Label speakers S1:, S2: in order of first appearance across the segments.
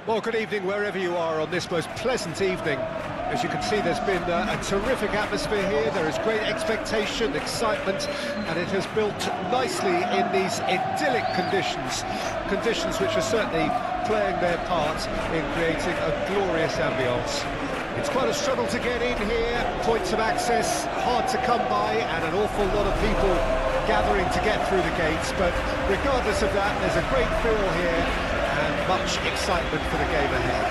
S1: Well, good evening wherever you are on this most pleasant evening. As you can see, there's been a terrific atmosphere here. There is great expectation, excitement, and it has built nicely in these idyllic conditions. Conditions which are certainly playing their part in creating a glorious ambience. It's quite a struggle to get in here, points of access hard to come by, and an awful lot of people gathering to get through the gates. But regardless of that, there's a great feel here and much excitement for the game ahead.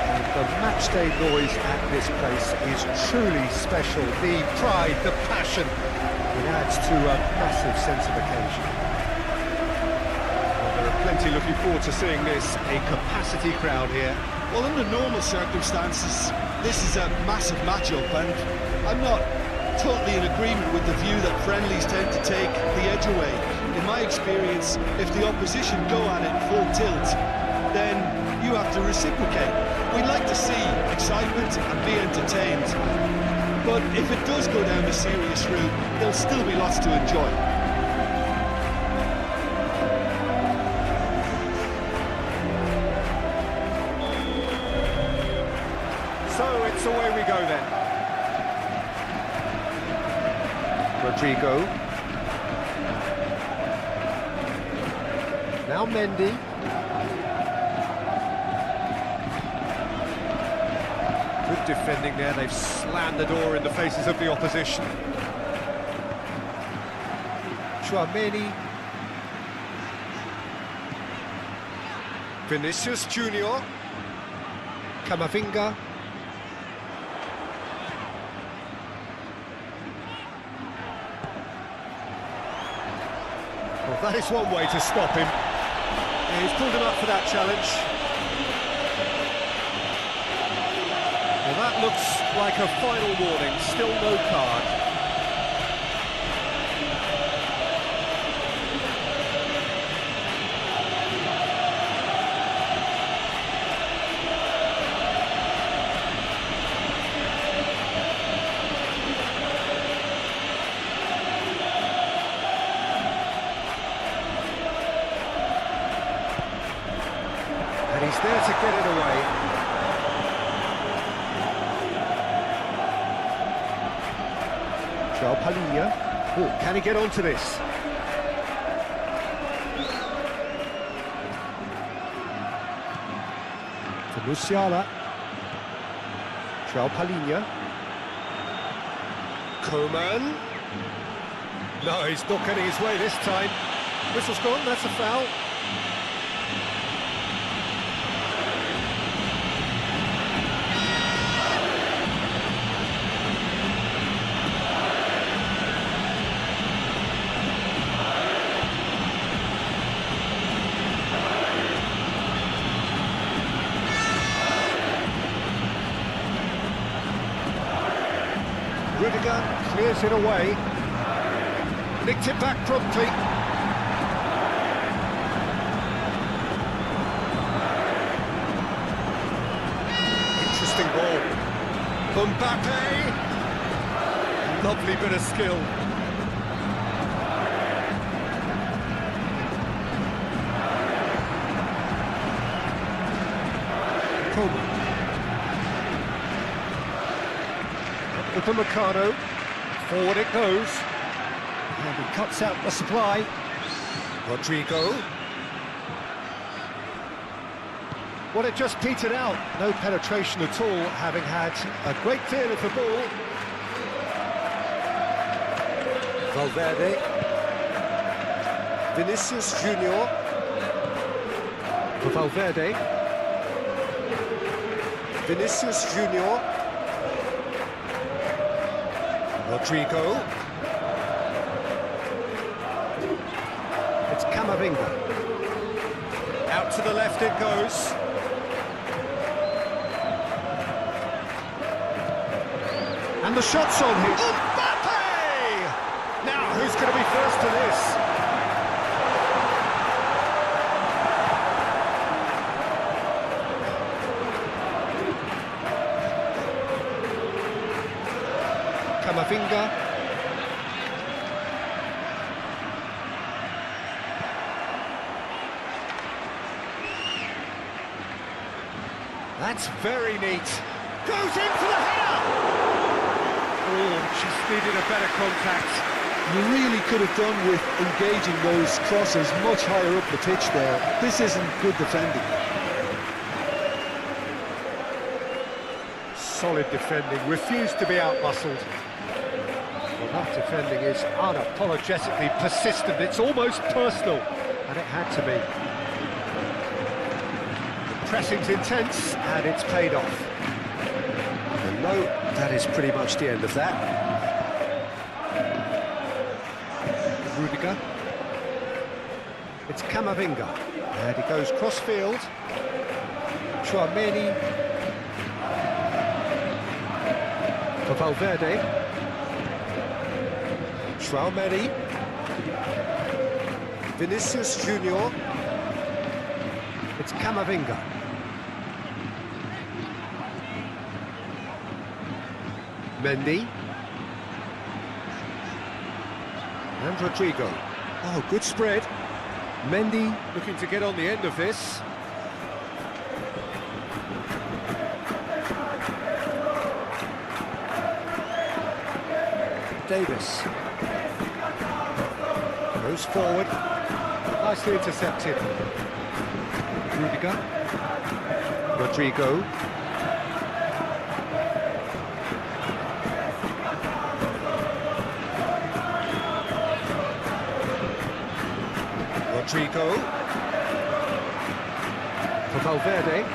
S1: And the matchday noise at this place is truly special. The pride, the passion, it adds to a massive sense of occasion. Well, there are plenty looking forward to seeing this, a capacity crowd here.
S2: Well, under normal circumstances, this is a massive match-up, and I'm not totally in agreement with the view that friendlies tend to take the edge away. In my experience, if the opposition go at it full tilt, then you have to reciprocate. We'd like to see excitement and be entertained, but if it does go down the serious route, there'll still be lots to enjoy.
S1: So it's away we go then. Rodrigo. Now Mendy. Good defending there, they've slammed the door in the faces of the opposition. Chouameni. Vinicius Junior. Camavinga. Well, that is one way to stop him. Yeah, he's pulled him up for that challenge. Well, that looks like a final warning, still no card. And he's there to get it away. João Palhinha. Oh, can he get onto this? For Musiala. João Palhinha. Coman. No, he's not getting his way this time. Whistle's gone, that's a foul. Rudiger clears it away. Nicked it back promptly. Interesting ball. Mbappe. Lovely bit of skill. Coman. With the Mercado, forward it goes, and he cuts out the supply. Rodrigo. Well, it just petered out, no penetration at all, having had a great deal of the ball. Valverde. Vinicius Junior. For Valverde. Vinicius Junior. Rodrigo. It's Camavinga. Out to the left it goes. And the shot's on him. Mbappe! Now, who's going to be first to this? Camavinga. It's very neat. Goes in for the header! Oh, just needed a better contact.
S2: You really could have done with engaging those crosses much higher up the pitch there. This isn't good defending.
S1: Solid defending, refused to be out-muscled. Well, that defending is unapologetically persistent. It's almost personal, and it had to be. The pressing's intense, and it's paid off. And no, that is pretty much the end of that. Rudiger. It's Camavinga, and he goes cross-field. Chouameni. For Valverde. Chouameni. Vinicius Junior. It's Camavinga. Mendy. And Rodrigo. Oh, good spread. Mendy looking to get on the end of this. Davis goes forward, nicely intercepted. Rudiger, Rodrigo, for Valverde.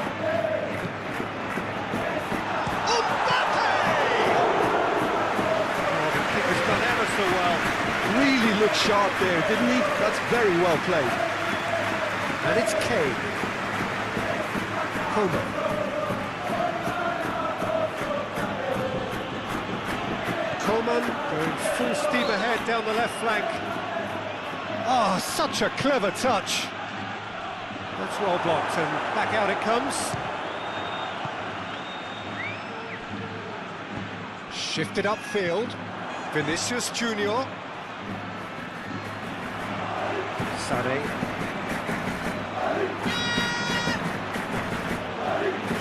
S1: So well.
S2: Really looked sharp there, didn't he? That's very well played.
S1: And it's Kane. Coman. Coman going full steam ahead down the left flank. Oh, such a clever touch. That's well blocked, and back out it comes. Shifted upfield. Vinicius Junior. Sané.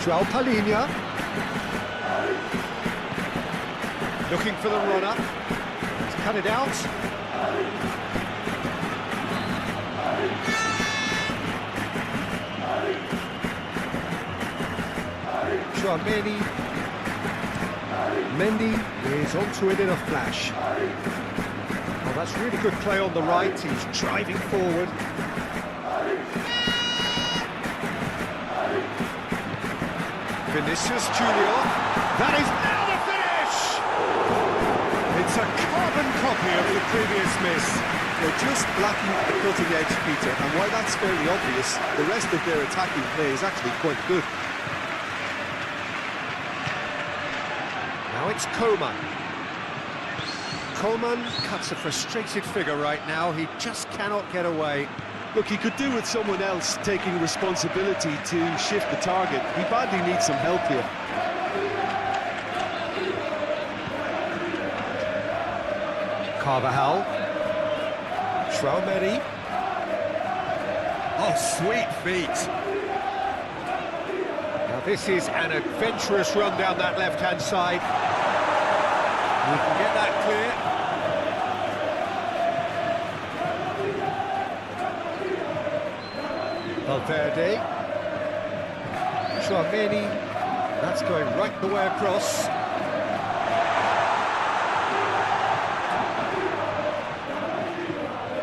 S1: João Palhinha. Looking for the run-up. He's cut it out. Chouameni. Mendy is onto it in a flash. Well, that's really good play on the right. He's driving forward. Vinicius Junior. That is now the finish! It's a carbon copy of the previous miss.
S2: They're just lacking the cutting edge, Peter, and while that's fairly obvious, the rest of their attacking play is actually quite good.
S1: Now it's Coman. Coman cuts a frustrated figure right now. He just cannot get away.
S2: Look, he could do with someone else taking responsibility to shift the target. He badly needs some help here.
S1: Carvajal. Chouameni. Oh, sweet feet. Now this is an adventurous run down that left-hand side. We can get that clear. Valverde. Chouameni. That's going right the way across.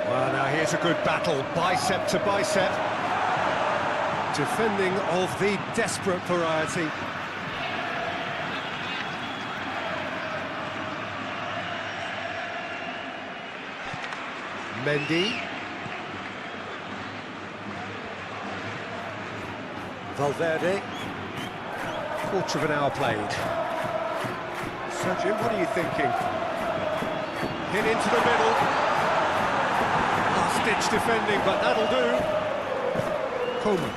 S1: Well, now here's a good battle, bicep to bicep. Defending of the desperate variety. Mendy. Valverde. Quarter of an hour played. So, Jim, what are you thinking? Hit into the middle. Last-ditch defending, but that'll do. Coman.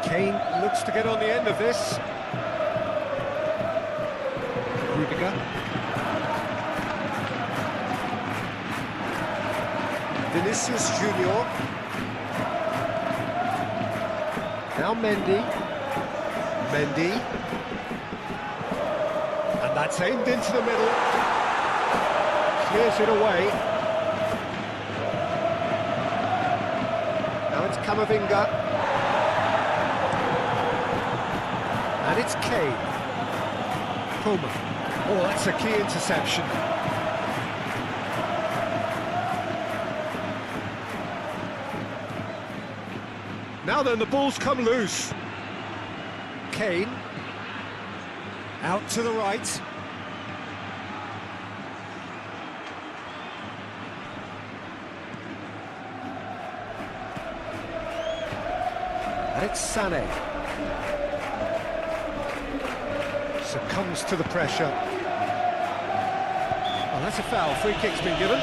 S1: Kane looks to get on the end of this. Rudiger. Vinicius Junior. Now Mendy. Mendy. And that's aimed into the middle. Clears it away. Now it's Camavinga. And it's Kane. Puma. Oh, that's a key interception. Now then, the ball's come loose. Kane. Out to the right. And it's Sané. Succumbs to the pressure. Oh, that's a foul. Free kick's been given.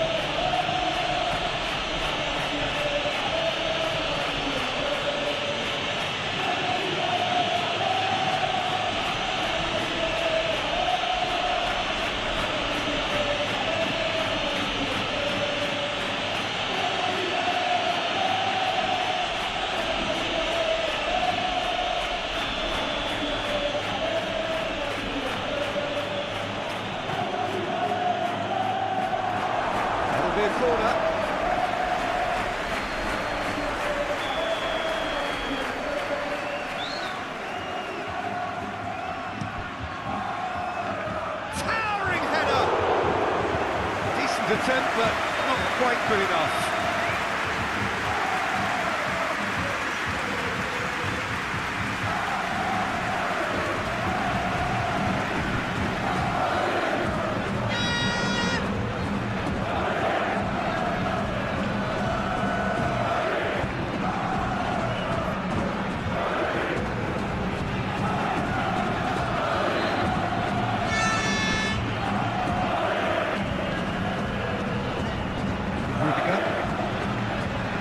S1: Corner. Towering header. Decent attempt, but not quite good enough.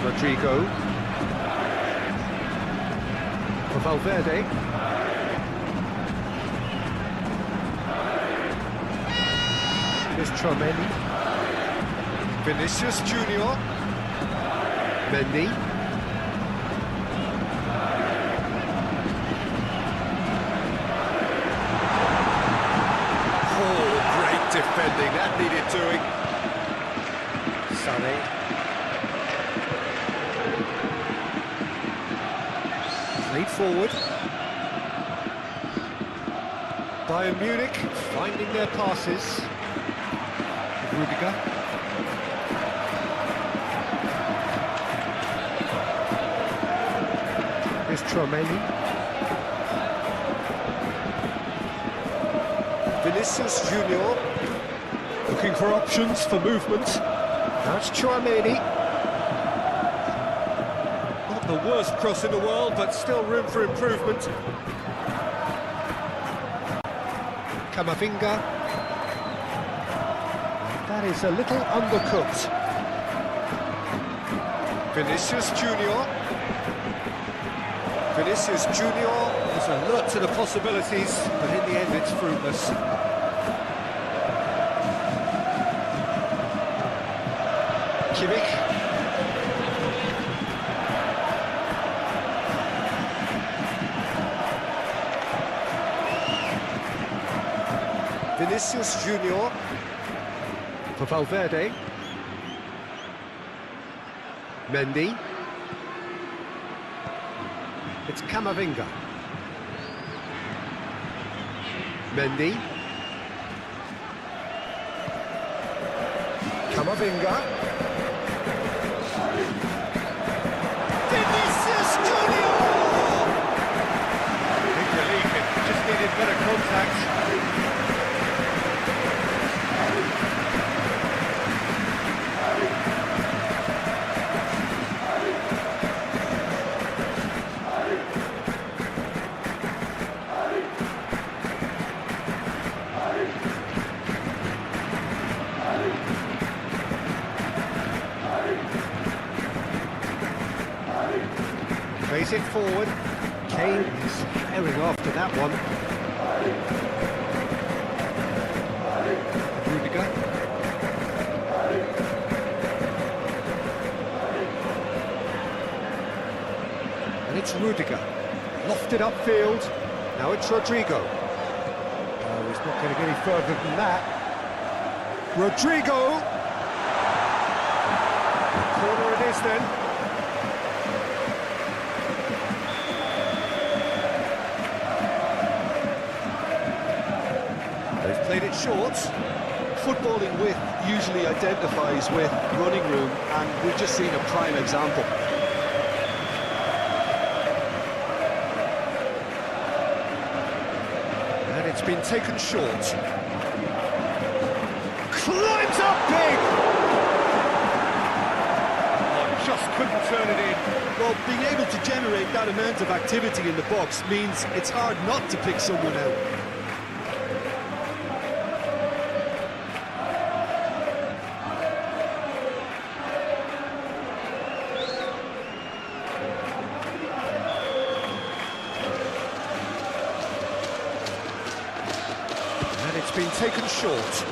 S1: Rodrigo for Valverde. Here's Tchouaméni. Vinicius Junior. Mendy. Oh, great defending, that needed doing. Sané. Lead forward. Bayern Munich finding their passes. Rudiger. Here's Tchouaméni. Vinicius Junior. Looking for options for movement. Now it's Tchouaméni. The worst cross in the world, but still room for improvement. Camavinga. That is a little undercooked. Vinicius Junior. Vinicius Junior is alert to the possibilities, but in the end it's fruitless. Kimmich. Vinicius Junior for Valverde. Mendy. It's Camavinga. Mendy. Camavinga. Vinicius Junior! Big relief, it just needed better contact. Plays it forward. Kane is herring after that one. Rudiger. And it's Rudiger. Lofted upfield. Now it's Rodrigo. Oh, he's not going to get any further than that. Rodrigo. Corner it is then. They've played it short.
S2: Footballing with usually identifies with running room, and we've just seen a prime example.
S1: And it's been taken short. Climbs up big! Oh, just couldn't turn it in.
S2: Well, being able to generate that amount of activity in the box means it's hard not to pick someone out.
S1: And it's been taken short.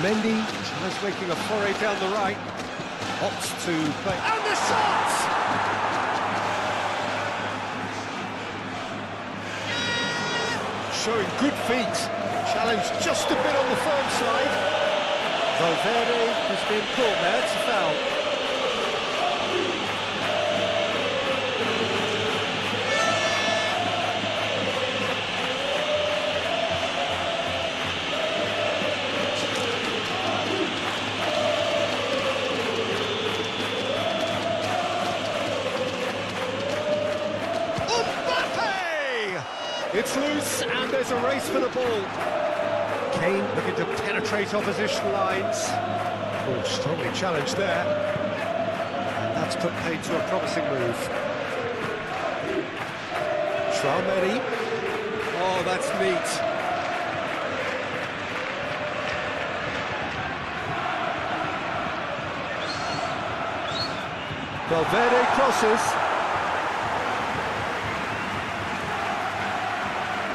S1: Mendy tries making a foray down the right. Opts to play. And the shot! Showing good feet. Challenge just a bit on the firm side. Valverde has been caught there. It's a foul. It's loose, and there's a race for the ball. Kane looking to penetrate opposition lines. Oh, strongly challenged there. And that's put paid to a promising move. Traoré. Oh, that's neat. Valverde crosses.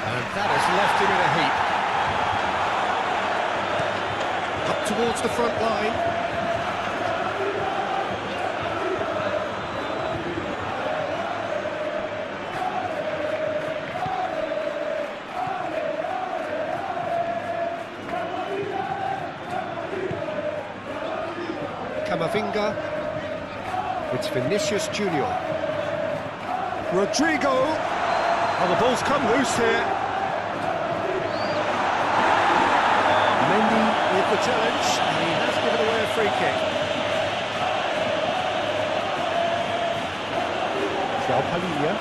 S1: And that has left him in a heap. Up towards the front line. Camavinga. It's Vinicius Junior. Rodrigo. Oh, the ball's come loose here. Mendy with the challenge, and he has given away a free kick. Palhinha.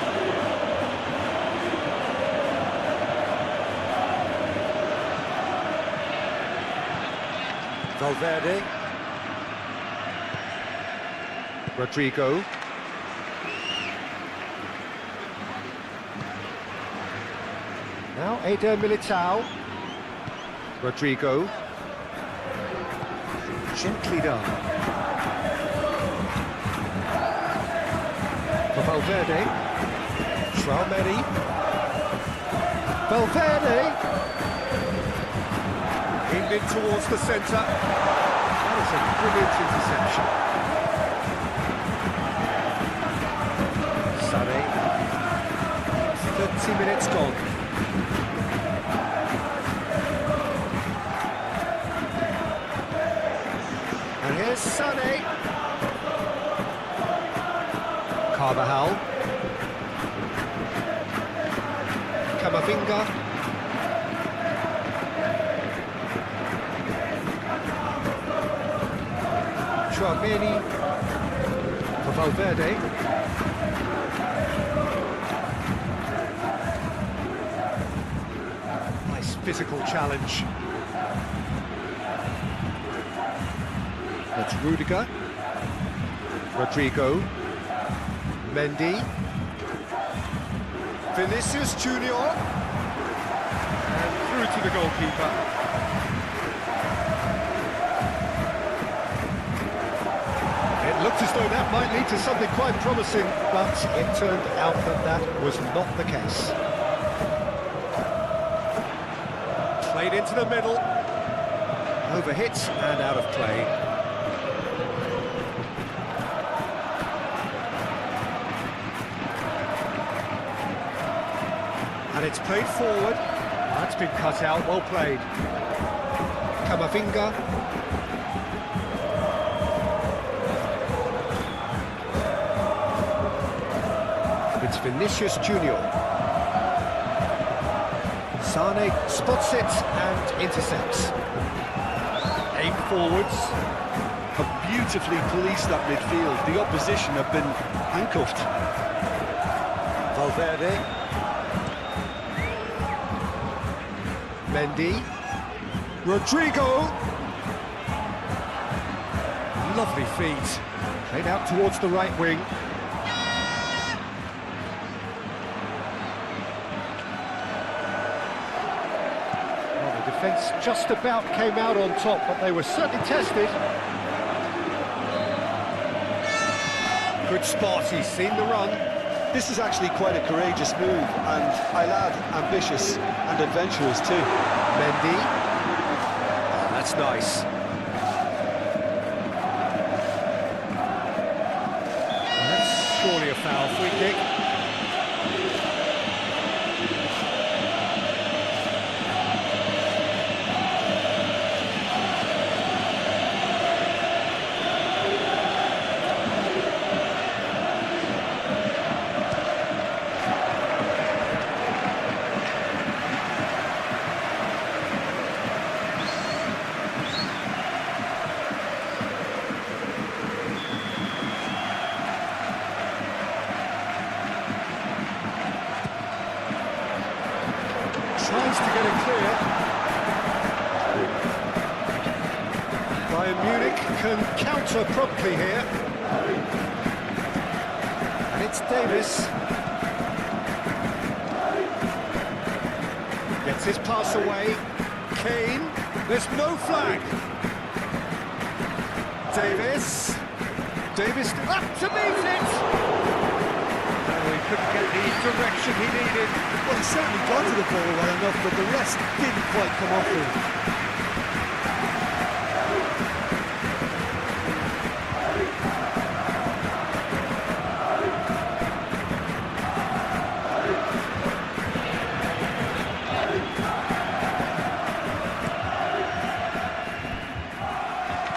S1: Valverde. Rodrigo. Now Eder Militao. Rodrigo. Gently done. For Valverde. Traoré. Valverde. Aimed in towards the centre. That is a brilliant interception. Sané. 30 minutes gone. And here's Sané. Carvajal. Camavinga. Traoré for Valverde. Nice physical challenge. That's Rudiger. Rodrigo. Mendy. Vinicius Junior. And through to the goalkeeper. It looked as though that might lead to something quite promising, but it turned out that that was not the case. Played into the middle. Overhit and out of play. And it's played forward. That's been cut out, well played. Camavinga. It's Vinicius Junior. Sane spots it and intercepts.
S2: Aim forwards. Have beautifully policed that midfield. The opposition have been handcuffed.
S1: Valverde. Mendy. Rodrigo. Lovely feet. Played out towards the right wing. Well, the defence just about came out on top, but they were certainly tested. Good spot, he's seen the run.
S2: This is actually quite a courageous move, and I'll add ambitious and adventurous too.
S1: Mendy. Oh, that's nice. Well, that's surely a foul. Free kick. Tries to get it clear. Bayern Munich can counter promptly here. And it's Davis. Gets his pass away. Kane. There's no flag. Davis. Davis up to meet it. No, he couldn't get the direction he needed.
S2: Well, he certainly got to the ball well enough, but the rest didn't quite come off him.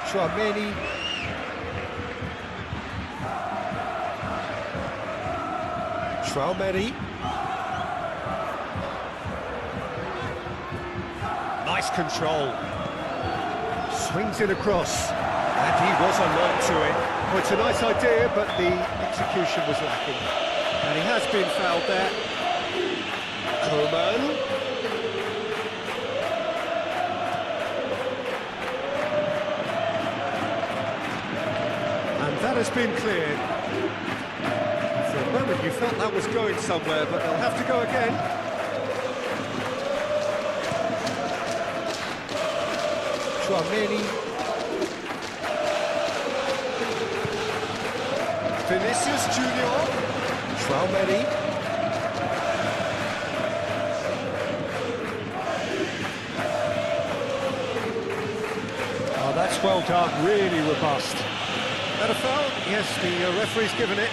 S1: Tchouaméni. Tchouaméni. Nice control. Swings it across. And he was alert to it. Well, it's a nice idea, but the execution was lacking. And he has been fouled there. Koeman. And that has been cleared. For a moment you felt that was going somewhere, but they'll have to go again. Tchouaméni. Vinicius Junior. Tchouaméni. Oh, that's well done, really robust. That a foul? Yes, the referee's given it.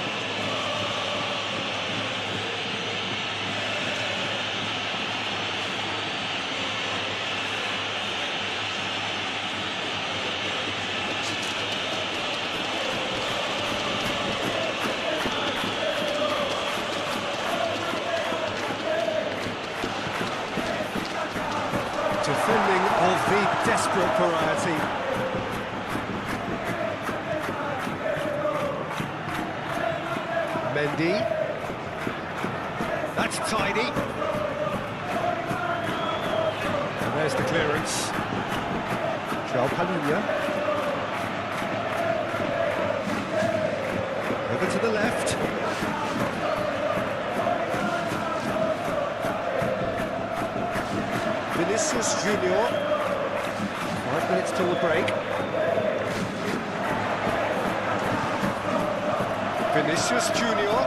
S1: Defending of the desperate variety. Mendy. That's tidy. And there's the clearance. João Palhinha. Over to the left. Vinicius Junior. 5 minutes till the break. Vinicius Junior.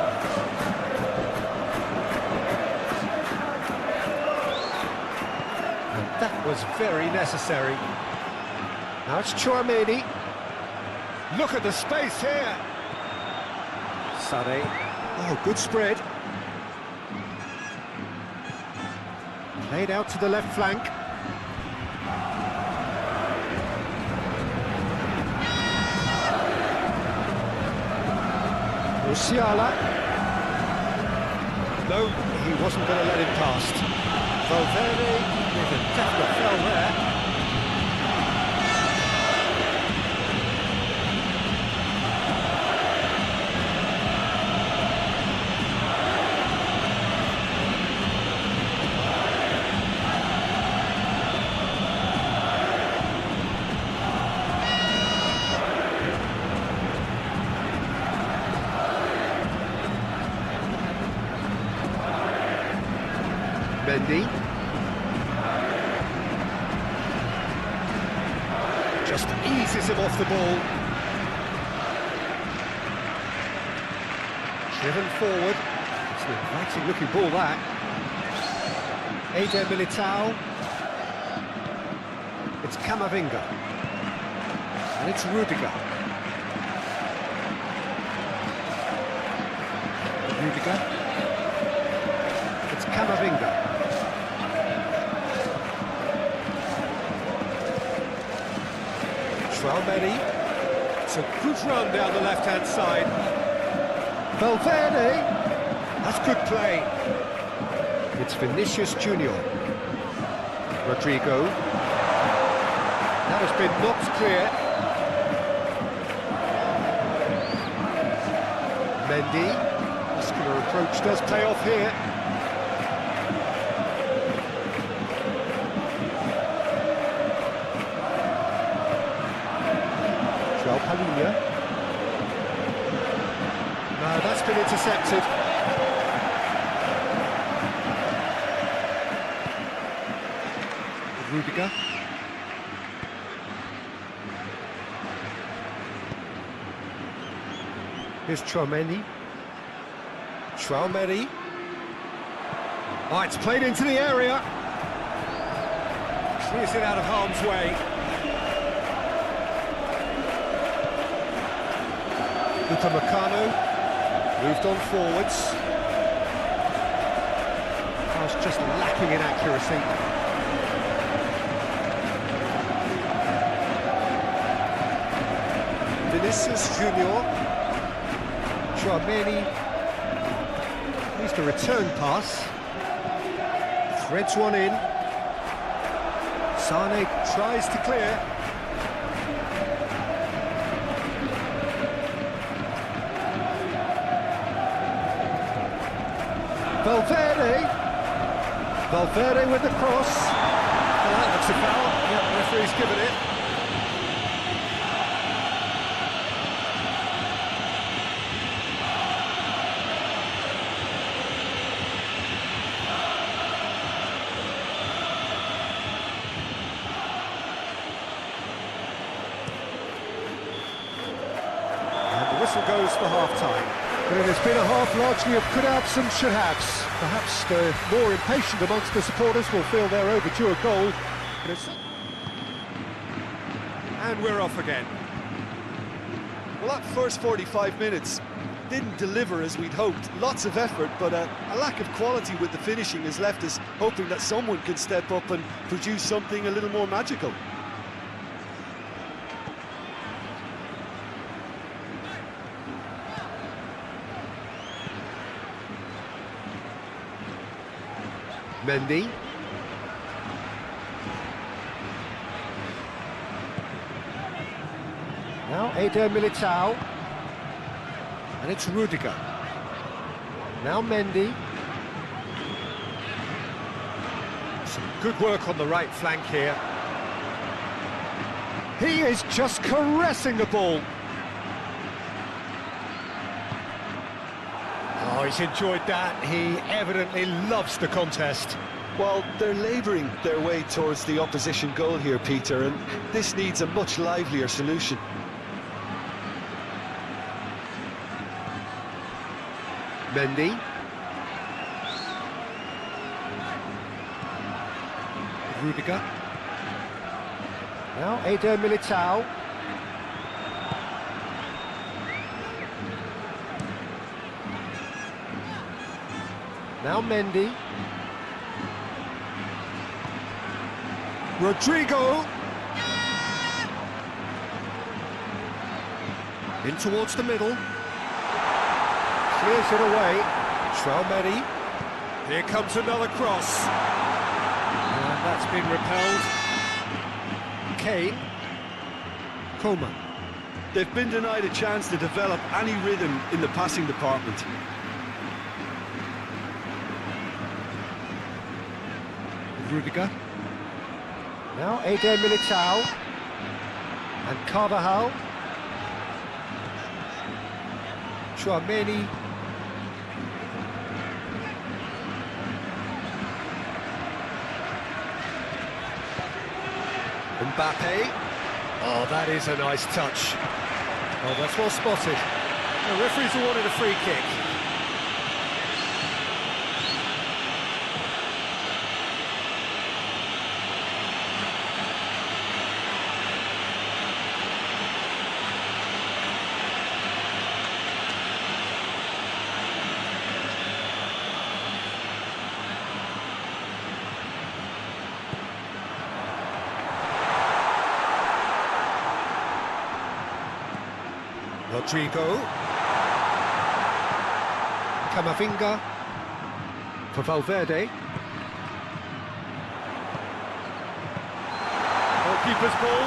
S1: And that was very necessary. Now it's Tchouaméni. Look at the space here. Sane. Oh, good spread. Played out to the left flank. Musiala. No, he wasn't going to let him past. Valverde with a definite foul there. Mendy. Just eases him off the ball. Driven forward. It's an inviting looking ball, that. Eder Militao. It's Camavinga. And it's Rudiger. Rudiger. It's Camavinga. Valverde. It's a good run down the left-hand side. Valverde. That's good play. It's Vinicius Junior. Rodrigo. That has been knocked clear. Mendy. Muscular approach does pay off here. Palhinha. No, that's been intercepted. Rudiger. Here's Tchouaméni. Tchouaméni. Oh, it's played into the area. Clears it out of harm's way. Upamecano moved on forwards. Pass just lacking in accuracy. Vinicius Junior. Tchouaméni needs to return pass. Threads one in. Sane tries to clear. Valverde with the cross. Well, that looks a foul. Yep, the referee's given it. And the whistle goes for half-time. But it has been a half largely of could-haves and should-haves. Perhaps the more impatient amongst the supporters will feel they're overdue a goal. And we're off again.
S2: Well, that first 45 minutes didn't deliver as we'd hoped. Lots of effort, but a lack of quality with the finishing has left us hoping that someone can step up and produce something a little more magical.
S1: Mendy. Now Eder Militao. And it's Rudiger. Now Mendy. Some good work on the right flank here. He is just caressing the ball. Oh, he's enjoyed that. He evidently loves the contest.
S2: Well, they're labouring their way towards the opposition goal here, Peter, and this needs a much livelier solution.
S1: Mendy. Rudiger. Now Eder Militao. Now Mendy. Rodrigo. In towards the middle. Clears it away. Traumeni. Here comes another cross. And that's been repelled. Kane. Coman.
S2: They've been denied a chance to develop any rhythm in the passing department.
S1: Rudiger. Now Eder Militao. And Carvajal. Traumeni. Mbappe. Oh, that is a nice touch. Oh, that's well spotted. The referee's awarded a free kick. Rodrigo. Camavinga. For Valverde. Goalkeeper's ball.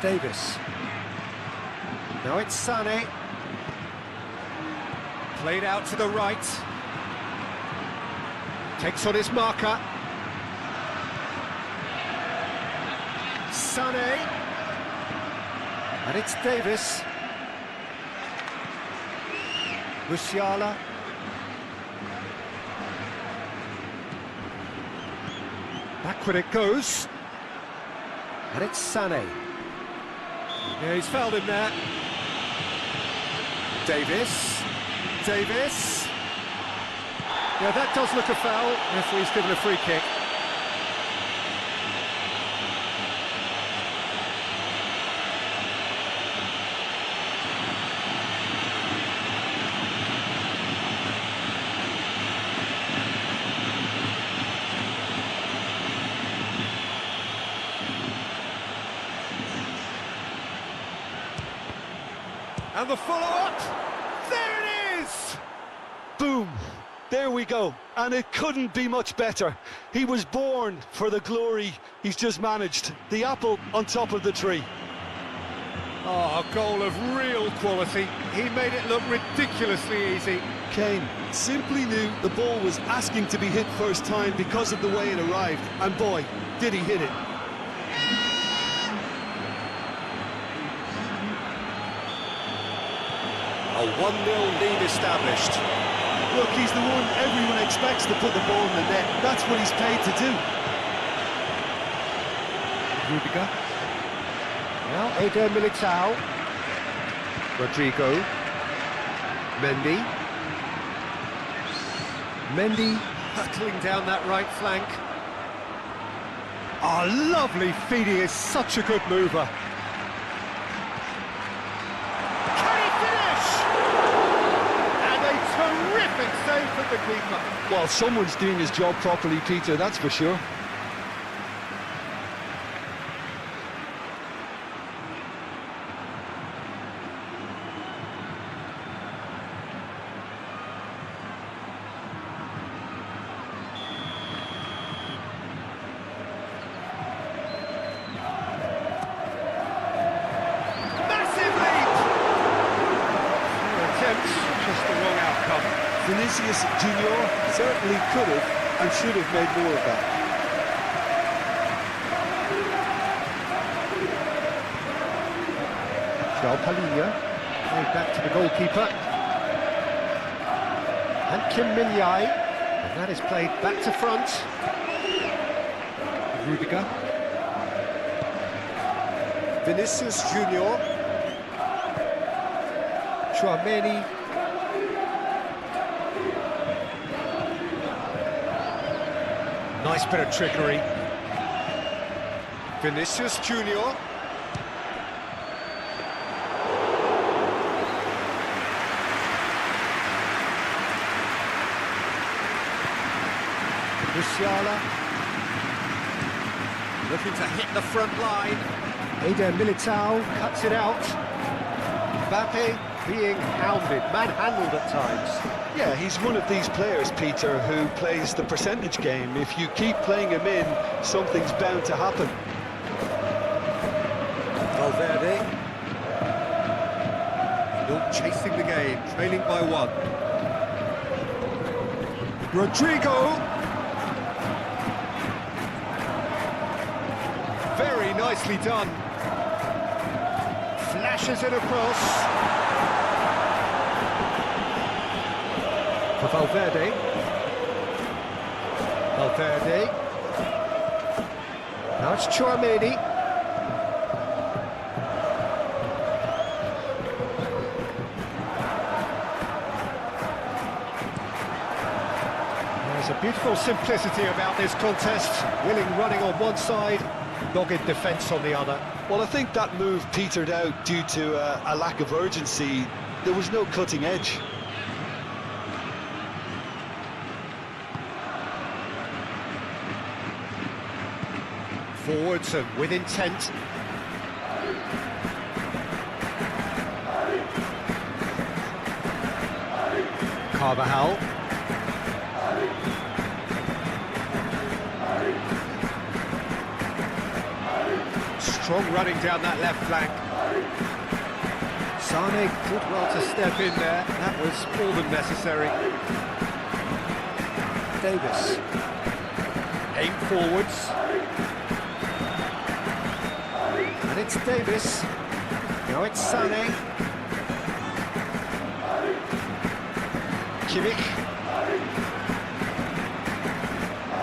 S1: Davis. Now it's Sané. Played out to the right. Takes on his marker. Sané, and it's Davis. Musiala. Backward it goes, and it's Sané. Yeah, he's fouled him there. Davis. Davis. Yeah, that does look a foul. Referee's given a free kick. And the follow-up, there it is!
S2: Boom! There we go, and it couldn't be much better. He was born for the glory he's just managed. The apple on top of the tree.
S1: Oh, a goal of real quality. He made it look ridiculously easy.
S2: Kane simply knew the ball was asking to be hit first time because of the way it arrived, and boy, did he hit it.
S1: A 1-0 lead established.
S2: Look, he's the one everyone expects to put the ball in the net. That's what he's paid to do.
S1: Rudiger. Now Eder Militao. Rodrigo. Mendy. Mendy hurtling down that right flank. Oh, lovely feed. He is such a good mover. Terrific save from the keeper.
S2: Well, someone's doing his job properly, Peter, that's for sure.
S1: Just the wrong outcome.
S2: Vinicius Junior certainly could have and should have made more of that.
S1: João Palhinha, played back to the goalkeeper. And Kim Min-jae, and that is played back to front. Rudiger. Vinicius Junior. Traumeni. Nice bit of trickery. Vinicius Junior. Musiala. Looking to hit the front line. Eder Militao cuts it out. Mbappe being hounded, manhandled at times.
S2: Yeah, he's one of these players, Peter, who plays the percentage game. If you keep playing him in, something's bound to happen.
S1: Valverde. Still chasing the game, trailing by 1. Rodrigo. Very nicely done. Flashes it across. For Valverde. Valverde. Now it's Tchouaméni. There's a beautiful simplicity about this contest. Willing running on one side, dogged defence on the other.
S2: Well, I think that move petered out due to a lack of urgency. There was no cutting edge.
S1: Forwards and with intent. Carvajal. Strong running down that left flank. Sane did well to step in there. That was more than necessary. Davis. Aim forwards. And it's Davis. Now it's Sane. Kimmich.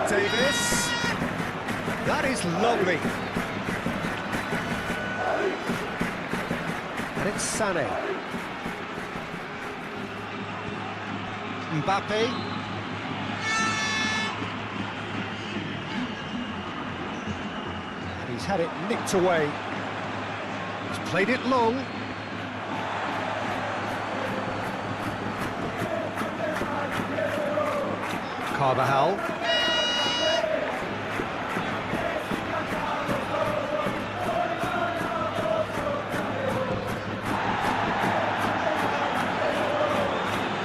S1: Davis. That is lovely. And it's Sane. Mbappe. And he's had it nicked away. He's played it long. Carvajal.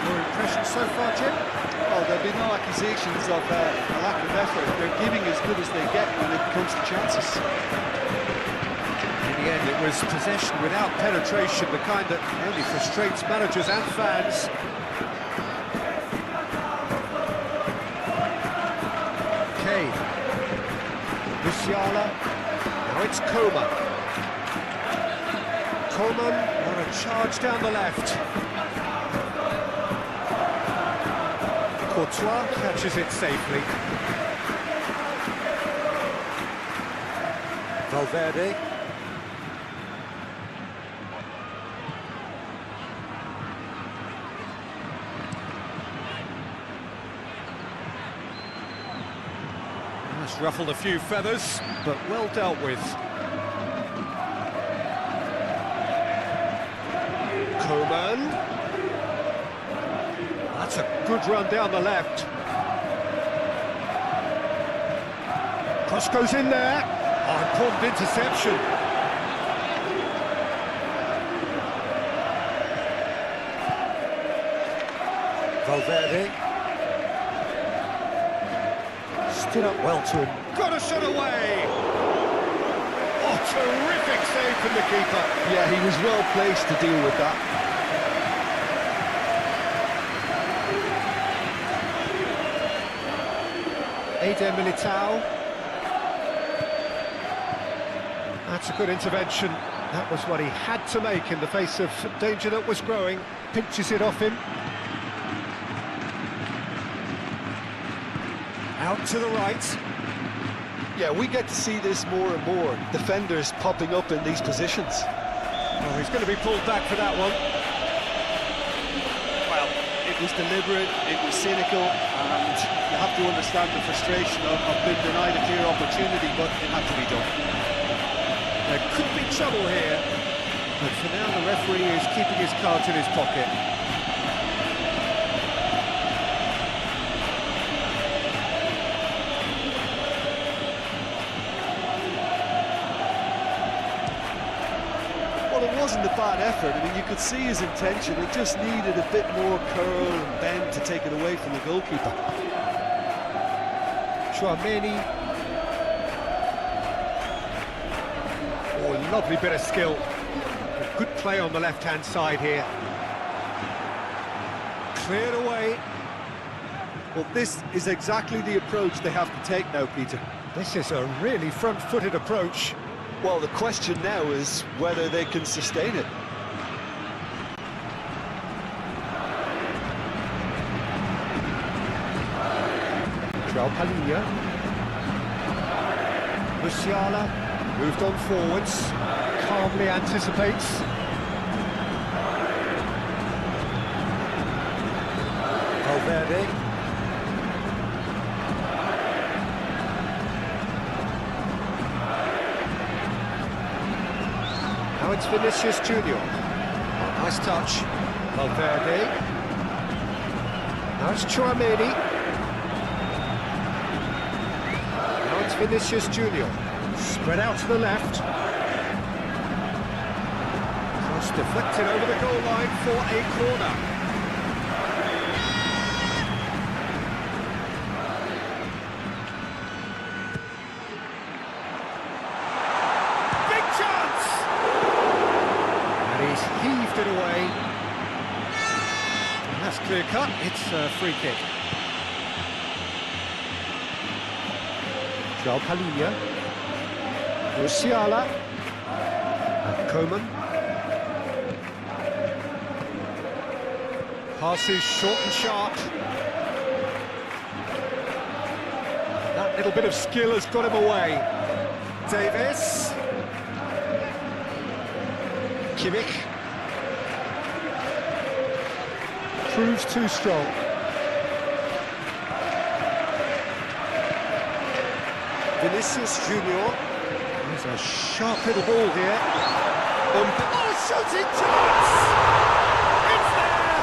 S1: Your impression so far, Jim?
S2: Well, there'll be no accusations of a lack of effort. They're giving as good as they get when it comes to chances.
S1: In the end, it was possession without penetration, the kind that only frustrates managers and fans. Kane. Musiala. Now it's Coman. Coman on a charge down the left. Courtois catches it safely. Valverde. That's ruffled a few feathers, but well dealt with. Coman. That's a good run down the left. Cross goes in there. Oh, important interception. Valverde. Stood up well to him. Got a shot away. Oh, terrific save from the keeper.
S2: Yeah, he was well placed to deal with that.
S1: Eder Militao. That's a good intervention. That was what he had to make in the face of danger that was growing. Pinches it off him. Out to the right.
S2: Yeah, we get to see this more and more. Defenders popping up in these positions.
S1: Oh, he's going to be pulled back for that one.
S2: Well, it was deliberate, it was cynical, and you have to understand the frustration of being denied a clear opportunity, but it had to be done.
S1: There could be trouble here, but for now the referee is keeping his cards in his pocket.
S2: wasn't a bad effort. I mean, you could see his intention. It just needed a bit more curl and bend to take it away from the goalkeeper.
S1: Chouameni. Oh, lovely bit of skill. Good play on the left-hand side here. Cleared away.
S2: Well, this is exactly the approach they have to take now, Peter.
S1: This is a really front-footed approach.
S2: Well, the question now is whether they can sustain it.
S1: Palinha. Musiala moved on forwards, calmly anticipates. Valverde. Now it's Vinicius Junior. Oh, nice touch. Valverde. Now it's Chouameni. Now it's Vinicius Junior. Spread out to the left. Cross deflected over the goal line for a corner. Big chance! And he's heaved it away. And that's clear cut. It's a free kick. Palinha, Musiala, and Koeman. Passes short and sharp. That little bit of skill has got him away. Davis. Kimmich. Proves too strong. Vinicius Junior. There's a sharp little ball here. Oh, shooting chance! It's there!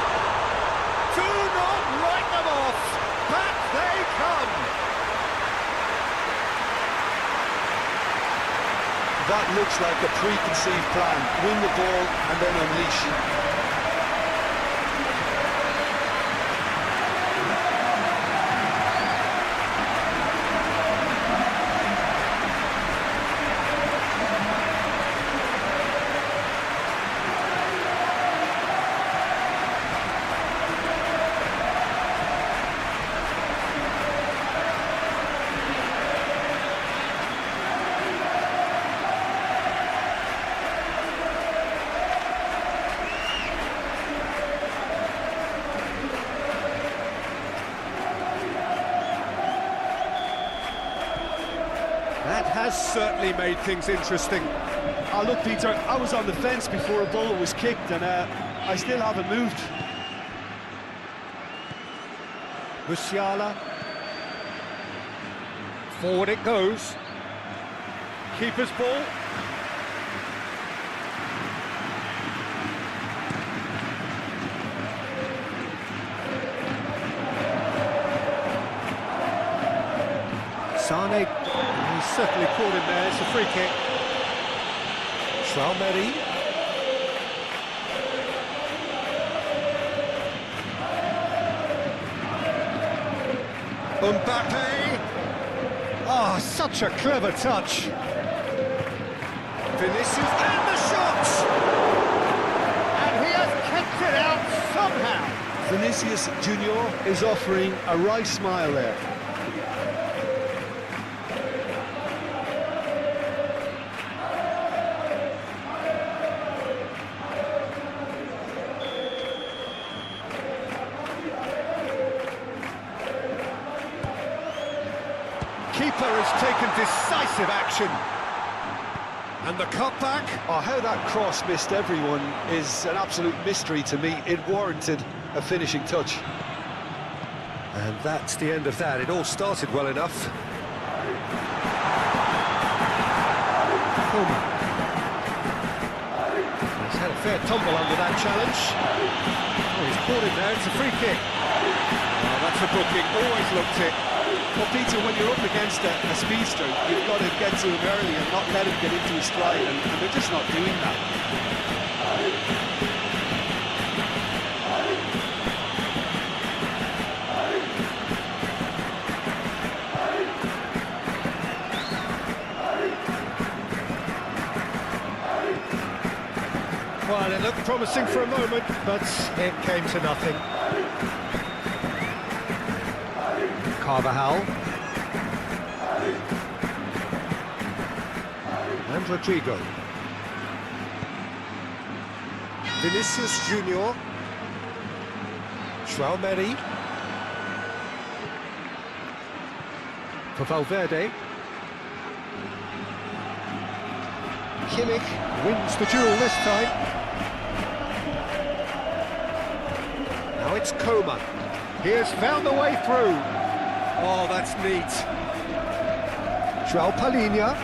S1: Do not write them off! Back they come!
S2: That looks like a preconceived plan. Win the ball and then unleash.
S1: That has certainly made things interesting.
S2: Oh, look, Peter, I was on the fence before a ball was kicked, and I still haven't moved.
S1: Musiala. Forward it goes. Keeper's ball. Sane, he's certainly caught him there, it's a free kick. Chouameni. Mbappe. Oh, such a clever touch. Vinicius, and the shot! And he has kept it out somehow.
S2: Vinicius Junior is offering a wry smile there.
S1: Keeper has taken decisive action. And the cutback.
S2: Oh, how that cross missed everyone is an absolute mystery to me. It warranted a finishing touch.
S1: And that's the end of that. It all started well enough. Koeman. He's had a fair tumble under that challenge. Oh, he's caught him there. It's a free kick. Oh, that's a booking. Always looked it.
S2: Well, Peter, when you're up against a speedster, you've got to get to him early and not let him get into his stride, and they're just not doing that.
S1: Well, it looked promising for a moment, but it came to nothing. Carvajal. And Rodrigo. Vinicius Junior. Traoré. For Valverde. Kimmich wins the duel this time. Now it's Coman. He has found the way through. Oh, that's neat. João Palhinha.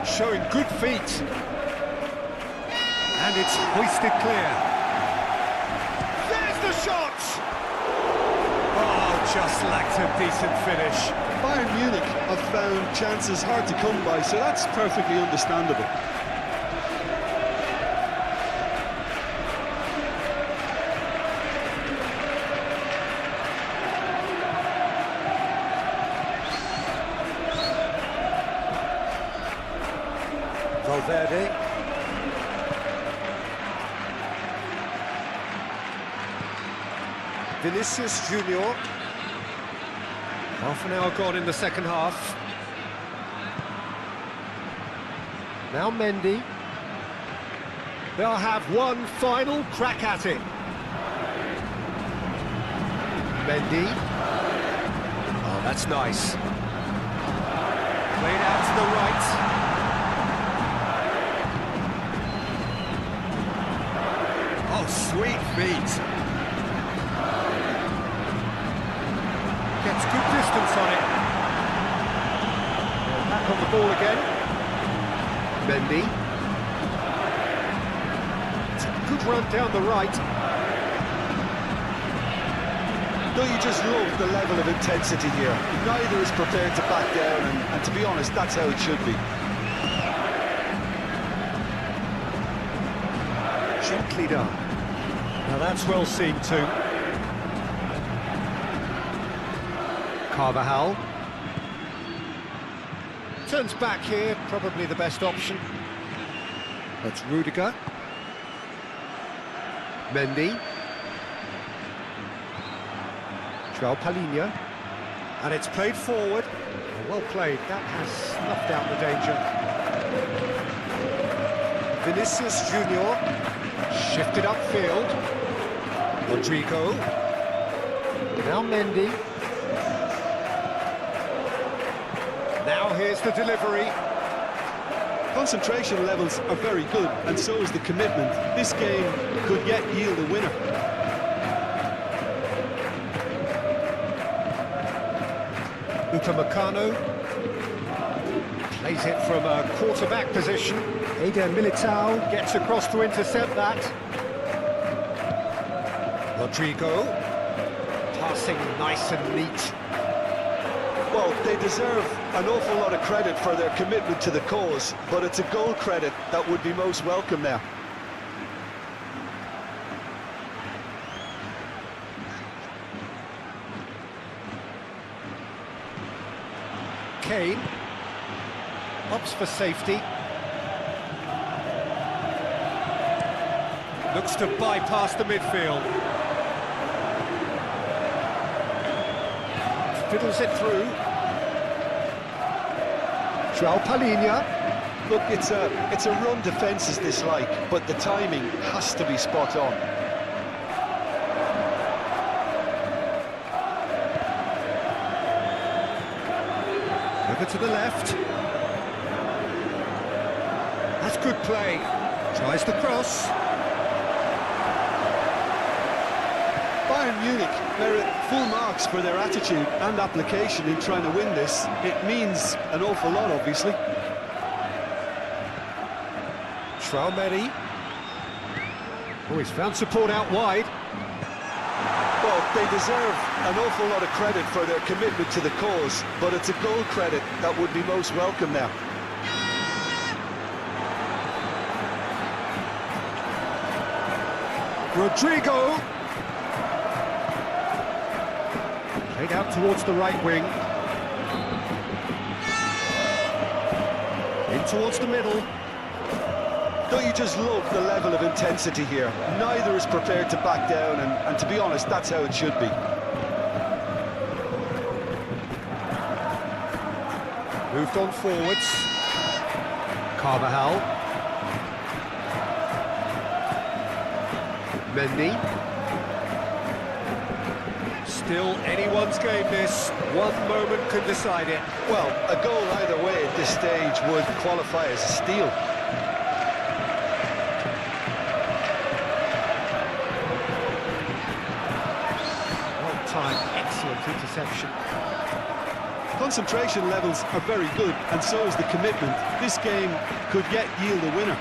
S1: Showing good feet. And it's hoisted clear. There's the shot! Oh, just lacked a decent finish.
S2: Bayern Munich have found chances hard to come by, so that's perfectly understandable.
S1: Valverde. Vinicius Junior. Half an hour gone in the second half. Now Mendy. They'll have one final crack at it. Mendy. Oh, that's nice. Played out to the right. Oh, sweet feet. Gets good distance on it. Back on the ball again. Mendy. It's a good run down the right.
S2: Don't you just love the level of intensity here? Neither is prepared to back down, and to be honest, that's how it should be.
S1: Gently done. Now that's well seen too. Carvajal. Turns back here, probably the best option. That's Rudiger. Mendy. João Palhinha. And it's played forward. Well played, that has snuffed out the danger. Vinicius Junior. Shifted upfield. Rodrigo. Now Mendy. Now here's the delivery.
S2: Concentration levels are very good, and so is the commitment. This game could yet yield a winner.
S1: Upamecano plays it from a quarterback position. Eder Militao gets across to intercept that. Rodrigo passing nice and neat.
S2: Well, they deserve an awful lot of credit for their commitment to the cause, but it's a goal credit that would be most welcome now.
S1: Kane opts for safety. Looks to bypass the midfield. Fiddles it through. João Palhinha.
S2: Look, it's a run defence is dislike, but the timing has to be spot on.
S1: Over to the left. That's good play. Tries the cross.
S2: Bayern Munich, they're at full marks for their attitude and application in trying to win this. It means an awful lot, obviously.
S1: Traoré. Oh, he's found support out wide.
S2: Well, they deserve an awful lot of credit for their commitment to the cause, but it's a goal credit that would be most welcome now.
S1: Rodrigo. Played out towards the right wing. In towards the middle.
S2: Don't you just love the level of intensity here? Neither is prepared to back down, and to be honest, that's how it should be.
S1: Moved on forwards. Carvajal. Mendy. Still anyone's game this. One moment could decide it.
S2: Well, a goal either way at this stage would qualify as a steal.
S1: Well-timed, excellent interception.
S2: Concentration levels are very good, and so is the commitment. This game could yet yield a winner.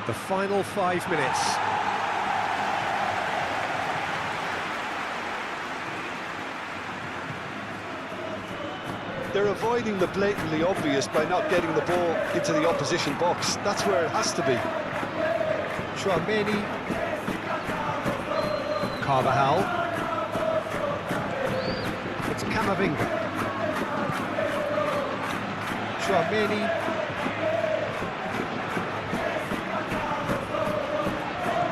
S1: The final 5 minutes.
S2: They're avoiding the blatantly obvious by not getting the ball into the opposition box. That's where it has to be.
S1: Tchouaméni. Carvajal. It's Camavinga. Tchouaméni.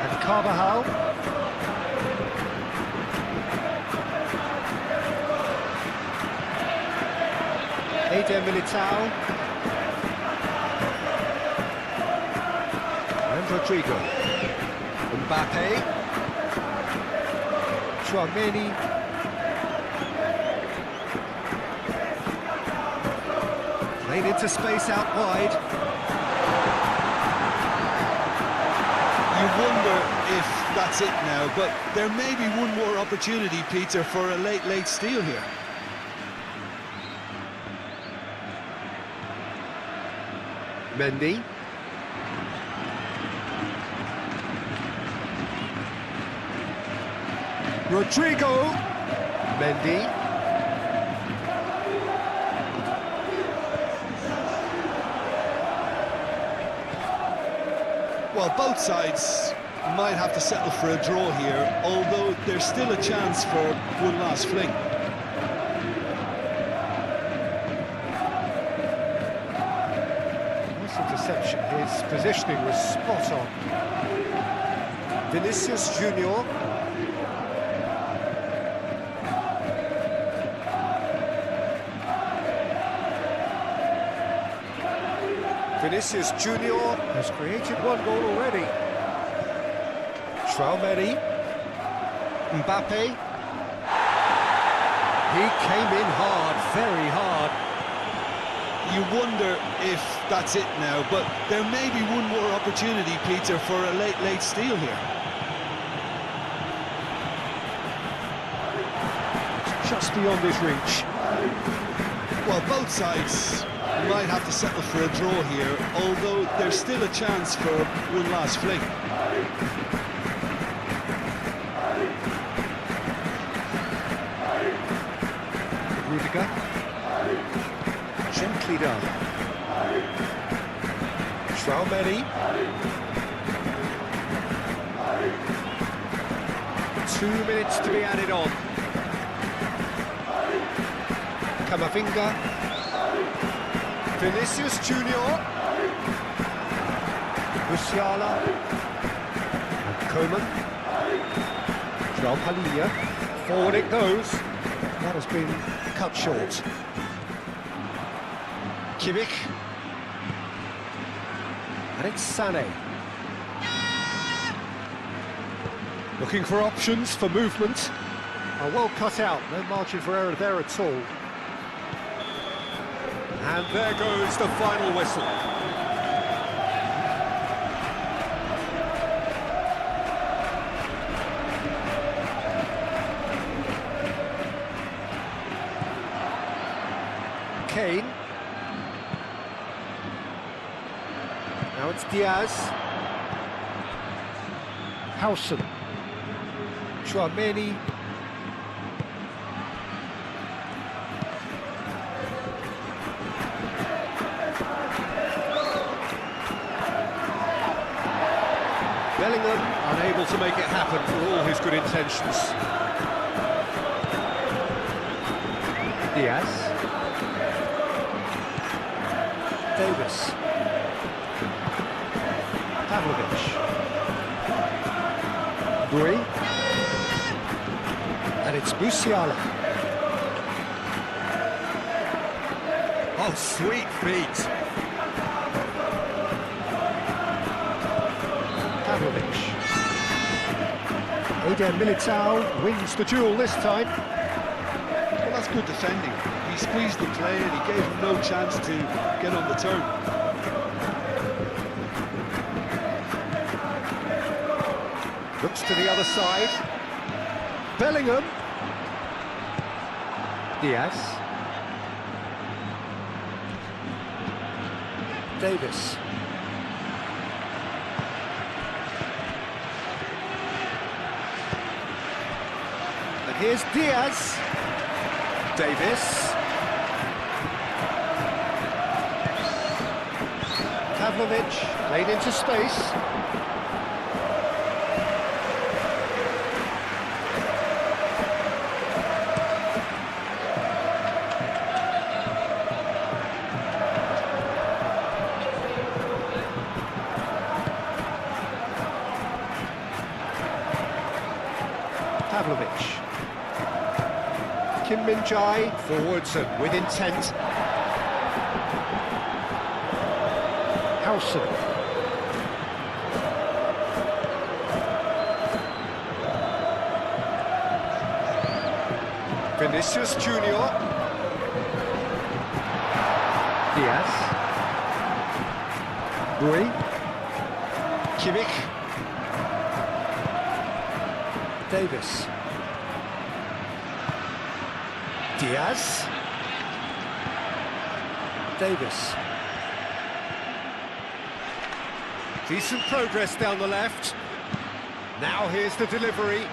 S1: And Carvajal. Eder Militao. And Rodrigo. Mbappe. Tchouaméni. Played into space out wide.
S2: You wonder if that's it now, but there may be one more opportunity, Peter, for a late steal here.
S1: Mendy. Rodrigo. Mendy.
S2: Well, both sides might have to settle for a draw here, although there's still a chance for one last fling.
S1: Nice interception. His positioning was spot on. Vinicius Junior. Vinicius Junior has created one goal already. Tchouaméni. Mbappe. He came in hard, very hard.
S2: You wonder if that's it now, but there may be one more opportunity, Peter, for a late steal here.
S1: It's just beyond his reach.
S2: Well, both sides might have to settle for a draw here, although there's still a chance for one last fling.
S1: Rudiger. Gently done. Tchouaméni. 2 minutes to be added on. Camavinga. Vinicius Junior. Musiala. And Coman. João Palhinha. Forward it goes. That has been cut short. Kimmich. And it's Sané. Looking for options for movement. Well cut out, no margin for error there at all. And there goes the final whistle. Kane. Now it's Diaz. Howson. Tchouaméni. Bellingham unable to make it happen for all his good intentions. Diaz. Davis. Pavlovic. Bui. And it's Musiala. Oh, sweet feet. Pavlovic. Eder Militao wins the duel this time.
S2: Well, that's good defending. He squeezed the play and he gave him no chance to get on the turn.
S1: Looks to the other side. Bellingham. Diaz. Davis. And here's Diaz. Davis. Pavlovic played into space. Pavlovic. Kim Min-jae forwards and with intent. Howson. Vinicius Junior. Diaz. Bui. Kimmich. Davis. Diaz. Davis. Decent progress down the left. Now here's the delivery.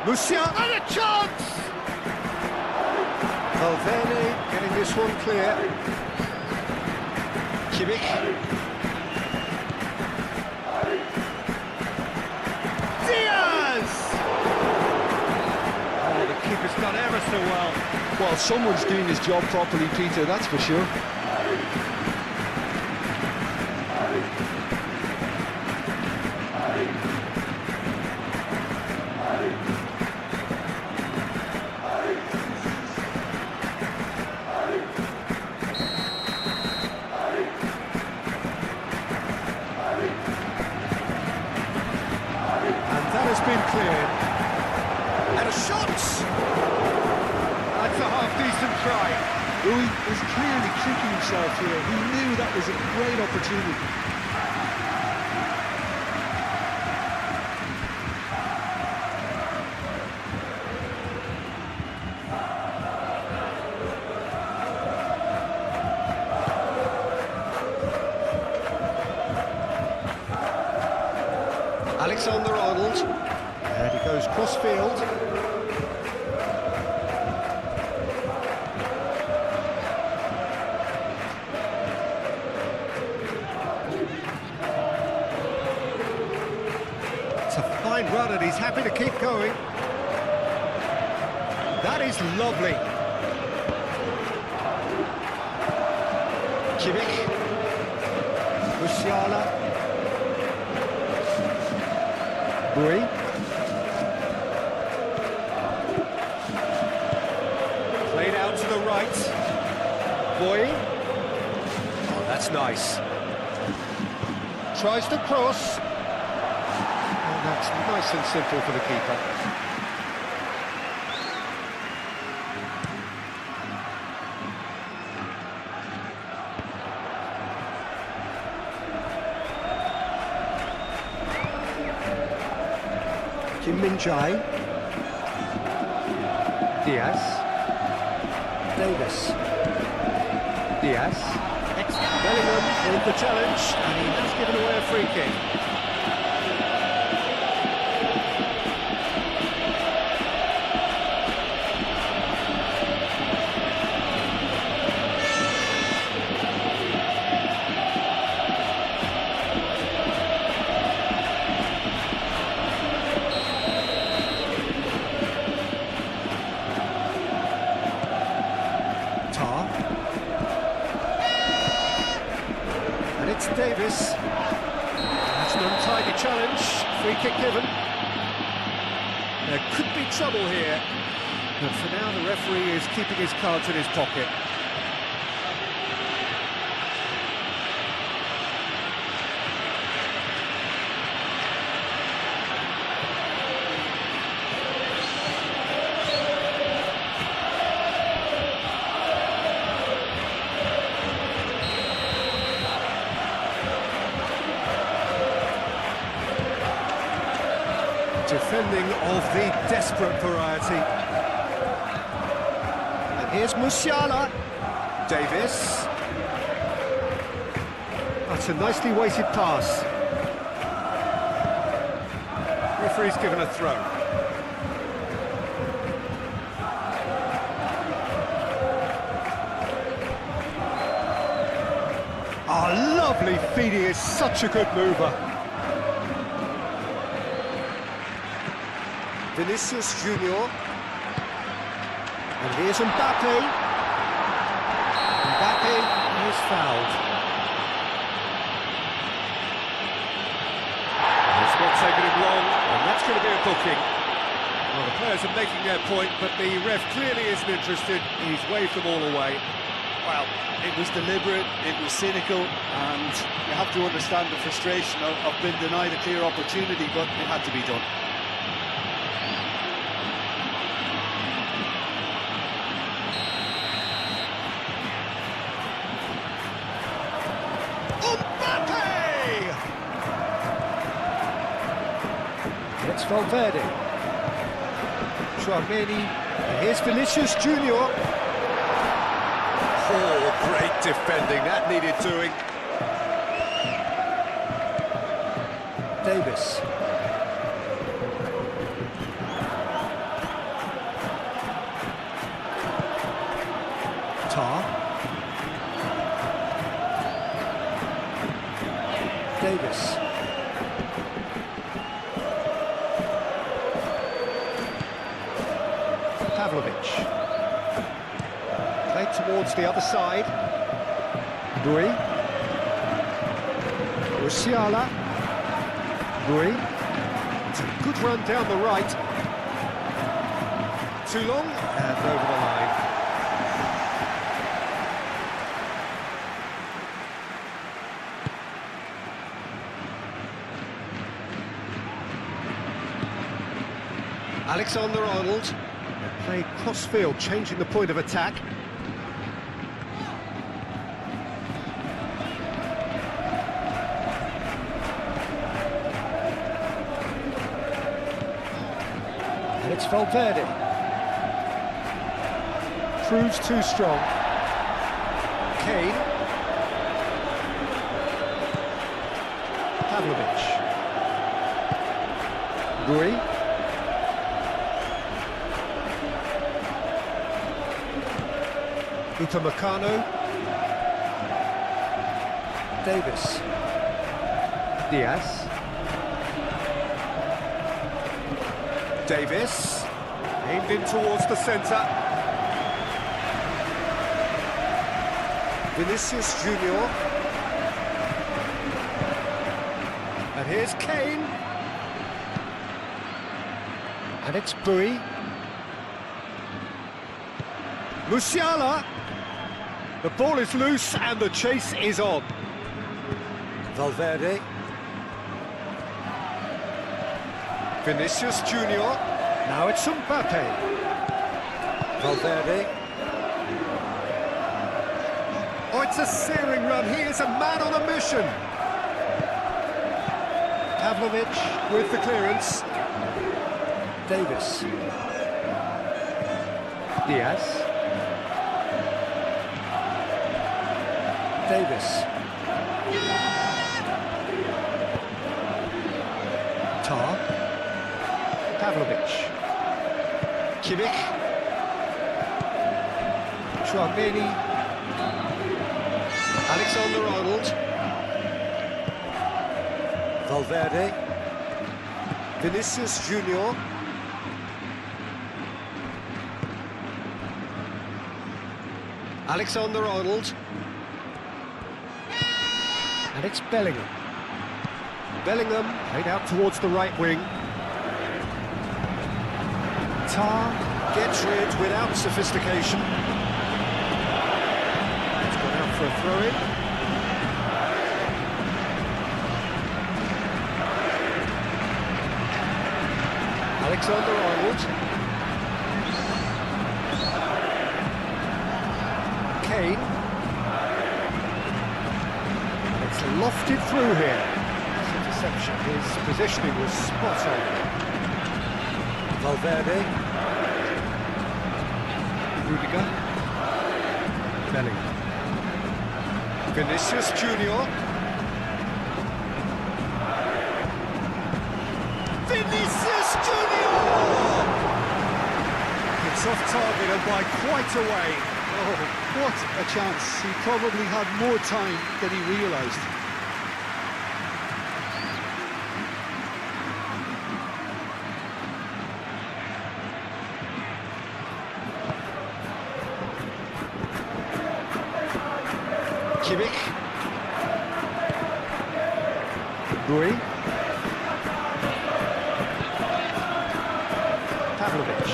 S1: Musiala, and a chance! Valverde getting this one clear. Kimmich. Diaz! Oh, the keeper's done ever so well.
S2: Well, someone's doing his job properly, Peter, that's for sure.
S1: Been cleared. And a shot! That's a half-decent try.
S2: Rui was clearly kicking himself here. He knew that was a great opportunity.
S1: Alexander-Arnold. And he goes cross-field. It's a fine run and he's happy to keep going. That is lovely. Kimmich. Musiala. Bui. Played out to the right. Bui. Oh, that's nice. Tries to cross. Oh, that's nice and simple for the keeper. Kim Min-jae. Diaz. Davis. Diaz. Bellingham with the challenge, and he has given away a free kick. It's Davis. That's an untidy challenge. Free kick given. There could be trouble here. But for now, the referee is keeping his cards in his pocket. Defending of the desperate variety. And here's Musiala. Davis. That's a nicely weighted pass. Referee's given a throw. Oh, lovely feed, he is such a good mover. Vinicius Junior. And here's Mbappe. Mbappe is fouled. He's not taken him long, and that's going to be a booking. Well, the players are making their point, but the ref clearly isn't interested. He's waved them all away.
S2: Well, it was deliberate, it was cynical, and you have to understand the frustration of being denied a clear opportunity, but it had to be done.
S1: It's Valverde. Tchouameni. And here's Vinicius Junior. Oh, great defending. That needed doing. Davis. Tar. Davis. Pavlovic. Played towards the other side. Bui. Musiala. Bui. It's a good run down the right. Too long and over the line. Alexander-Arnold. Played cross-field, changing the point of attack. And it's Valverde. Proves too strong. Kane. Pavlovic. Bui. Upamecano. Davis. Diaz. Davis. Aimed in towards the centre. Vinicius Junior. And here's Kane. And it's Bui. Musiala. The ball is loose and the chase is on. Valverde. Vinicius Junior. Now it's Mbappe. Valverde. Oh, it's a searing run. He is a man on a mission. Pavlovic with the clearance. Davis. Diaz. Davis. Tar. Pavlovic. Kimmich. Tchouameni. Alexander-Arnold. Valverde. Vinicius Junior. Alexander-Arnold. And it's Bellingham. Bellingham played out towards the right wing. Tar gets rid without sophistication. It's gone out for a throw-in. Alexander-Arnold. Kane. It's lofted through here. This interception, his positioning was spot on. Valverde. Rudiger. Bellingham. Vinicius Junior. Vinicius Junior! It's off target and by quite a way.
S2: Oh, what a chance. He probably had more time than he realised.
S1: Kimmich. Rui. Pavlovic.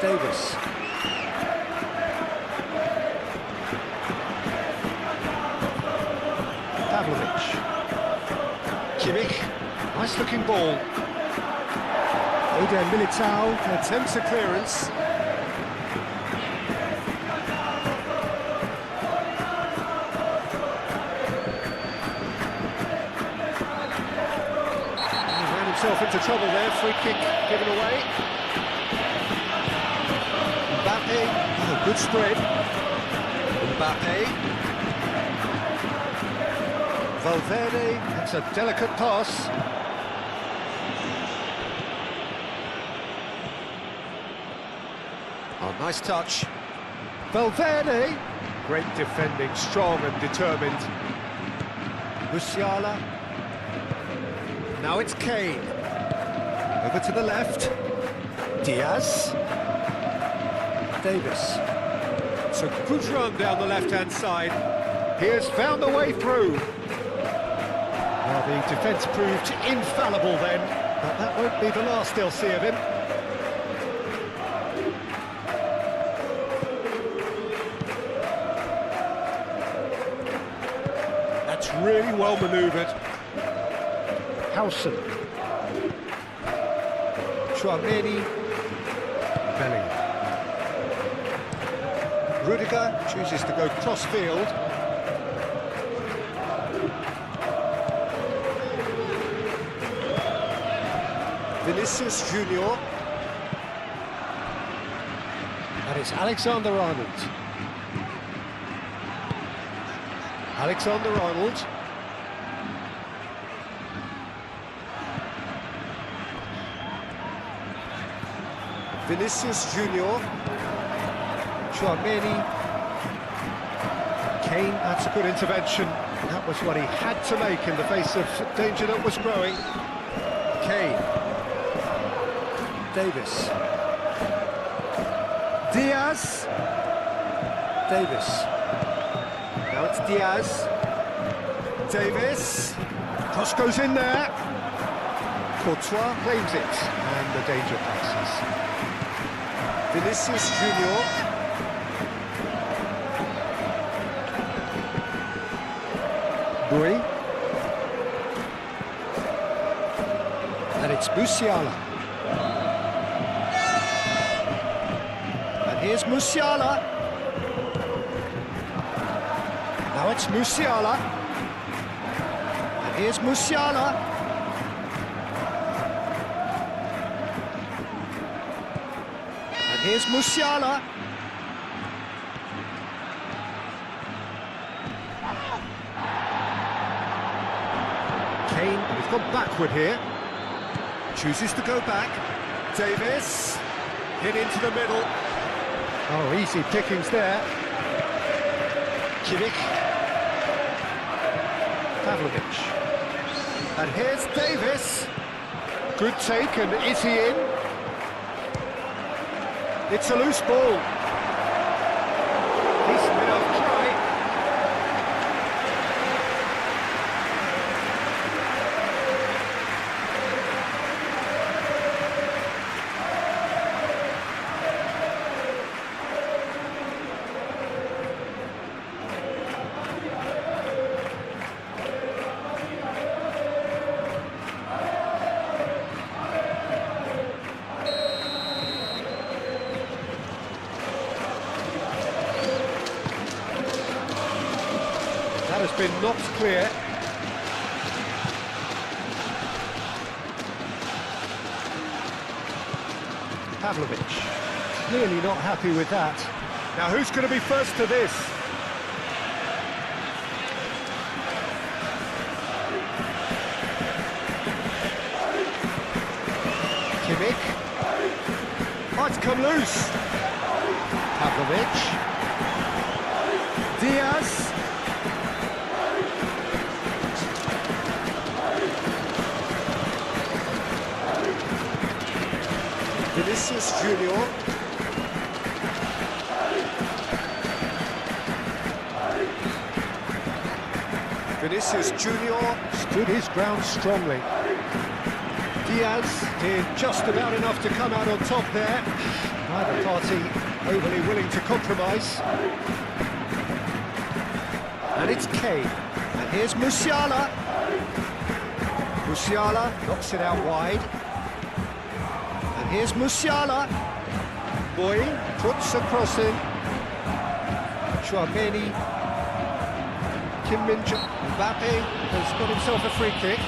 S1: Davis. Pavlovic. Kimmich. Nice looking ball. Eder Militao attempts a clearance. Into trouble there, free kick given away. Mbappe, oh, good spread. Mbappe. Valverde, it's a delicate pass. Oh, nice touch. Valverde, great defending, strong and determined. Musiala. Now it's Kane. Over to the left. Diaz. Davis. It's a good run down the left-hand side. He has found a way through. Well, the defence proved infallible then, but that won't be the last they'll see of him. That's really well manoeuvred. Howson. Chouameni. Bellingham. Rudiger chooses to go cross-field. Vinicius Junior. And it's Alexander-Arnold. Alexander-Arnold. Vinicius Junior. Chouameni. Kane, that's a good intervention. That was what he had to make in the face of danger that was growing. Kane. Davis. Diaz. Davis. Now it's Diaz. Davis. Cross goes in there. Courtois claims it, and the danger passes. Vinicius Junior. Rui. And it's Musiala. And here's Musiala. Now it's Musiala. And here's Musiala. And here's Musiala. Kane, he's gone backward here. Chooses to go back. Davis. Hit into the middle. Oh, easy pickings there. Kimmich. Pavlovic. And here's Davis. Good take, and is he in? It's a loose ball. Decent enough try. has been knocked clear. Pavlovic, clearly not happy with that. Now who's going to be first to this? Kimmich. Oh, it's come loose. Pavlovic. Diaz. Vinicius Junior. Vinicius Junior stood his ground strongly. Diaz did just about enough to come out on top there. Neither party overly willing to compromise. And it's Kane. And here's Musiala. Musiala knocks it out wide. And here's Musiala. Boy puts a cross in. Chouameni. Kim Min-jae. Mbappe has got himself a free kick.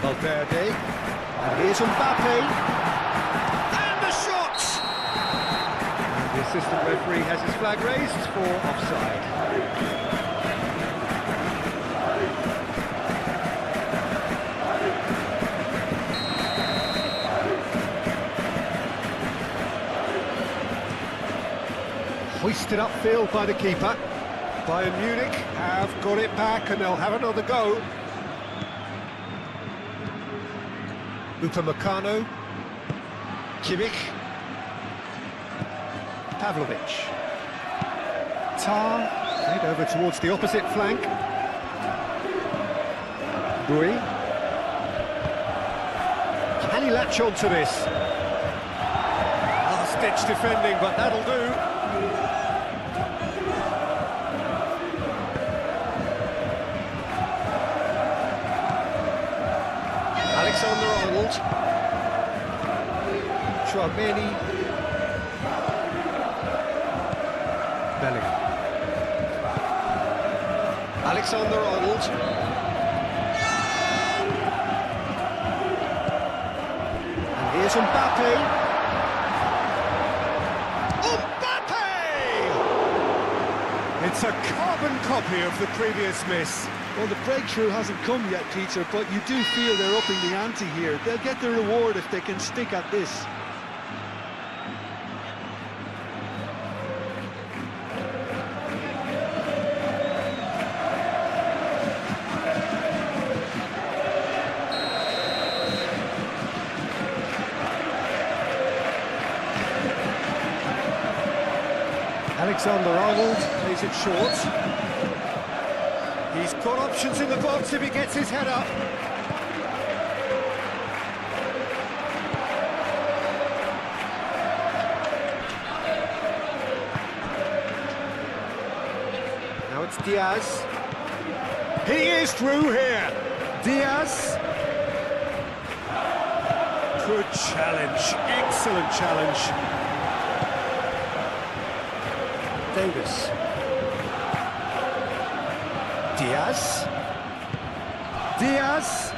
S1: Valverde, and here's Mbappe, and the shot! And the assistant referee has his flag raised for offside. Hoisted upfield by the keeper. Bayern Munich have got it back and they'll have another go. Upamecano, Kimmich, Pavlovic, Tar, head over towards the opposite flank, Bui, can he latch on to this? Last-ditch defending, but that'll do. Alexander-Arnold, Chouameni, Bellingham, Alexander-Arnold, and here's Mbappe. Mbappe! It's a carbon copy of the previous miss.
S2: Well, the breakthrough hasn't come yet, Peter, but you do feel they're upping the ante here. They'll get the reward if they can stick at this.
S1: Alexander-Arnold plays it short. He's got options in the box if he gets his head up. Now it's Diaz. He is through here. Diaz. Good challenge, excellent challenge. Davis. Diaz. Diaz.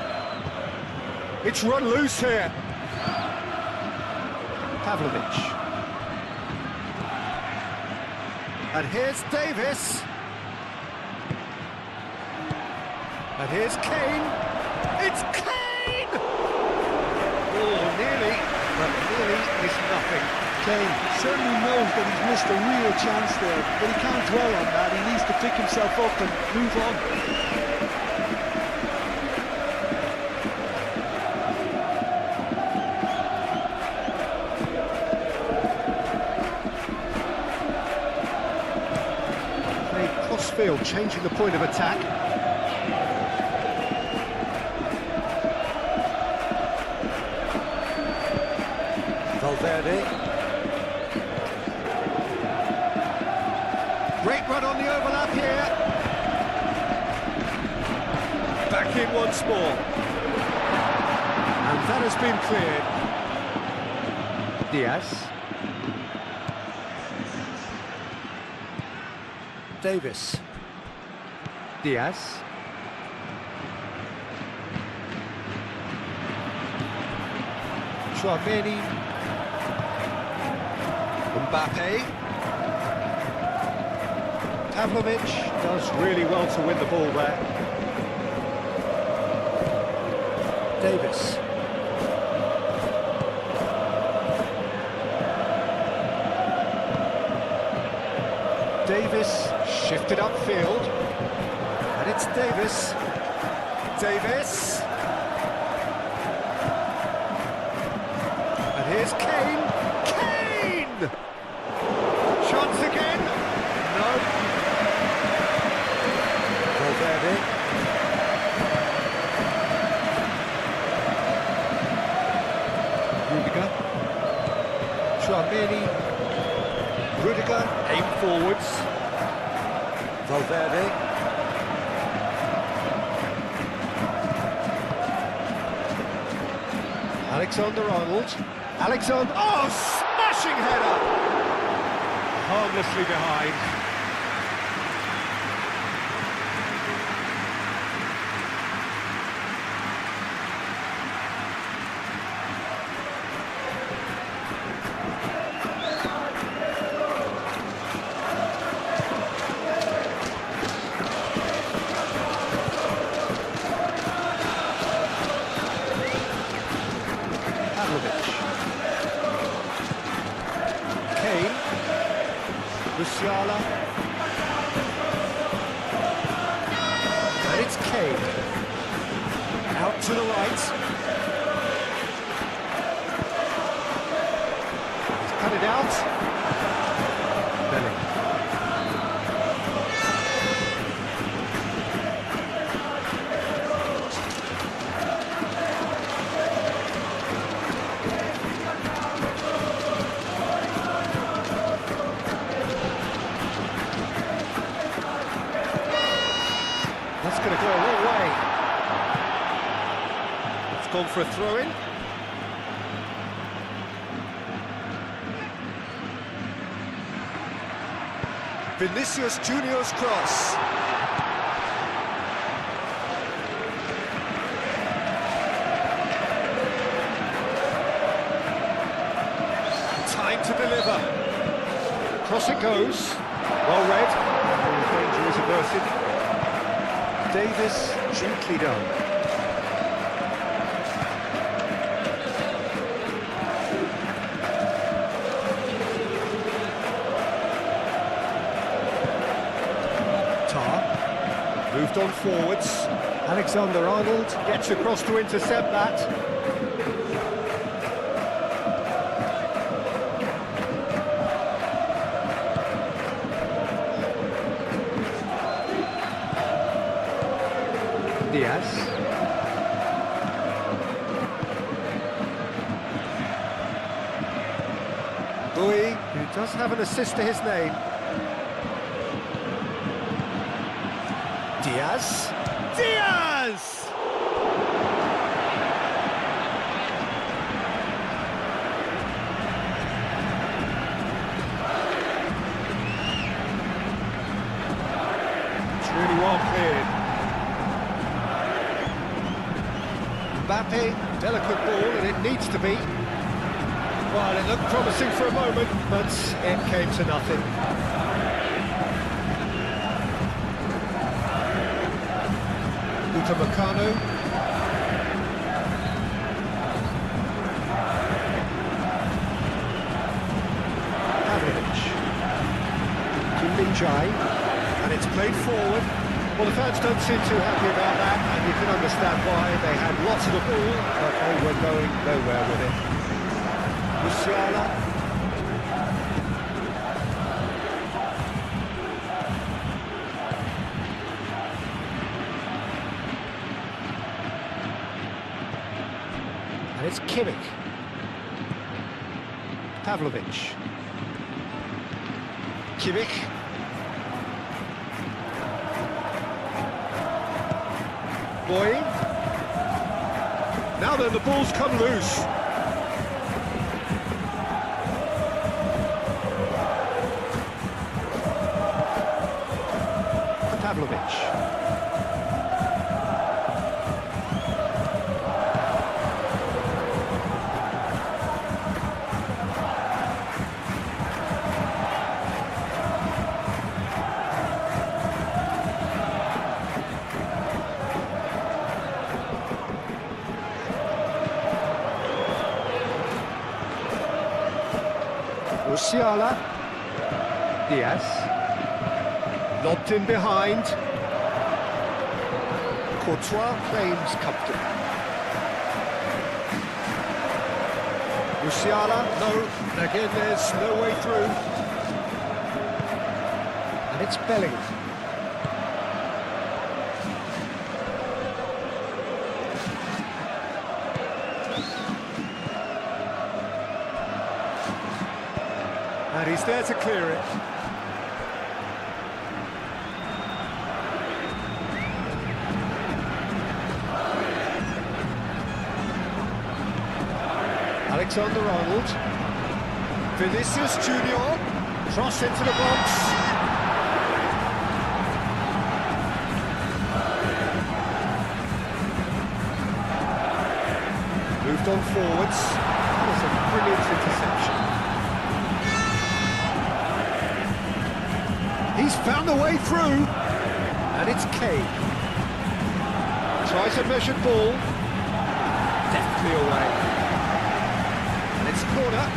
S1: It's run loose here. Pavlovic. And here's Davis. And here's Kane. It's Kane! Oh, nearly, but nearly is nothing.
S2: Kane certainly knows that he's missed a real chance there, but he can't dwell on that. He needs to pick himself up and move on.
S1: field, changing the point of attack. Valverde. Great run on the overlap here. Back in once more. And that has been cleared. Diaz. Davis. Diaz. Chouameni. Mbappe. Pavlovic does really well to win the ball there. Davis. Davis shifted upfield, and it's Davis. Davis. And here's Kane. Kane! Chance again. No. Valverde. Rudiger. Chouameni. Rudiger, aim forwards. Valverde. Alexander-Arnold. Alexander, oh, smashing header! Harmlessly behind. Kane, Musiala, and it's Kane, out to the right, he's cut it out, Belling. That's going to go a long way. It's gone for a throw-in. Vinicius Junior's cross. Time to deliver. Cross it goes. Well read. The danger is averted. Davis, gently done. Tar, moved on forwards. Alexander-Arnold gets across to intercept that. Diaz. Bowie, who does have an assist to his name. Diaz. Diaz! It's really well cleared. Mbappe, delicate ball, and it needs to be. Well, it looked promising for a moment, but it came to nothing. Upamecano. Pavlovic. To Minjai, and it's played forward. Well, the fans don't seem too happy about that, and you can understand why. They had lots of the ball, but they were going nowhere with it. Musiala. Kimmich. Pavlovic. Kimmich. Boy. Now then, the ball's come loose. Pavlovic. Musiala. Diaz. Lobbed in behind. Courtois claims comfortably. Musiala, no, again there's no way through. And it's Bellingham. And he's there to clear it. Alexander-Arnold. Vinicius Junior. Cross into the box. Moved on forwards. That was a brilliant interception. He's found a way through. And it's Kane. Tries a measured ball. Deftly away. It's corner.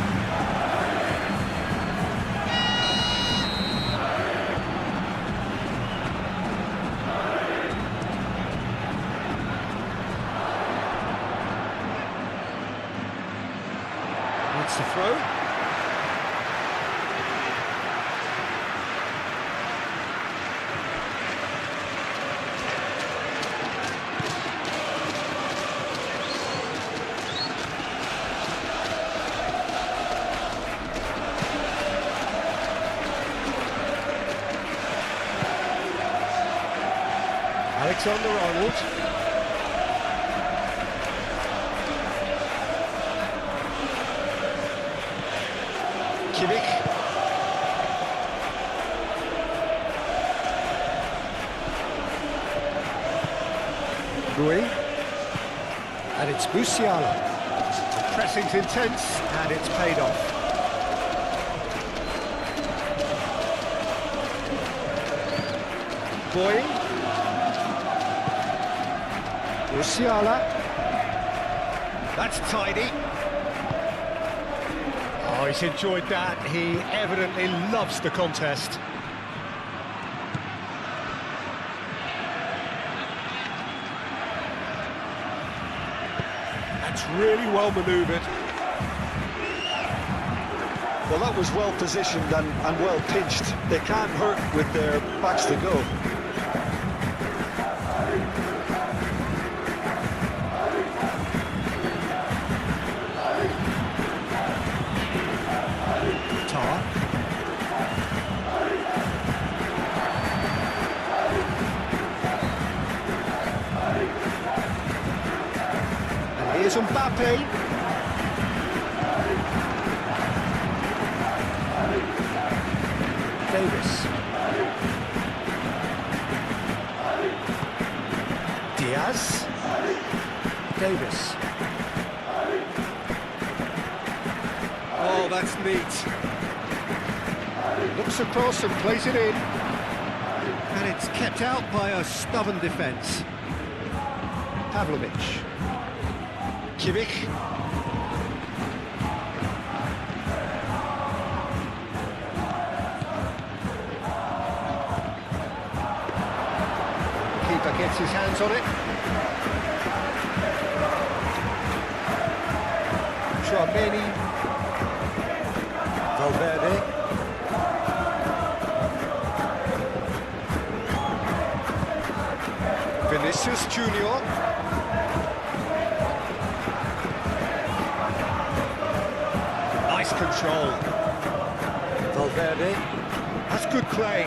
S1: It's the throw. Alexander-Arnold. Kimmich. Rui. And it's Musiala. The pressing's intense and it's paid off. Boy. Musiala. That's tidy. Oh, he's enjoyed that. He evidently loves the contest. That's really well manoeuvred.
S2: Well, that was well positioned and well pitched. They can't hurt with their backs to go.
S1: Here's Mbappe. Davis. Diaz. Davis. Oh, that's neat. Looks across and plays it in. And it's kept out by a stubborn defence. Pavlovic. Kimmich. Keeper gets his hands on it. Chouameni. Valverde. Vinicius Junior. lost control.
S3: Valverde.
S1: That's good play.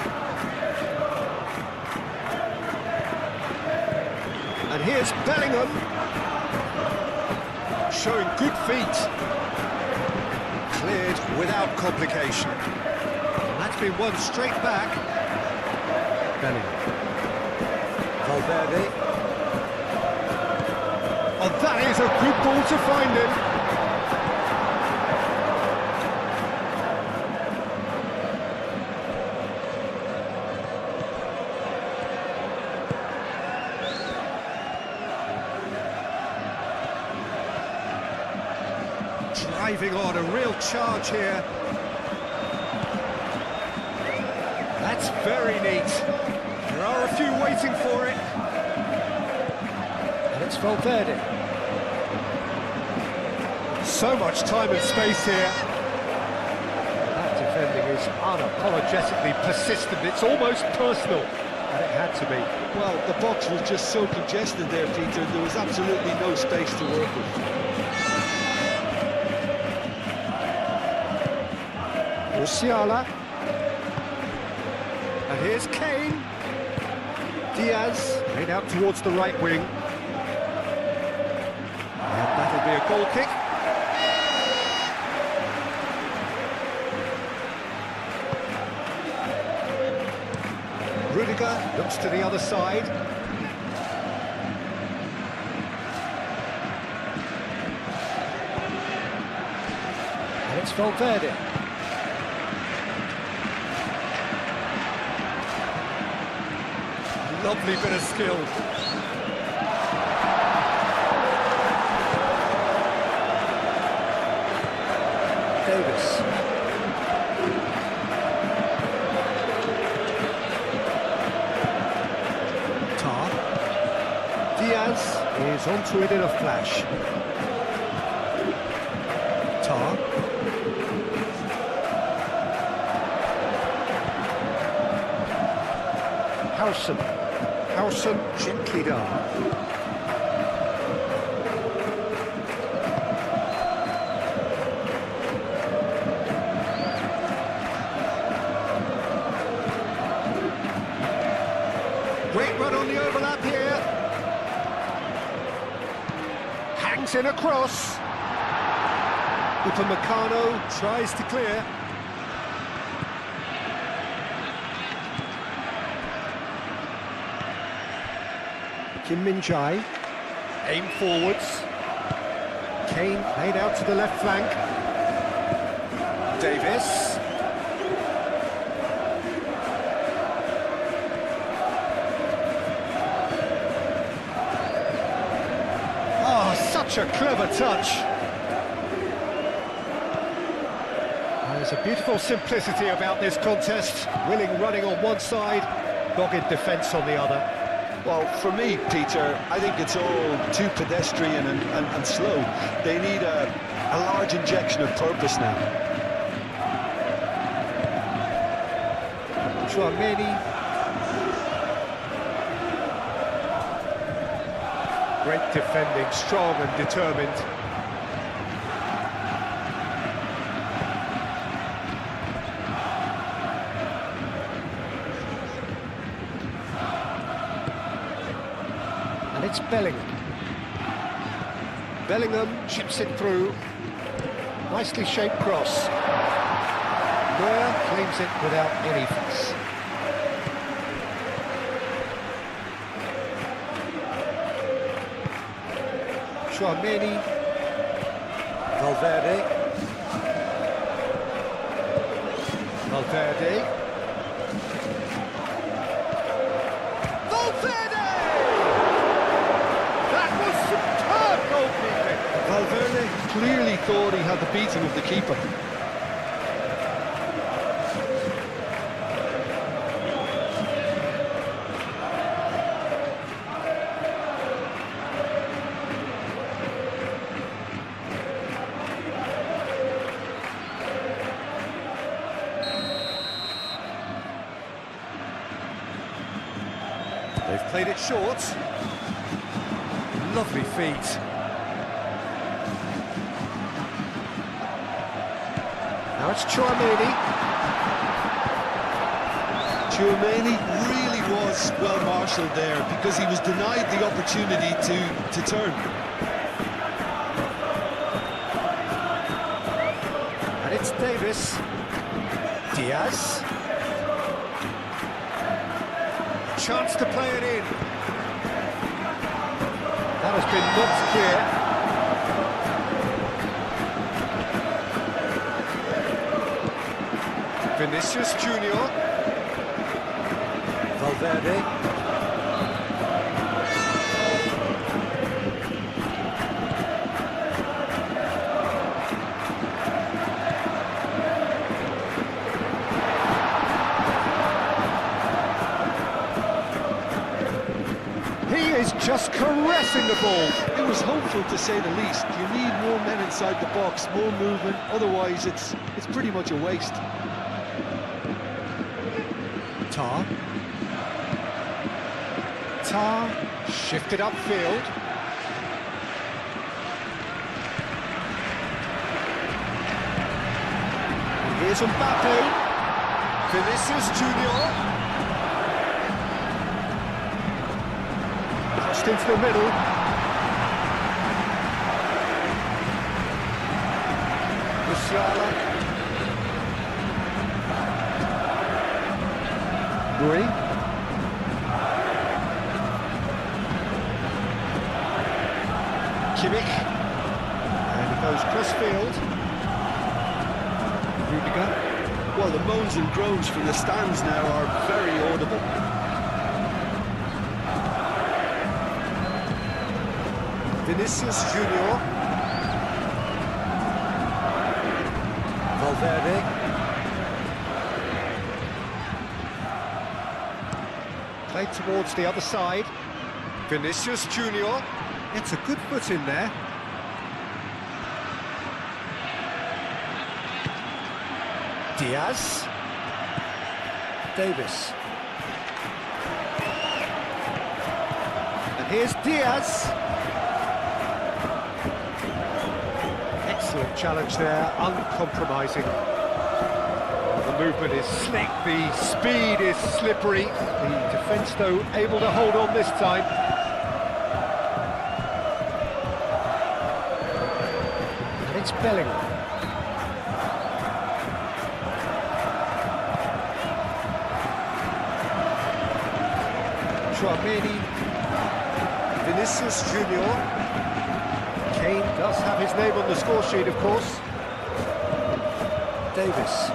S1: And here's Bellingham. Showing good feet. Cleared without complication. And that's been won straight back. Bellingham.
S3: Valverde.
S1: Oh, that is a good ball to find him. Driving on, a real charge here. That's very neat. There are a few waiting for it.
S3: And it's Valverde.
S1: So much time and space here. That defending is unapologetically persistent. It's almost personal. And it had to be.
S2: Well, the box was just so congested there, Peter. There was absolutely no space to work with.
S1: Musiala. And here's Kane. Diaz made out towards the right wing. And that'll be a goal kick. Rudiger looks to the other side.
S3: And it's Valverde.
S1: Lovely bit of skill.
S3: Davis.
S1: Tar. Diaz is onto it in a flash. Tar. Howson. Howson gently done. Great run on the overlap here. Hangs in a cross. Upamecano tries to clear. Kim Min-jae, aim forwards. Kane played out to the left flank. Davis. Oh, such a clever touch. There's a beautiful simplicity about this contest. Willing running on one side, dogged defence on the other.
S2: Well, for me, Peter, I think it's all too pedestrian and slow. They need a large injection of purpose now.
S1: Tchouaméni. Great defending, strong and determined. It's Bellingham. Bellingham chips it through. Nicely shaped cross. Neuer claims it without any fuss. Tchouaméni.
S3: Valverde.
S1: Valverde.
S2: Valverde clearly thought he had the beating of the keeper.
S1: They've played it short. Lovely feet. Now it's Tchouaméni.
S2: Tchouaméni really was well marshalled there because he was denied the opportunity to turn.
S1: And it's Davis. Diaz. Chance to play it in. That has been knocked clear. Vinicius Junior.
S3: Valverde.
S1: He is just caressing the ball.
S2: It was hopeful, to say the least. You need more men inside the box, more movement, otherwise it's pretty much a waste.
S1: Tar shifted upfield. Here's Mbappe. Vinicius Junior. Crossed into the middle. Musiala. Rui. Kimmich. And it goes cross-field. Rudiger.
S2: Well, the moans and groans from the stands now are very audible.
S1: Vinicius Junior.
S3: Valverde.
S1: Played towards the other side. Vinicius Junior. It's a good foot in there. Diaz.
S3: Davis.
S1: And here's Diaz. Excellent challenge there, uncompromising. The movement is slick, the speed is slippery. The defence, though, able to hold on this time.
S3: And it's Bellingham.
S1: Tchouaméni. Vinicius Junior. Kane does have his name on the score sheet, of course.
S3: Davis.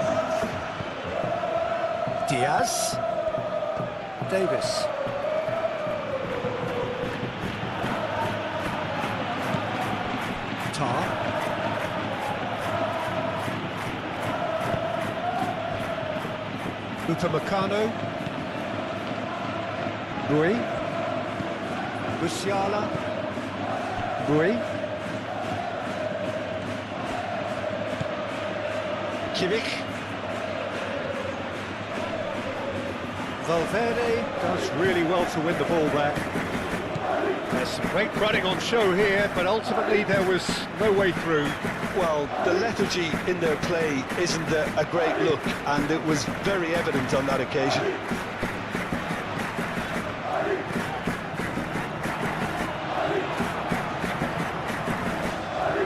S1: Diaz.
S3: Davis.
S1: Tar. Upamecano. Rui. Musiala. Rui. Kimmich. Valverde does really well to win the ball there. There's some great running on show here, but ultimately there was no way through.
S2: Well, the lethargy in their play isn't a great look, and it was very evident on that occasion.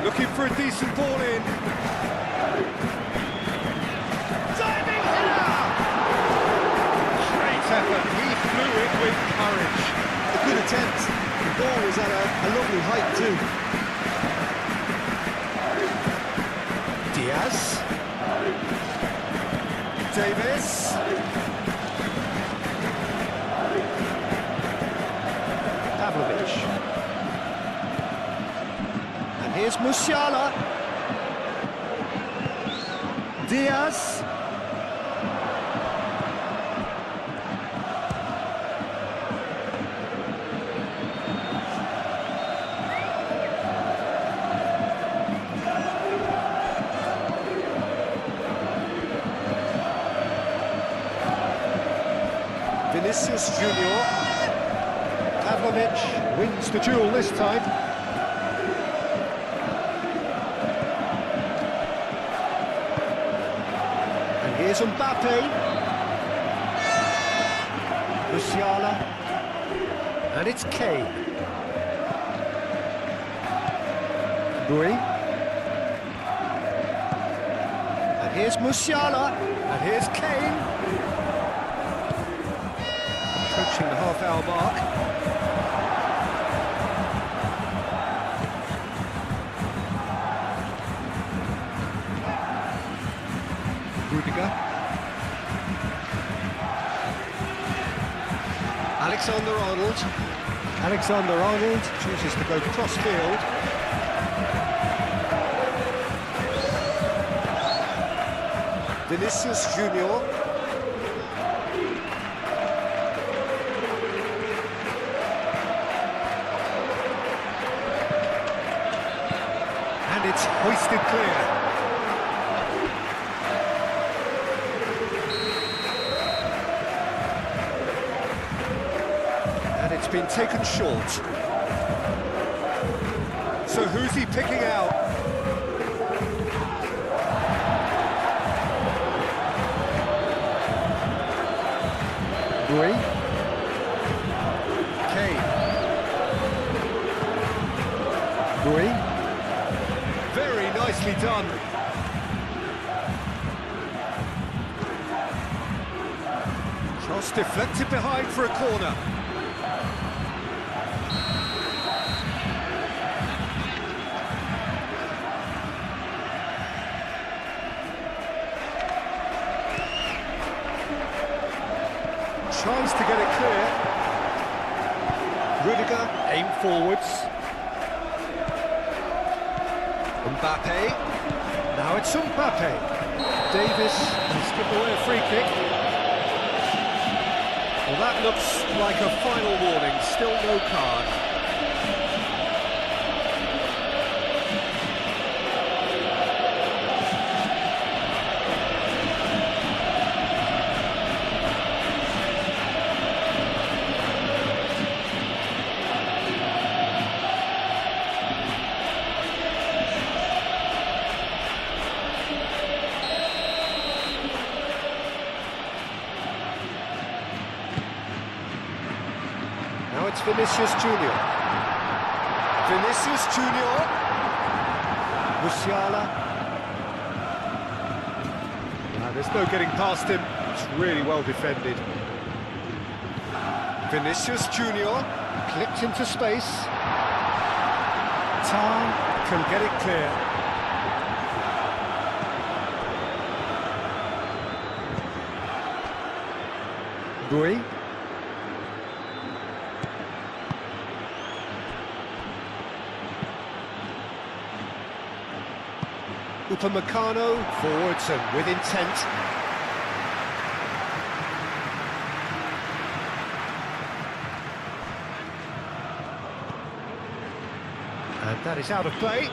S1: Looking for a decent ball in. Diving header! Great effort. He flew in with courage.
S2: A good attempt. The ball was at a lovely height too.
S1: Diaz. Davis. Pavlovic. And here's Musiala. Diaz. Vinicius Junior. Pavlovic wins the duel this time.
S3: Here's Mbappe. Musiala. And it's Kane. Bui. And here's Musiala. And here's Kane. Approaching the half-hour mark. Rudiger. Alexander-Arnold. Alexander-Arnold chooses to go cross-field. Vinicius Junior. And it's hoisted clear. It's been taken short. So who's he picking out? Bui. Kane. Bui. Very nicely done. Cross deflected behind for a corner. Tries to get it clear. Rudiger, aim forwards. Mbappe. Now it's Mbappe. Davis has given away a free kick. Well, that looks like a final warning. Still no card. Now it's Vinicius Junior. Vinicius Junior. Musiala. There's no getting past him. It's really well defended. Vinicius Junior. Clipped into space. Tarn can get it clear. Bui. Upamecano, forwards and with intent. And that is out of play.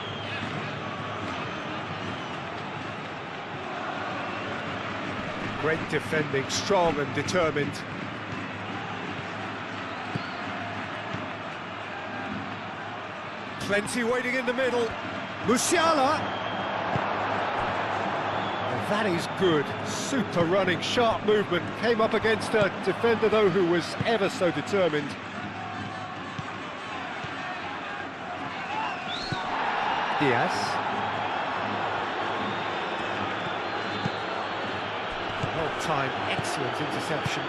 S3: Great defending, strong and determined. Plenty waiting in the middle. Musiala. That is good, super running, sharp movement. Came up against a defender, though, who was ever so determined. Diaz. Whole time, excellent interception.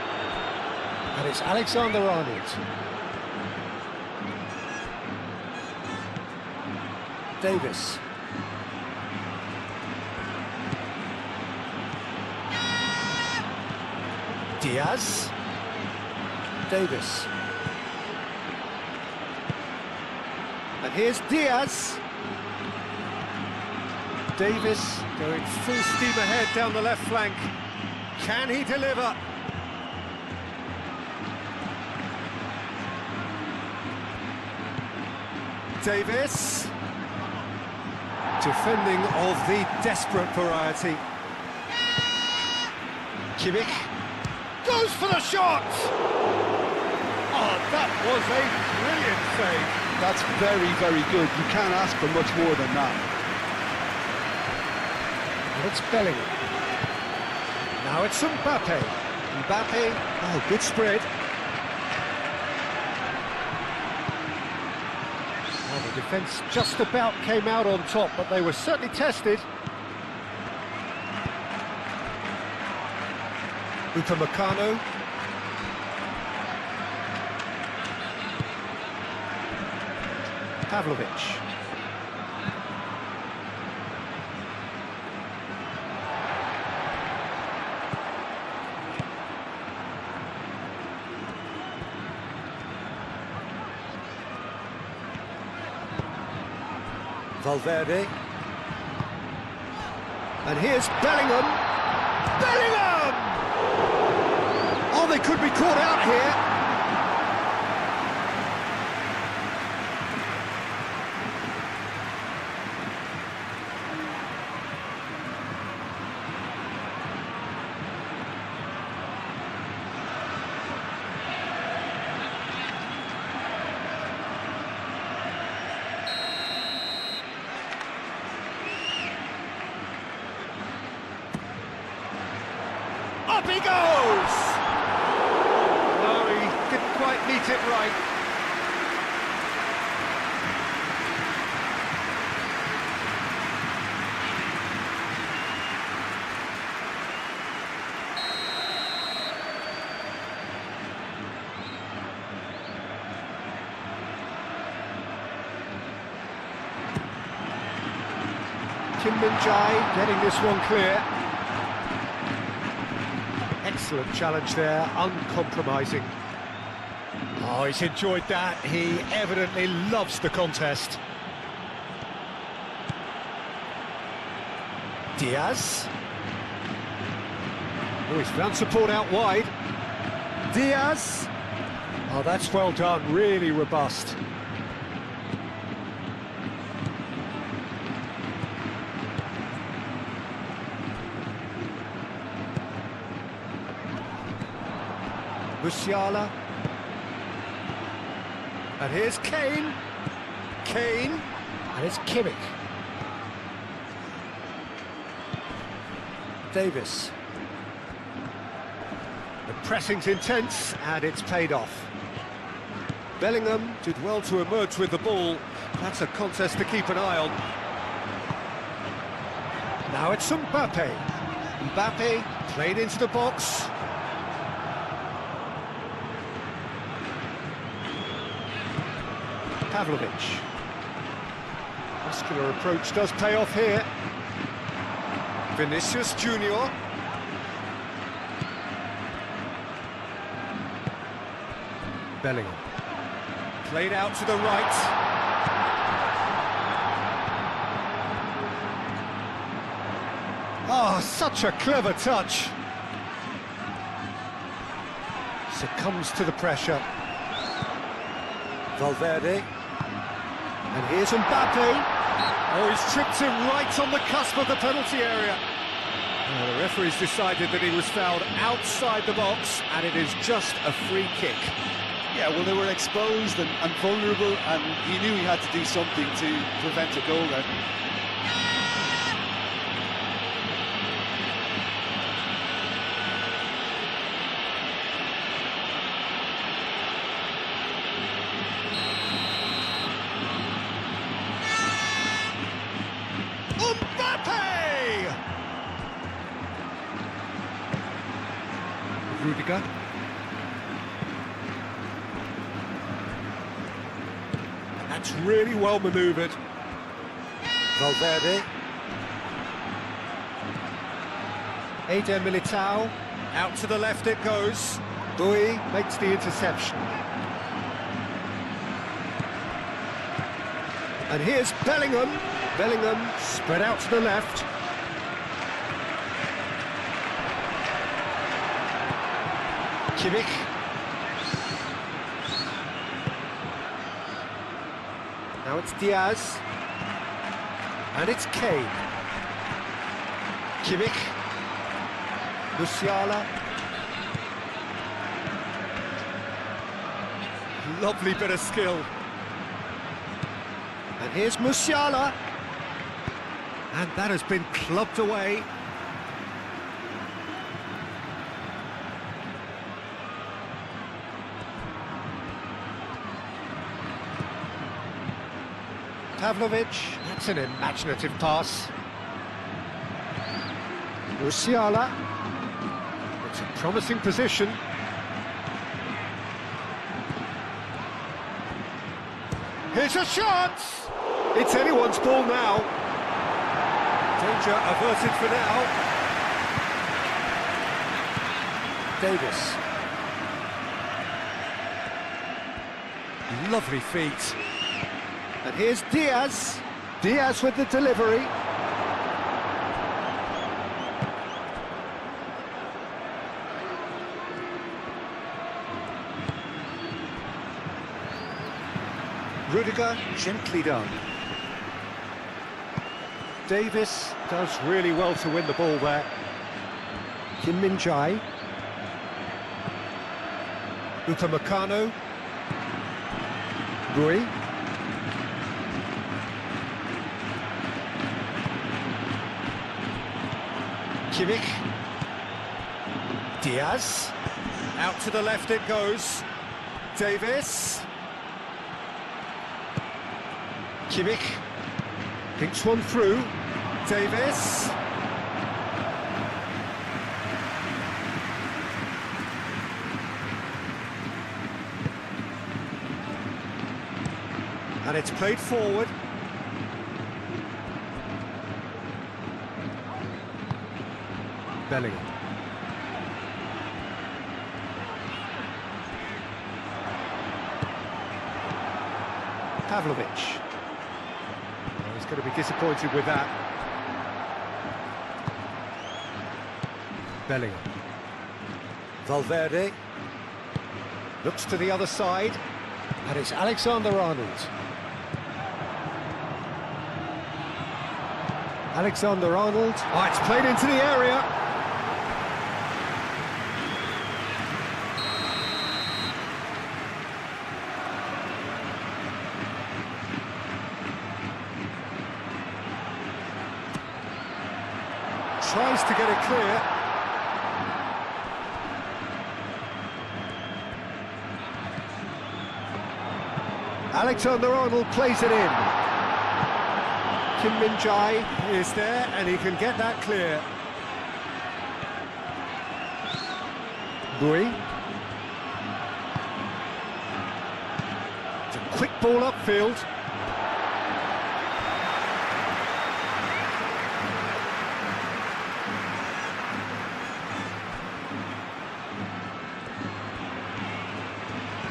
S3: And it's Alexander-Arnold. Davis. Diaz. Davis. And here's Diaz. Davis going full steam ahead down the left flank. Can he deliver? Davis. Defending of the desperate variety. Kimmich. Goes for the shot! Oh, that was a brilliant save.
S2: That's very, very good. You can't ask for much more than that.
S3: And it's Bellingham.
S1: Now it's Mbappe. Mbappe, oh, good spread. Well, the defence just about came out on top, but they were certainly tested. Upamecano. Pavlovic. Valverde. And here's Bellingham. Bellingham! Oh, they could be caught out here. Up he goes! No, he didn't quite meet it right. Kim Min-jae getting this one clear. Excellent challenge there, uncompromising. Oh, he's enjoyed that. He evidently loves the contest. Diaz. Oh, he's found support out wide. Diaz. Oh, that's well done, really robust. Musiala. And here's Kane. Kane. And it's Kimmich. Davis. The pressing's intense, and it's paid off. Bellingham did well to emerge with the ball. That's a contest to keep an eye on. Now it's Mbappe. Mbappe played into the box. Pavlovic. Muscular approach does pay off here. Vinicius Junior. Bellingham. Played out to the right. Oh, such a clever touch. Succumbs to the pressure. Valverde. And here's Mbappe. Oh, he's tripped him right on the cusp of the penalty area. The referee's decided that he was fouled outside the box, and it is just a free kick.
S2: Yeah, well, they were exposed and vulnerable, and he knew he had to do something to prevent a goal there.
S1: Rudiger. That's really well manoeuvred. Valverde. Eder Militao. Out to the left it goes. Bui makes the interception. And here's Bellingham. Bellingham spread out to the left. Kimmich. Now it's Diaz. And it's Kane. Kimmich. Musiala. Lovely bit of skill. And here's Musiala. And that has been clubbed away. Pavlovic, that's an imaginative pass. Musiala. It's a promising position. Here's a shot! It's anyone's ball now. Danger averted for now. Davis. Lovely feet. And here's Diaz. Diaz with the delivery. Rudiger, gently done. Davis does really well to win the ball there. Kim Min-jae. Upamecano. Rui. Kimmich. Diaz. Out to the left it goes. Davis. Kimmich. Thinks one through. Davis. And it's played forward. Bellingham. Pavlovic. Well, he's going to be disappointed with that. Bellingham. Valverde. Looks to the other side. And it's Alexander-Arnold. Alexander-Arnold. Oh, it's played into the area. Tries to get it clear. Alexander-Arnold plays it in. Kim Min-jae is there, and he can get that clear. Rui. It's a quick ball upfield.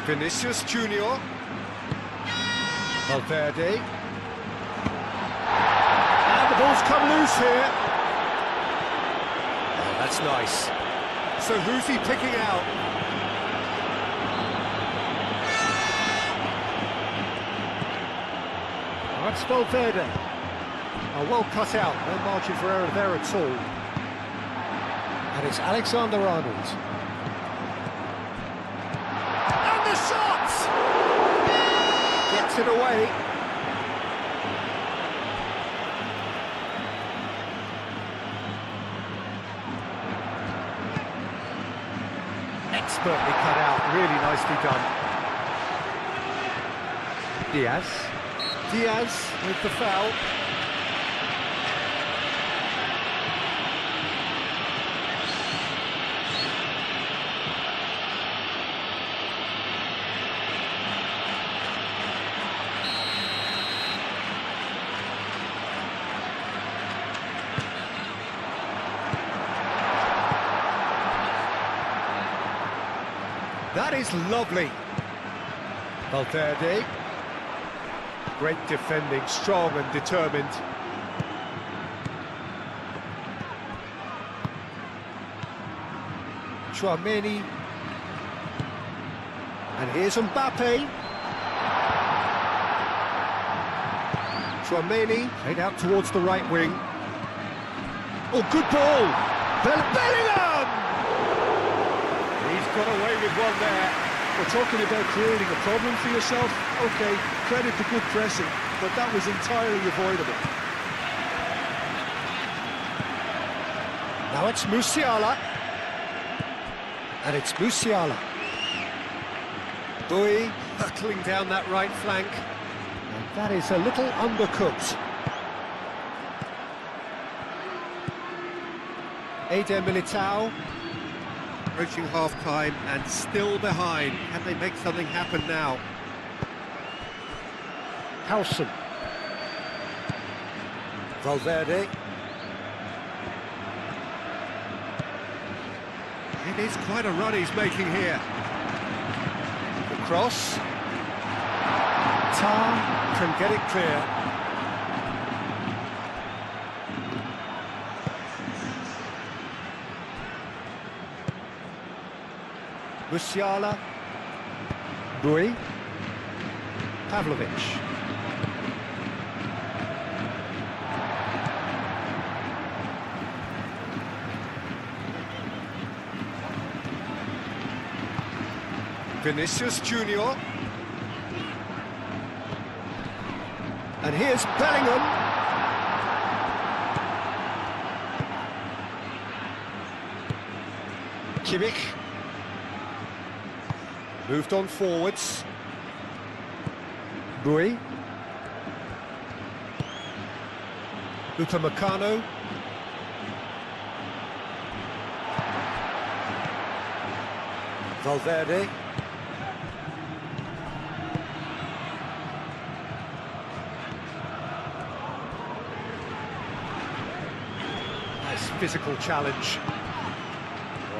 S1: Vinicius Junior. Valverde. And the ball's come loose here. Oh, that's nice. So who's he picking out? Oh, that's Valverde. Oh, well cut out. No margin for error there at all. And it's Alexander-Arnold. And the shot! Gets it away. Expertly cut out, really nicely done. Diaz. Diaz with the foul. That is lovely. Valverde. Great defending, strong and determined. Tchouaméni. And here's Mbappe. Tchouaméni played out towards the right wing. Oh, good ball! Bellingham! He's got away with one there.
S2: We're talking about creating a problem for yourself. Okay, credit to good pressing, but that was entirely avoidable.
S1: Now it's Musiala. And it's Musiala. Bui hurtling down that right flank. And That is a little undercooked. Eder Militao. Approaching half-time and still behind. Can they make something happen now? Howson. Valverde. It is quite a run he's making here. The cross. Tar can get it clear. Musiala. Bui. Pavlovic. Vinicius Junior. And here's Bellingham. Kimmich. Moved on forwards. Bui. Upamecano. Valverde. Nice physical challenge.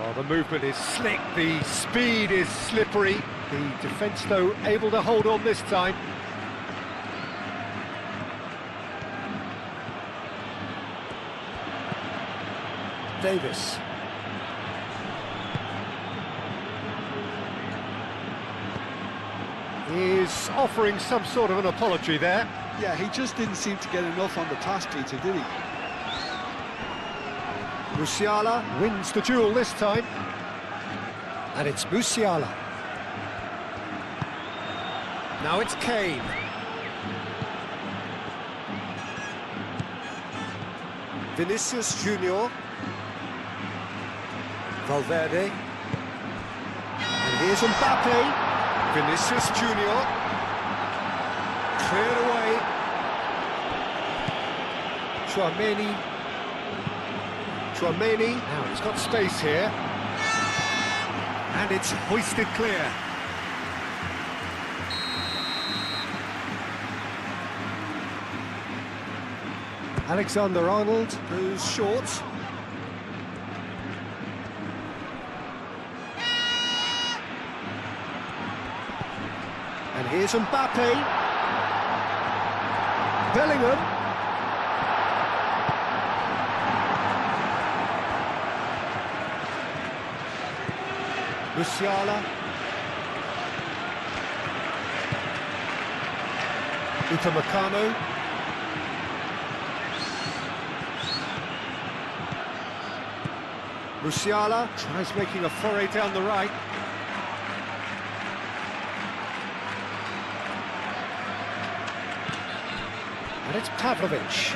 S1: Oh, the movement is slick, the speed is slippery. The defence, though, able to hold on this time. Davis. He's offering some sort of an apology there.
S2: Yeah, he just didn't seem to get enough on the pass, Peter, did he?
S1: Musiala wins the duel this time. And it's Musiala. Now it's Kane. Vinicius Junior. Valverde. And here's Mbappe. Vinicius Junior. Cleared away. Tchouaméni. Now he's got space here. And it's hoisted clear. Alexander-Arnold goes short. And here's Mbappe. Bellingham. Musiala. Upamecano. Musiala tries making a foray down the right. And it's Pavlovic.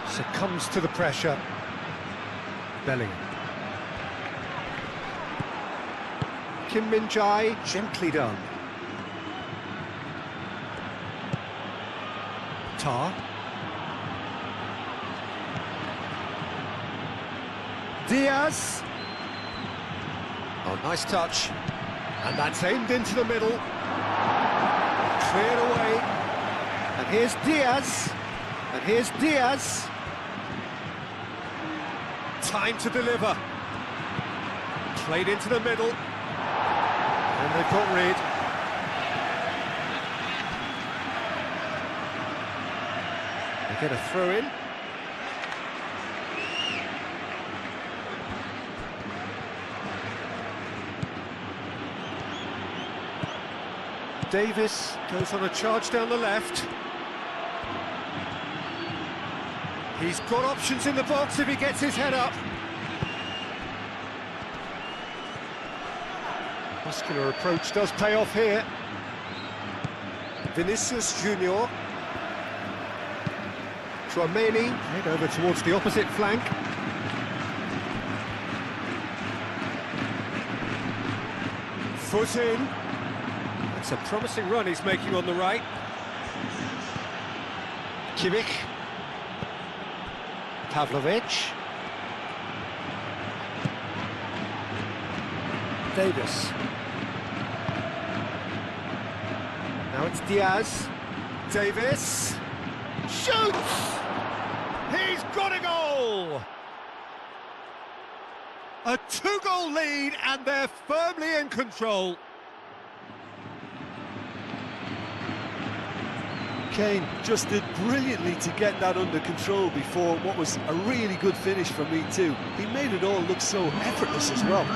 S1: Succumbs to the pressure. Bellingham. Kim Min-jae, gently done. Tar. Diaz. Oh, nice touch. And that's aimed into the middle. Cleared away. And here's Diaz. And here's Diaz. Time to deliver. Played into the middle. And they've got rid. They get a throw in. Davis goes on a charge down the left. He's got options in the box if he gets his head up. Muscular approach does pay off here. Vinicius Junior. Tchouaméni, head over towards the opposite flank. Foot in.
S3: It's a promising run he's making on the right.
S1: Kimmich. Pavlovic. Davis. Now it's Diaz. Davis. Shoots! He's got a goal!
S3: A two-goal lead, and they're firmly in control.
S2: Kane just did brilliantly to get that under control before what was a really good finish from me too. He made it all look so effortless as well.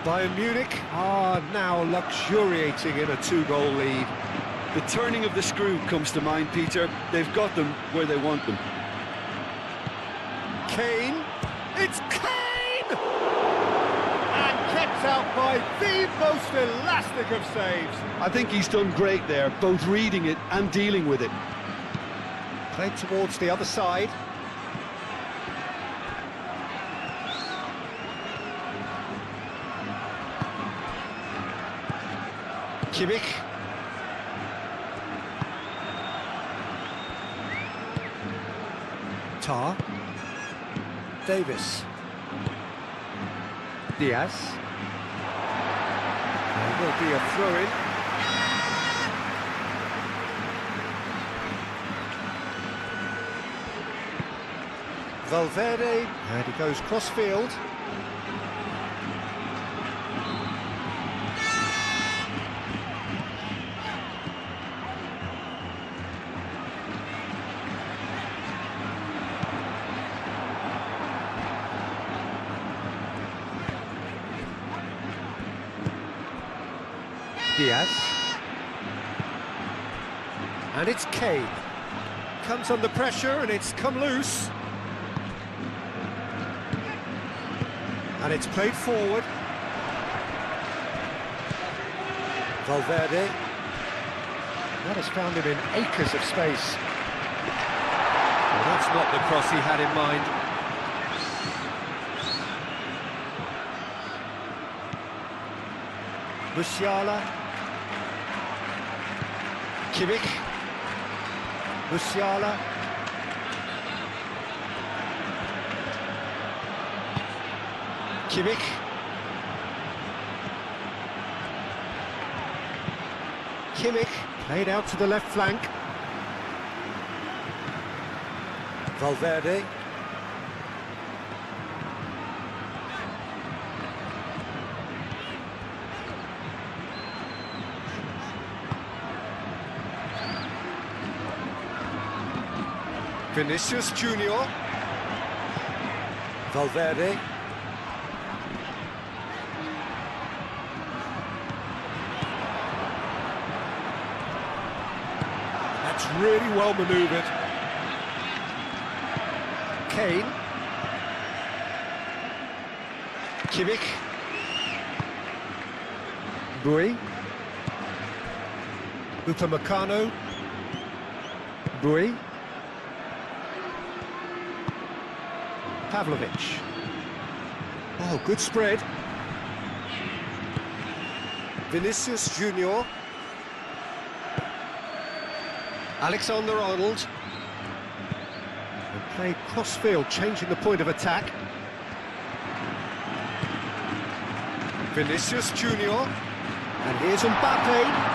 S1: Bayern Munich are now luxuriating in a two-goal lead.
S2: The turning of the screw comes to mind, Peter. They've got them where they want them.
S1: Kane, it's Kane! And kept out by the most elastic of saves.
S2: I think he's done great there, both reading it and dealing with it.
S1: Played towards the other side. Kimmich. Tar. Davis. Diaz. There will be a throw-in. Valverde, and he goes cross-field. Diaz. And it's Kane. Comes under pressure and it's come loose. And it's played forward. Valverde. That has found him in acres of space. Well, that's not the cross he had in mind. Musiala. Kimmich. Musiala. Kimmich. Kimmich played out to the left flank. Valverde. Vinicius Junior. Valverde. That's really well manoeuvred. Kane. Kimmich. Bui. Upamecano. Bui. Pavlovic. Oh, good spread. Vinicius Junior. Alexander-Arnold. And played cross-field, changing the point of attack. Vinicius Junior. And here's Mbappe.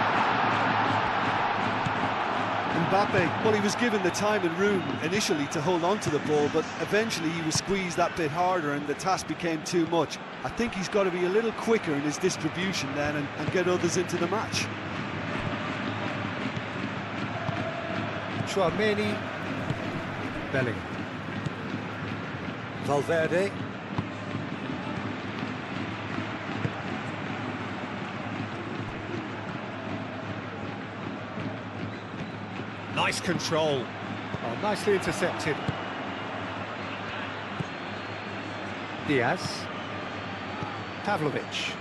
S2: Mbappe, well, he was given the time and room initially to hold on to the ball, but eventually he was squeezed that bit harder and the task became too much. I think he's got to be a little quicker in his distribution then and get others into the match.
S1: Chouameni. Bellingham. Valverde. Nice control. Oh, nicely intercepted. Diaz. Pavlovic.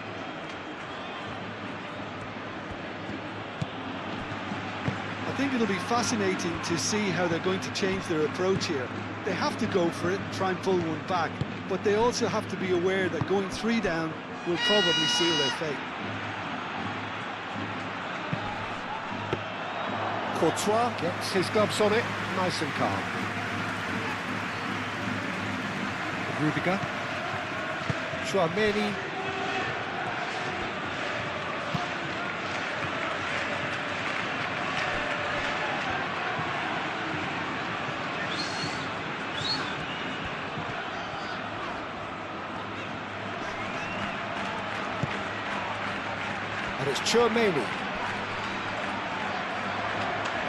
S2: I think it'll be fascinating to see how they're going to change their approach here. They have to go for it and try and pull one back, but they also have to be aware that going 3 down will probably seal their fate.
S1: Courtois gets his gloves on it, nice and calm. Rudiger. Chouameni. And it's Chouameni.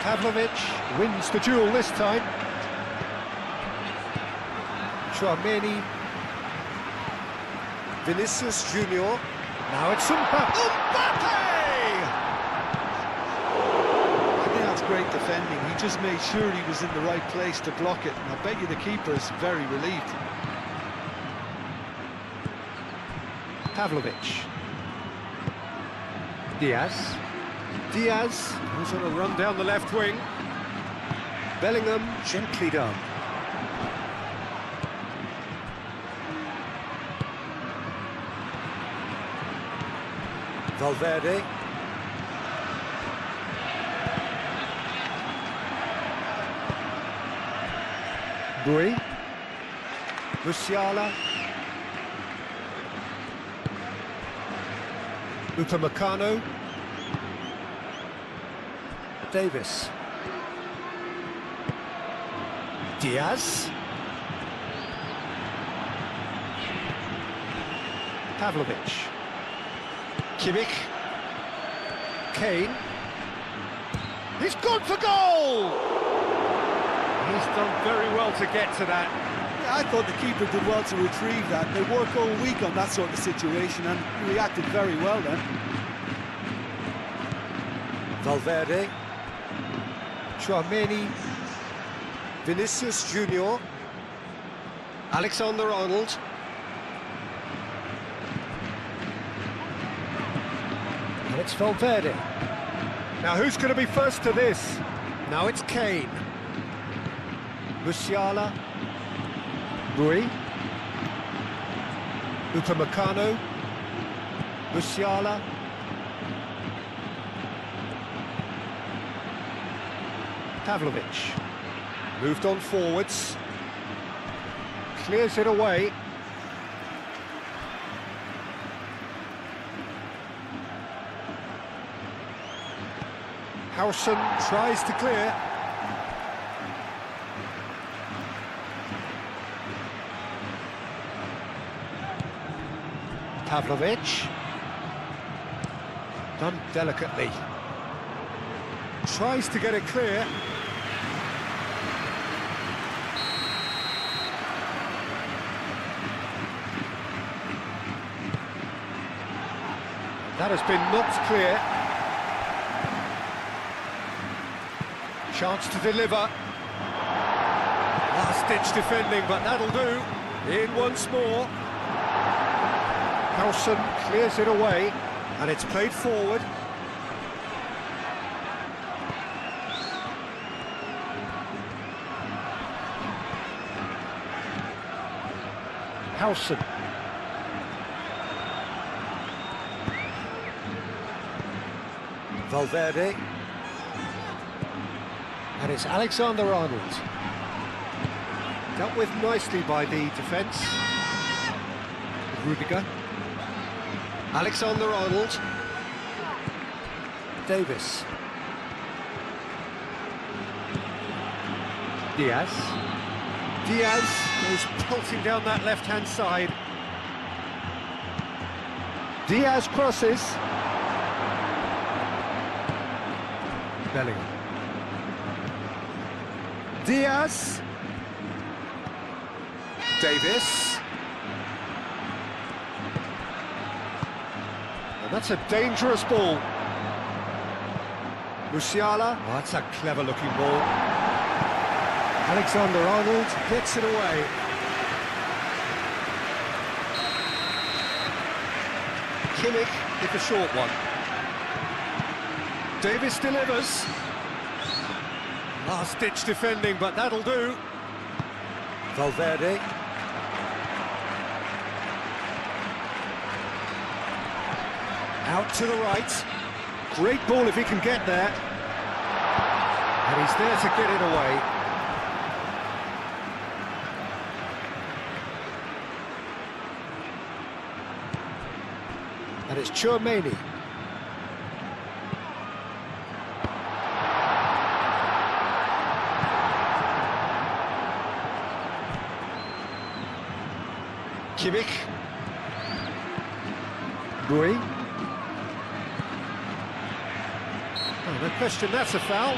S1: Pavlovic wins the duel this time. Chouameni. Vinicius Junior. Now it's Mbappe!
S2: I think that's great defending. He just made sure he was in the right place to block it, and I bet you the keeper's very relieved.
S1: Pavlovic. Diaz. Diaz goes on a run down the left wing. Bellingham, gently done. Valverde. Bui. Musiala. Upamecano. Davis. Diaz. Pavlovic. Kimmich. Kane. He's gone for goal! He's done very well to get to that.
S2: Yeah, I thought the keeper did well to retrieve that. They work all week on that sort of situation and he reacted very well then.
S1: Valverde. Chouameni. Vinicius Junior. Alexander-Arnold. And it's Valverde. Now who's going to be first to this? Now it's Kane. Musiala. Bui. Upamecano. Musiala. Pavlovic. Moved on forwards. Clears it away. Howson tries to clear. Pavlovic. Done delicately. Tries to get it clear. That has been knocked clear. Chance to deliver. Last-ditch defending, but that'll do. In once more. Howson clears it away, and it's played forward. Howson. Valverde. And it's Alexander-Arnold. Dealt with nicely by the defence. Rudiger. Alexander-Arnold. Davis. Diaz. Diaz goes pelting down that left-hand side. Diaz crosses. Bellingham. Diaz. Davis. And that's a dangerous ball. Musiala. Oh, that's a clever-looking ball. Alexander-Arnold gets it away. Kimmich with the short one. Davis delivers. Last-ditch defending, but that'll do. Valverde. Out to the right. Great ball if he can get there. And he's there to get it away. And it's Tchouaméni. Kimmich. Rui. Oh, no question, that's a foul.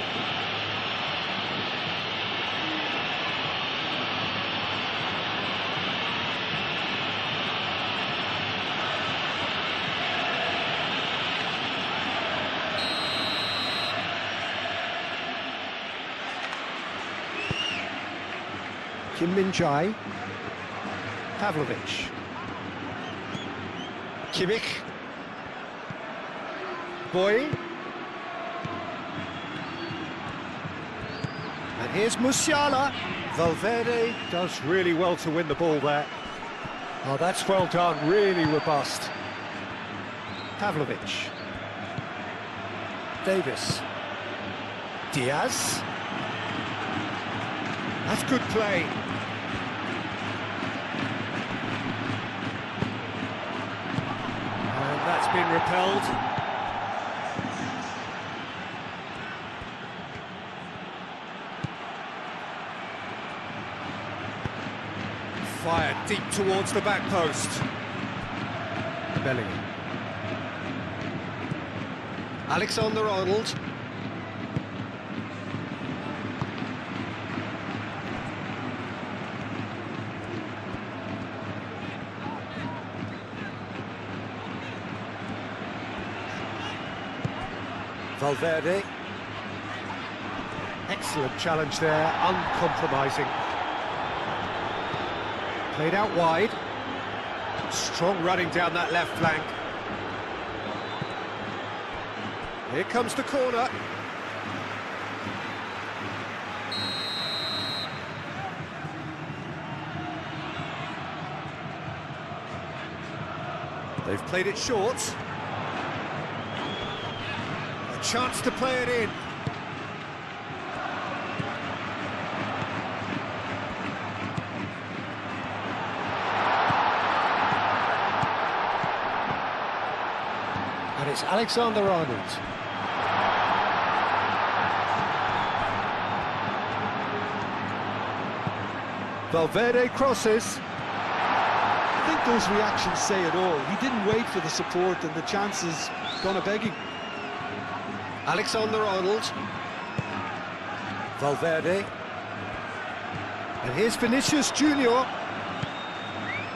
S1: Kim Min-jae. Pavlovic. Kimmich. Boy. And here's Musiala. Valverde does really well to win the ball there. Oh, that's well done, really robust. Pavlovic. Davis. Diaz. That's good play. And that's been repelled. Fired deep towards the back post. Bellingham. Alexander-Arnold. Valverde. Excellent challenge there, uncompromising. Played out wide. Strong running down that left flank. Here comes the corner. They've played it short. A chance to play it in. And it's Alexander-Arnold. Valverde crosses.
S2: I think those reactions say it all. He didn't wait for the support and the chances gone a-begging.
S1: Alexander-Arnold. Valverde. And here's Vinicius Junior.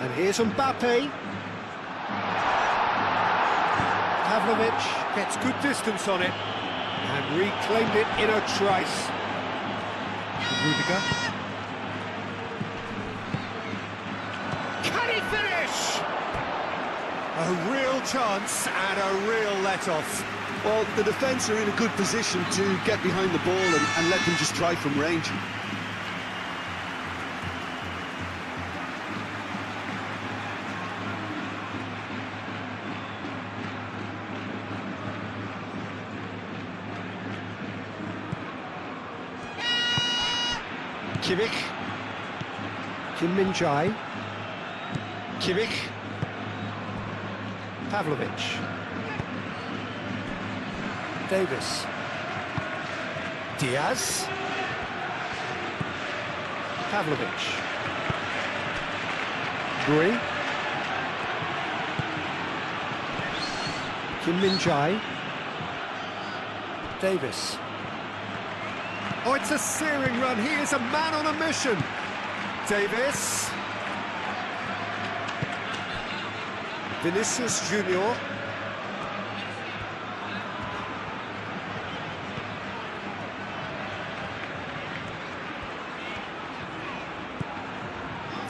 S1: And here's Mbappe. Pavlovic gets good distance on it and reclaimed it in a trice. Rudiger. Can he finish? A real chance and a real let-off.
S2: Well, the defence are in a good position to get behind the ball and let them just drive from range.
S1: Kimmich. Kim Min-jae. Kimmich. Pavlovic. Davis. Diaz. Pavlovic. Rui. Kim Min-jae. Davis. Oh, it's a searing run. He is a man on a mission. Davis. Vinicius Junior.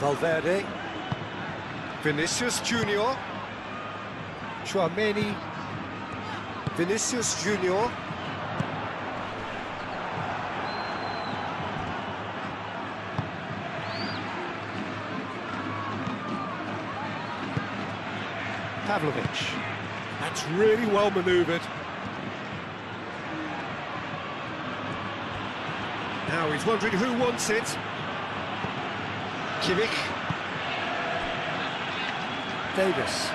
S3: Valverde. Vinicius Junior. Chouameni. Vinicius Junior. Pavlovic. That's really well manoeuvred. Now he's wondering who wants it. Kimmich. Davis.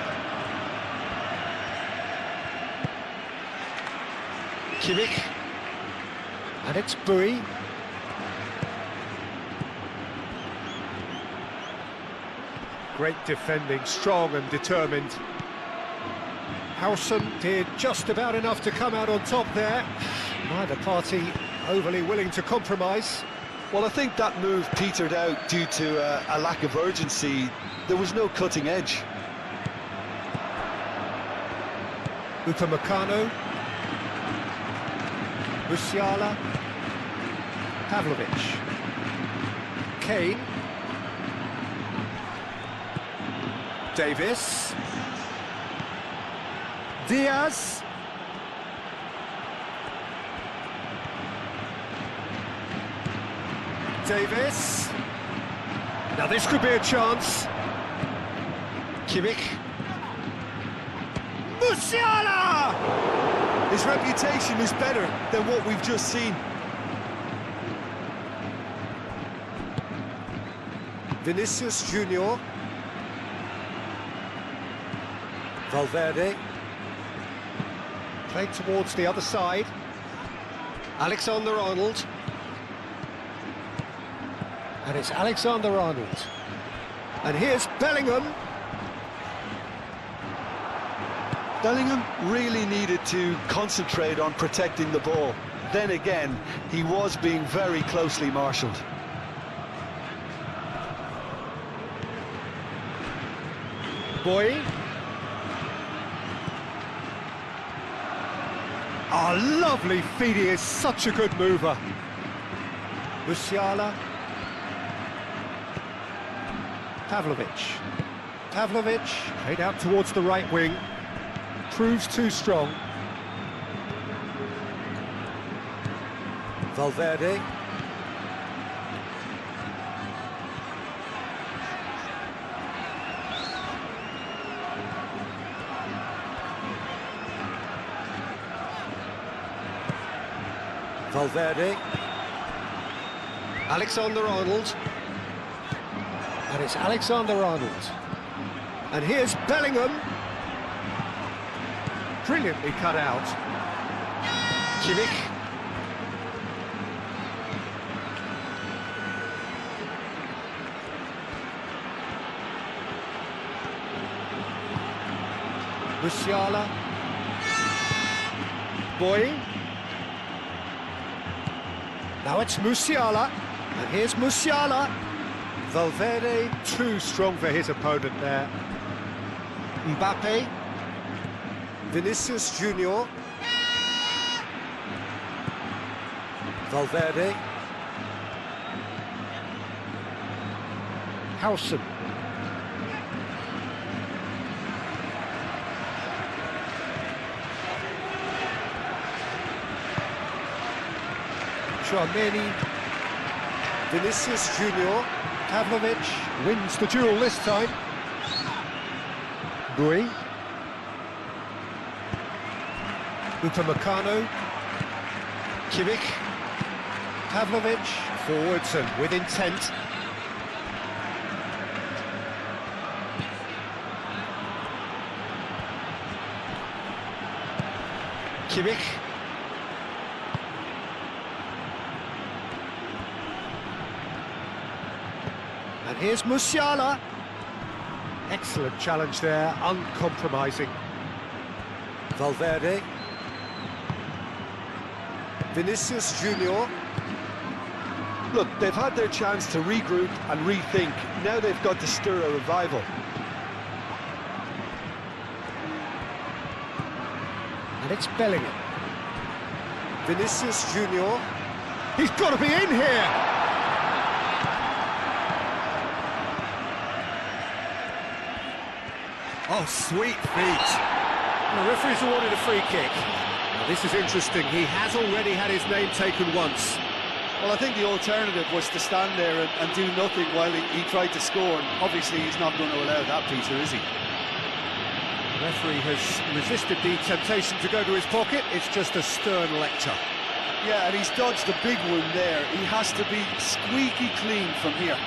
S3: Kimmich. And it's Bui. Great defending, strong and determined. Howson did just about enough to come out on top there. Neither party overly willing to compromise.
S2: Well, I think that move petered out due to a lack of urgency. There was no cutting edge.
S3: Upamecano. Musiala. Pavlovic. Kane. Davis. Diaz. Davis. Now this could be a chance. Kimmich. Musiala!
S2: His reputation is better than what we've just seen.
S3: Vinicius Junior. Valverde. Played towards the other side. Alexander-Arnold. And it's Alexander-Arnold. And here's Bellingham.
S2: Bellingham really needed to concentrate on protecting the ball. Then again, he was being very closely marshalled.
S3: Boy. Oh, lovely feed, he is such a good mover. Musiala. Pavlovic. Pavlovic, played out towards the right wing. Proves too strong. Valverde. Valverde. Alexander-Arnold. And it's Alexander-Arnold. And here's Bellingham. Brilliantly cut out. Kimmich. Musiala. Boy. Now it's Musiala. And here's Musiala. Valverde too strong for his opponent there. Mbappe. Vinicius Junior. Valverde. Howson. Chouameni. Vinicius Junior. Pavlovic wins the duel this time. Bui. Upamecano. Kimmich. Pavlovic forwards and with intent. Kimmich. And here's Musiala. Excellent challenge there, uncompromising. Valverde. Vinicius Junior.
S2: Look, they've had their chance to regroup and rethink. Now they've got to stir a revival.
S3: And it's Bellingham. Vinicius Junior. He's got to be in here! Oh, sweet feet. The referee's awarded a free kick. Now, this is interesting. He has already had his name taken once.
S2: Well, I think the alternative was to stand there and do nothing while he tried to score. And obviously, he's not going to allow that, Peter, is he?
S3: The referee has resisted the temptation to go to his pocket. It's just a stern lecture.
S2: Yeah, and he's dodged a big one there. He has to be squeaky clean from here.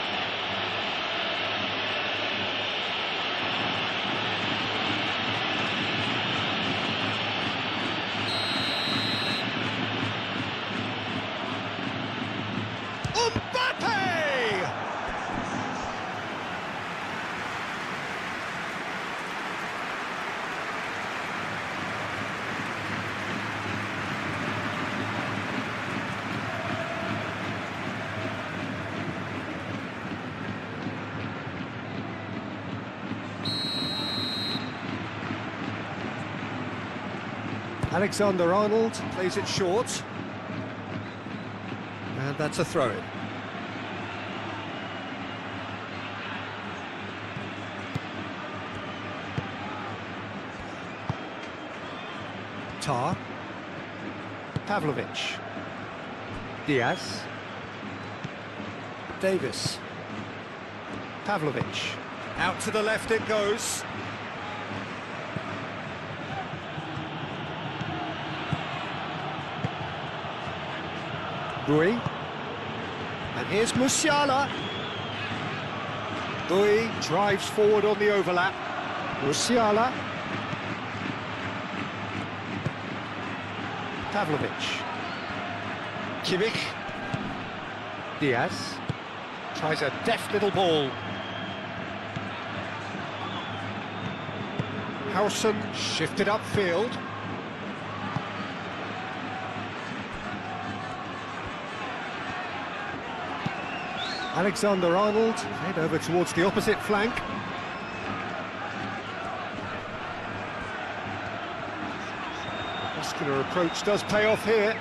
S3: Alexander-Arnold plays it short. And that's a throw-in. Tar. Pavlovic. Diaz. Davis. Pavlovic. Out to the left it goes. Rui. And here's Musiala. Rui drives forward on the overlap. Musiala. Pavlovic. Kimmich. Diaz. Tries a deft little ball. Howson shifted upfield. Alexander-Arnold head over towards the opposite flank. Muscular approach does pay off here.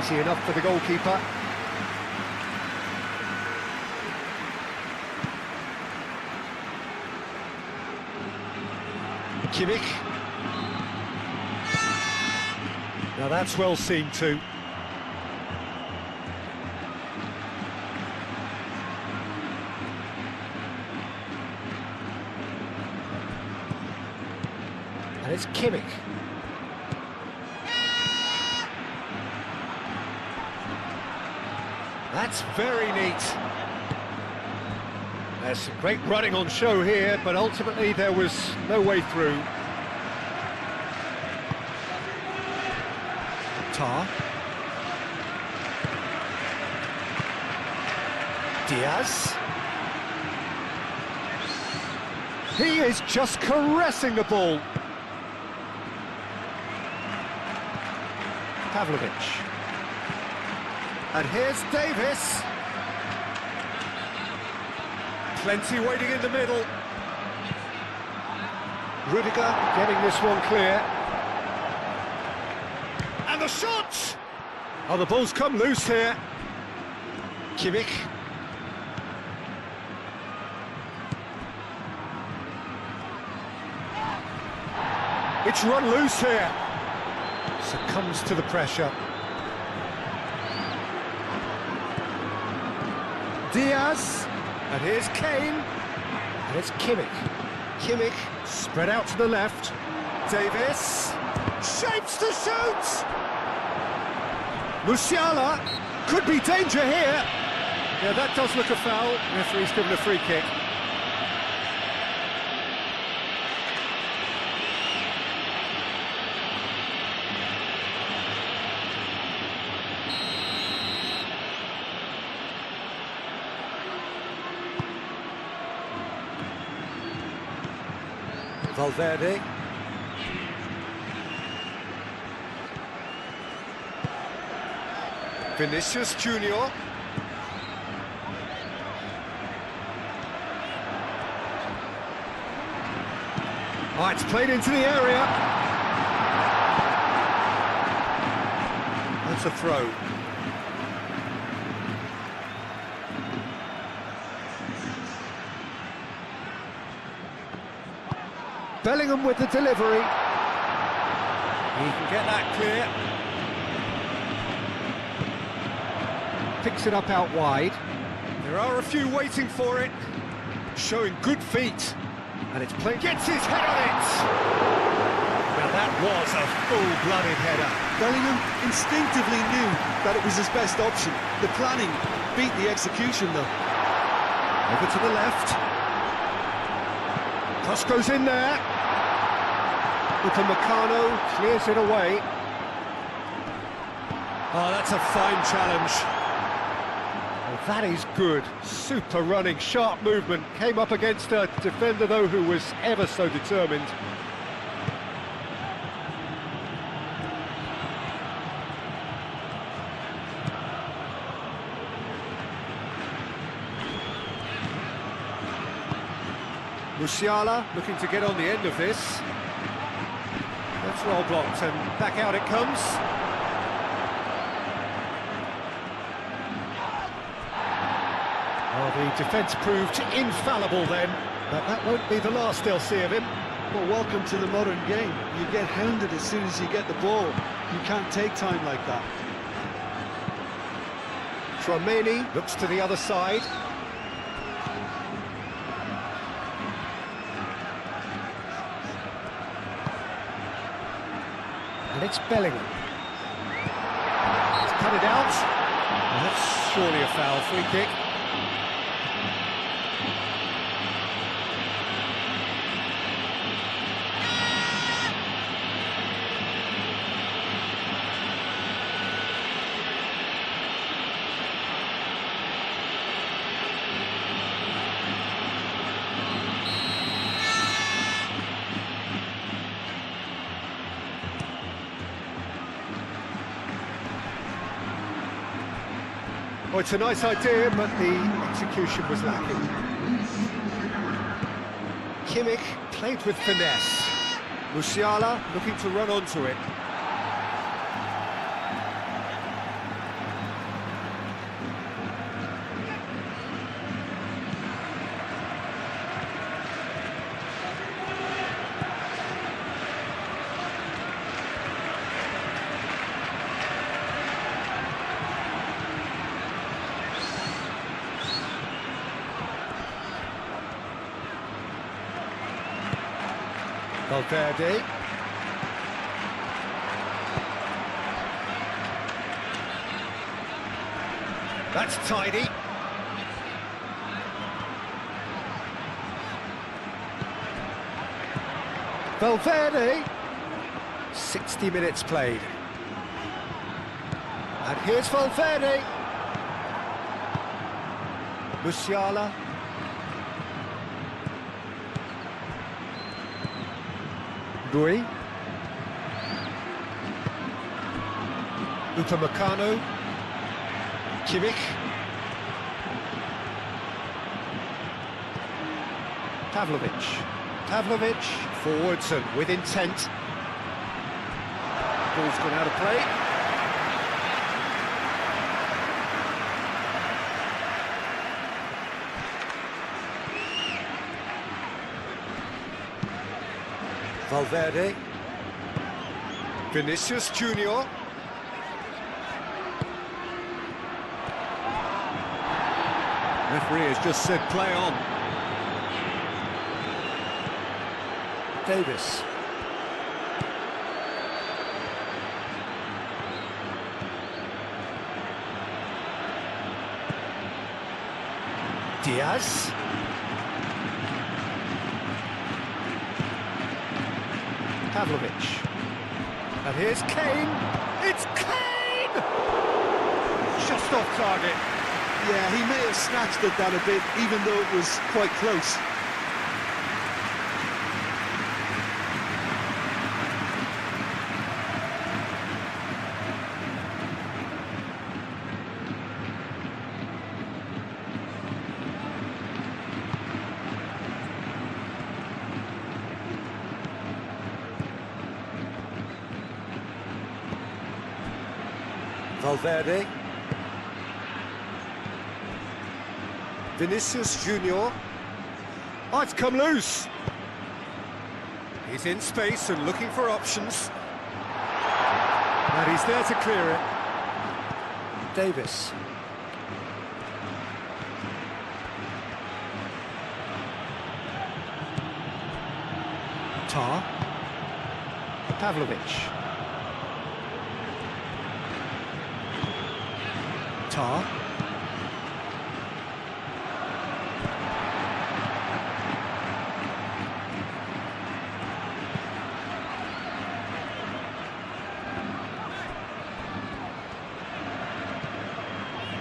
S3: Easy enough for the goalkeeper. Kimmich. Now that's well seen too. And it's Kimmich. That's very neat. There's some great running on show here, but ultimately there was no way through. Tar. Diaz. He is just caressing the ball. Pavlovic. And here's Davis. Plenty waiting in the middle. Rudiger getting this one clear. And the shot! Oh, the ball's come loose here. Kimmich. It's run loose here. Succumbs to the pressure. Diaz. And here's Kane. And it's Kimmich. Kimmich spread out to the left. Davis shapes to shoot. Musiala could be danger here. Yeah, that does look a foul. Referee's given a free kick. Valverde. Vinicius Junior. Oh, it's played into the area.
S1: a throw. Bellingham with the delivery. He can get that clear. Picks it up out wide. There are a few waiting for it. Showing good feet. And it's played. Gets his head on it! Now that was a full-blooded header.
S2: Bellingham instinctively knew that it was his best option. The planning beat the execution, though.
S1: Over to the left. Cross goes in there. Upamecano clears it away. Oh, that's a fine challenge. Well, that is good. Super running, sharp movement. Came up against a defender, though, who was ever so determined. Musiala looking to get on the end of this. That's well blocked, and back out it comes. Well, the defence proved infallible then, but that won't be the last they'll see of him.
S2: Well, welcome to the modern game. You get hounded as soon as you get the ball. You can't take time like that.
S1: Tchouaméni looks to the other side. And it's Bellingham. He's cut it out. And that's surely a foul. Free kick. Oh, it's a nice idea, but the execution was lacking. Kimmich played with finesse. Musiala looking to run onto it. Valverde. That's tidy. Valverde. 60 minutes played. And here's Valverde. Musiala. Rui. Upamecano. Kimmich. Pavlovic forwards and with intent. Ball's gone out of play. Valverde. Vinicius Junior. Referee has just said play on. Davis. Diaz. Pavlovic. And here's Kane. It's Kane! Just off target.
S2: Yeah, he may have snatched at that a bit, even though it was quite close.
S3: Valverde. Vinicius Junior. Oh, it's come loose. He's in space and looking for options. And he's there to clear it. Davis. Tar. Pavlovic. Tar.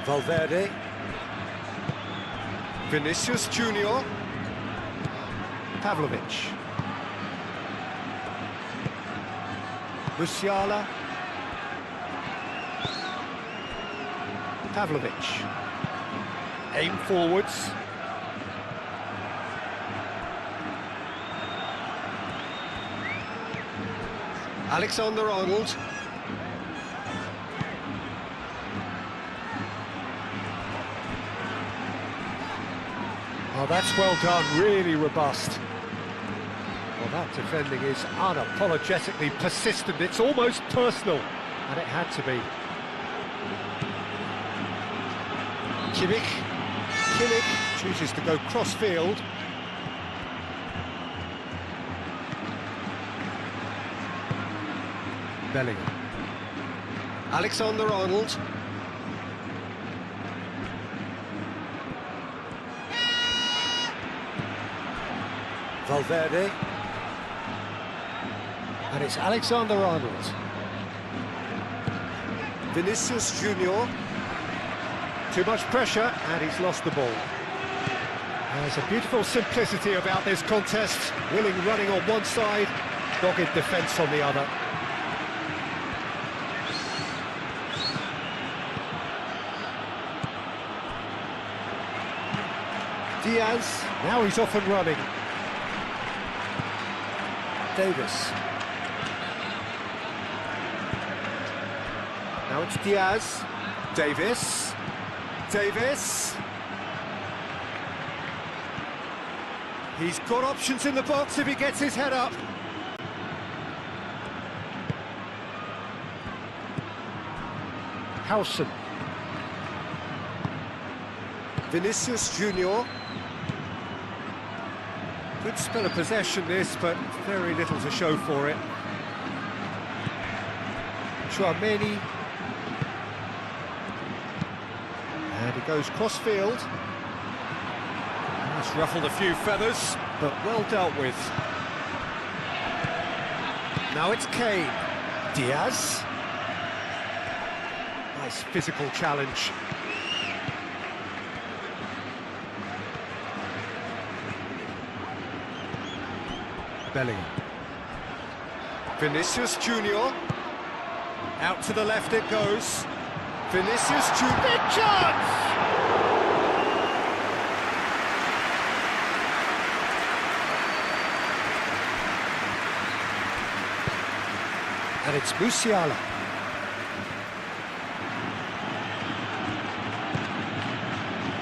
S3: Valverde. Vinicius Junior. Pavlovic. Musiala. Pavlovic. Aim forwards. Alexander-Arnold. Oh, that's well done, really robust. Well, that defending is unapologetically persistent, it's almost personal, and it had to be. Kimmich chooses to go cross-field. Bellingham. Alexander-Arnold. Valverde. And it's Alexander-Arnold. Vinicius Junior. Too much pressure, and he's lost the ball. There's a beautiful simplicity about this contest. Willing running on one side, dogged defence on the other. Diaz, now he's off and running. Davis. Now it's Diaz. Davis. Davis. He's got options in the box if he gets his head up. Howson. Vinicius Junior. Good spell of possession this, but very little to show for it. Chouameni. And he goes cross-field. It's ruffled a few feathers, but well dealt with. Now it's Kane. Diaz. Nice physical challenge. Bellingham. Vinicius Junior. Out to the left it goes. Vinicius Junior. Big chance! And it's Musiala.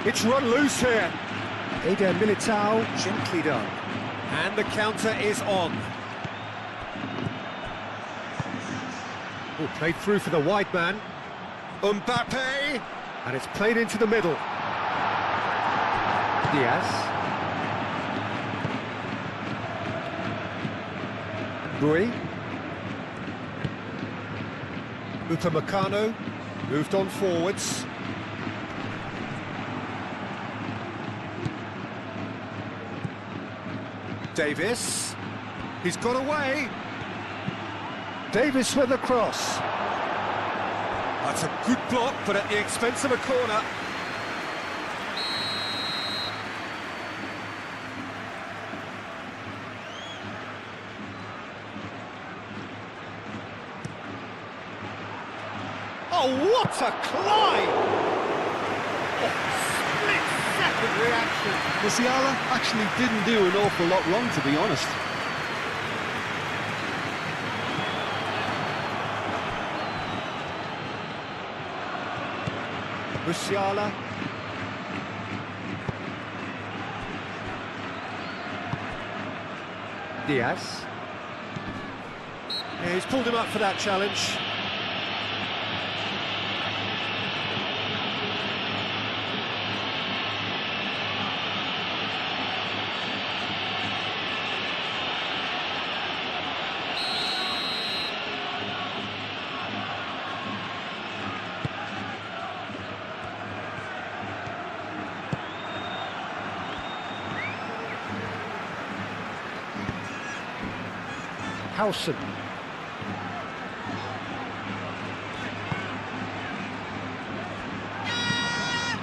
S3: It's run loose here. Eder Militao, gently done. And the counter is on. Oh, played through for the wide man. Mbappe! And it's played into the middle. Diaz. Rui. Upamecano moved on forwards. Davis. He's got away. Davis with the cross. That's a good block, but at the expense of a corner. Oh, what a climb! Split-second reaction.
S2: Musiala actually didn't do an awful lot wrong, to be honest.
S3: Musiala. Diaz. Yeah, he's pulled him up for that challenge. Howson.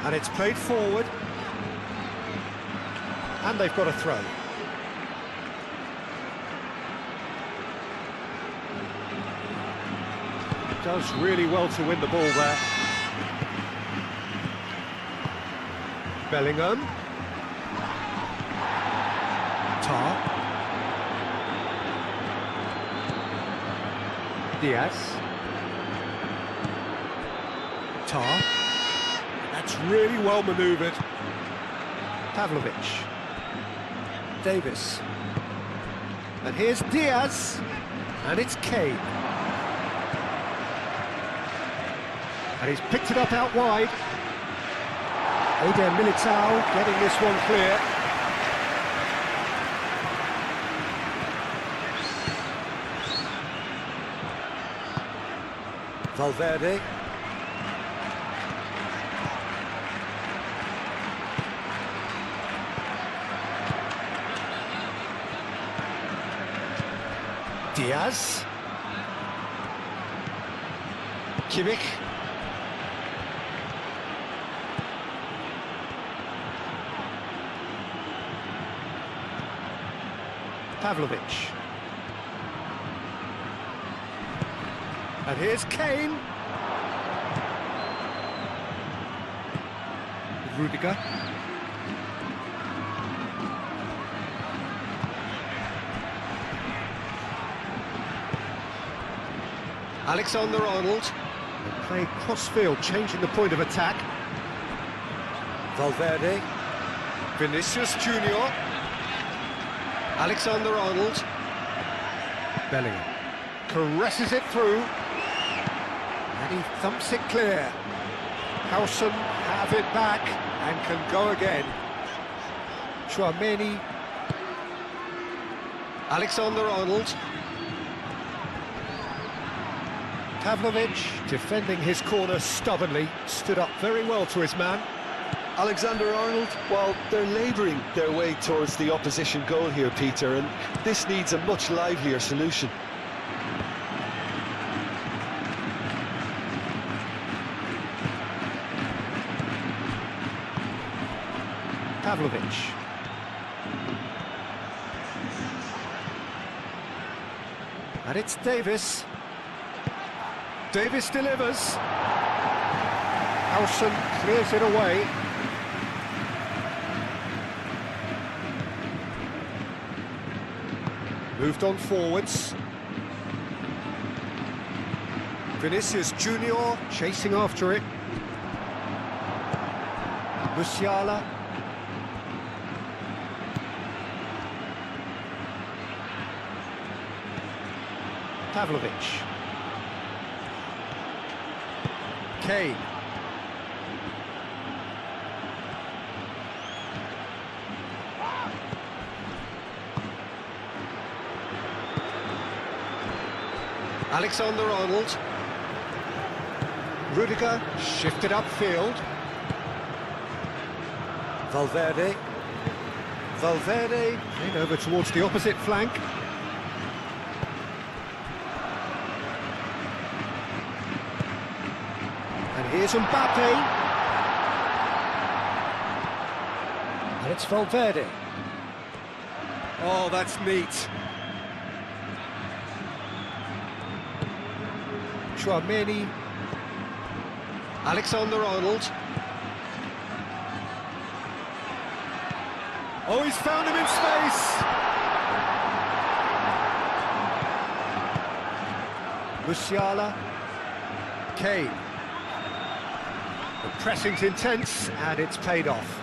S3: And it's played forward. And they've got a throw. Does really well to win the ball there. Bellingham. Tar. Diaz. Tar. That's really well manoeuvred. Pavlovic. Davis. And here's Diaz. And it's Kane. And he's picked it up out wide. Eder Militao getting this one clear. Valverde. Diaz. Kimmich. Pavlovic. And here's Kane. Rudiger. Alexander-Arnold. Playing cross-field, changing the point of attack. Valverde. Vinicius Junior. Alexander-Arnold. Bellingham. Caresses it through. And he thumps it clear. Howson have it back and can go again. Chouameni. Alexander-Arnold. Pavlovic, defending his corner stubbornly, stood up very well to his man.
S2: Alexander-Arnold, well, they're labouring their way towards the opposition goal here, Peter, and this needs a much livelier solution.
S3: Pavlovic. And it's Davis. Davis delivers. Howson clears it away. Moved on forwards. Vinicius Junior chasing after it. Musiala. Pavlovic. Kane. Alexander-Arnold. Rudiger shifted upfield. Valverde. Valverde in over towards the opposite flank. And here's Mbappe. And it's Valverde. Oh, that's neat. Chouameni. Alexander-Arnold. Oh, he's found him in space! Musiala. Kane.
S1: The pressing's intense, and it's paid off.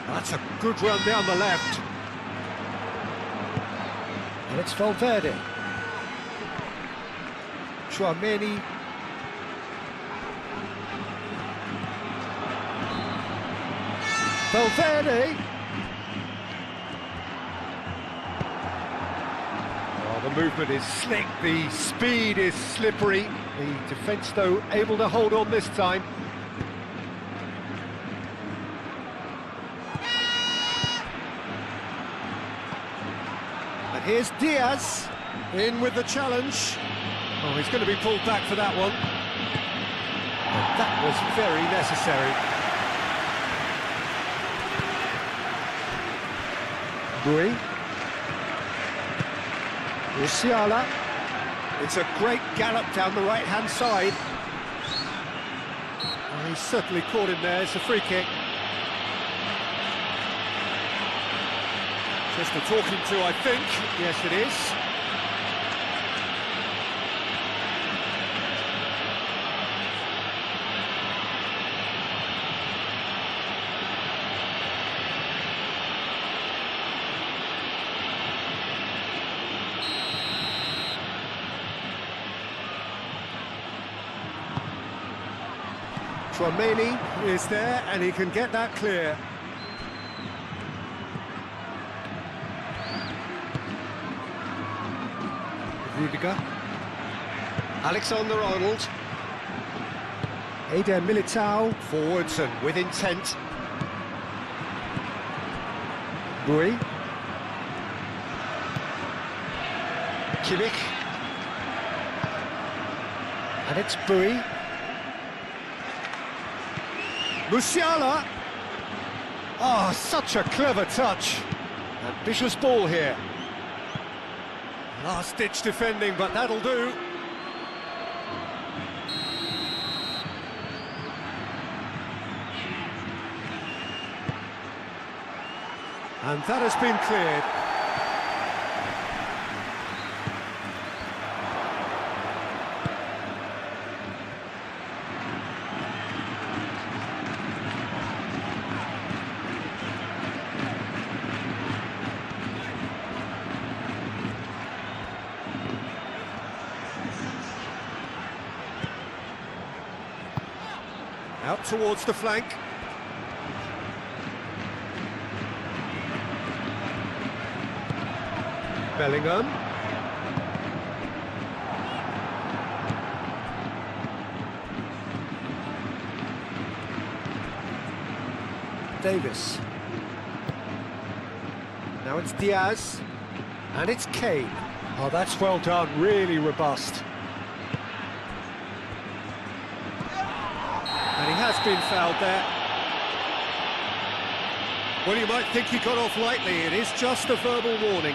S1: That's a good run down the left. And it's Valverde. Chouameni. Valverde. Oh, the movement is slick, the speed is slippery. The defence, though, able to hold on this time. And here's Diaz, in with the challenge. Oh, he's going to be pulled back for that one. And that was very necessary. Bui. Musiala. It's a great gallop down the right-hand side. Oh, he's certainly caught him there. It's a free kick. Just a talking to, I think. Yes, it is. Chouameni is there, and he can get that clear. Rudiger. Alexander-Arnold. Eder Militao. Forwards and with intent. Bui. Kimmich. And it's Bui. Musiala! Oh, such a clever touch. Ambitious ball here. Last-ditch defending, but that'll do. And that has been cleared. Out towards the flank. Bellingham. Davis. Now it's Diaz. And it's Kane. Oh, that's well done, really robust. And he has been fouled there. Well, you might think he got off lightly. It is just a verbal warning.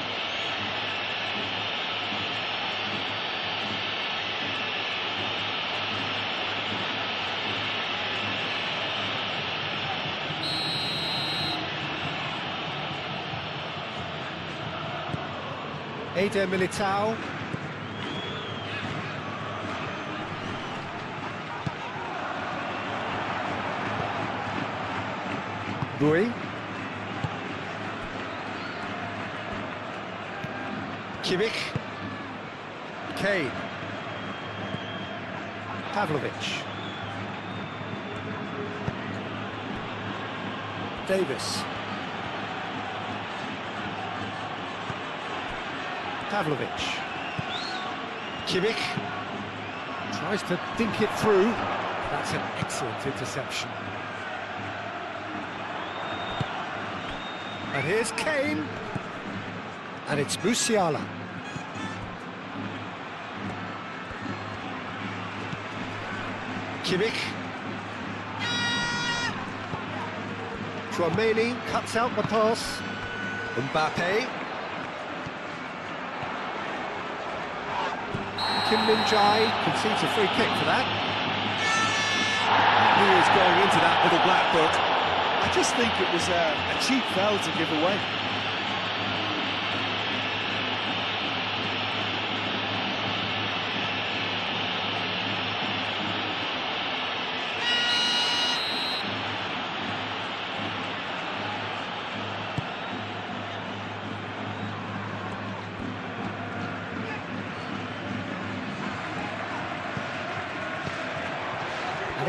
S1: Eder Militao. Bui. Kimmich. Kane. Pavlovic. Davis. Pavlovic. Kimmich. Tries to dink it through. That's an excellent interception. And here's Kane. And it's Musiala. Kimmich. Chouameni cuts out the pass. Mbappe. Kim Min-jae concedes a free kick for that. He is going into that little black book.
S2: I just think it was a cheap foul to give away.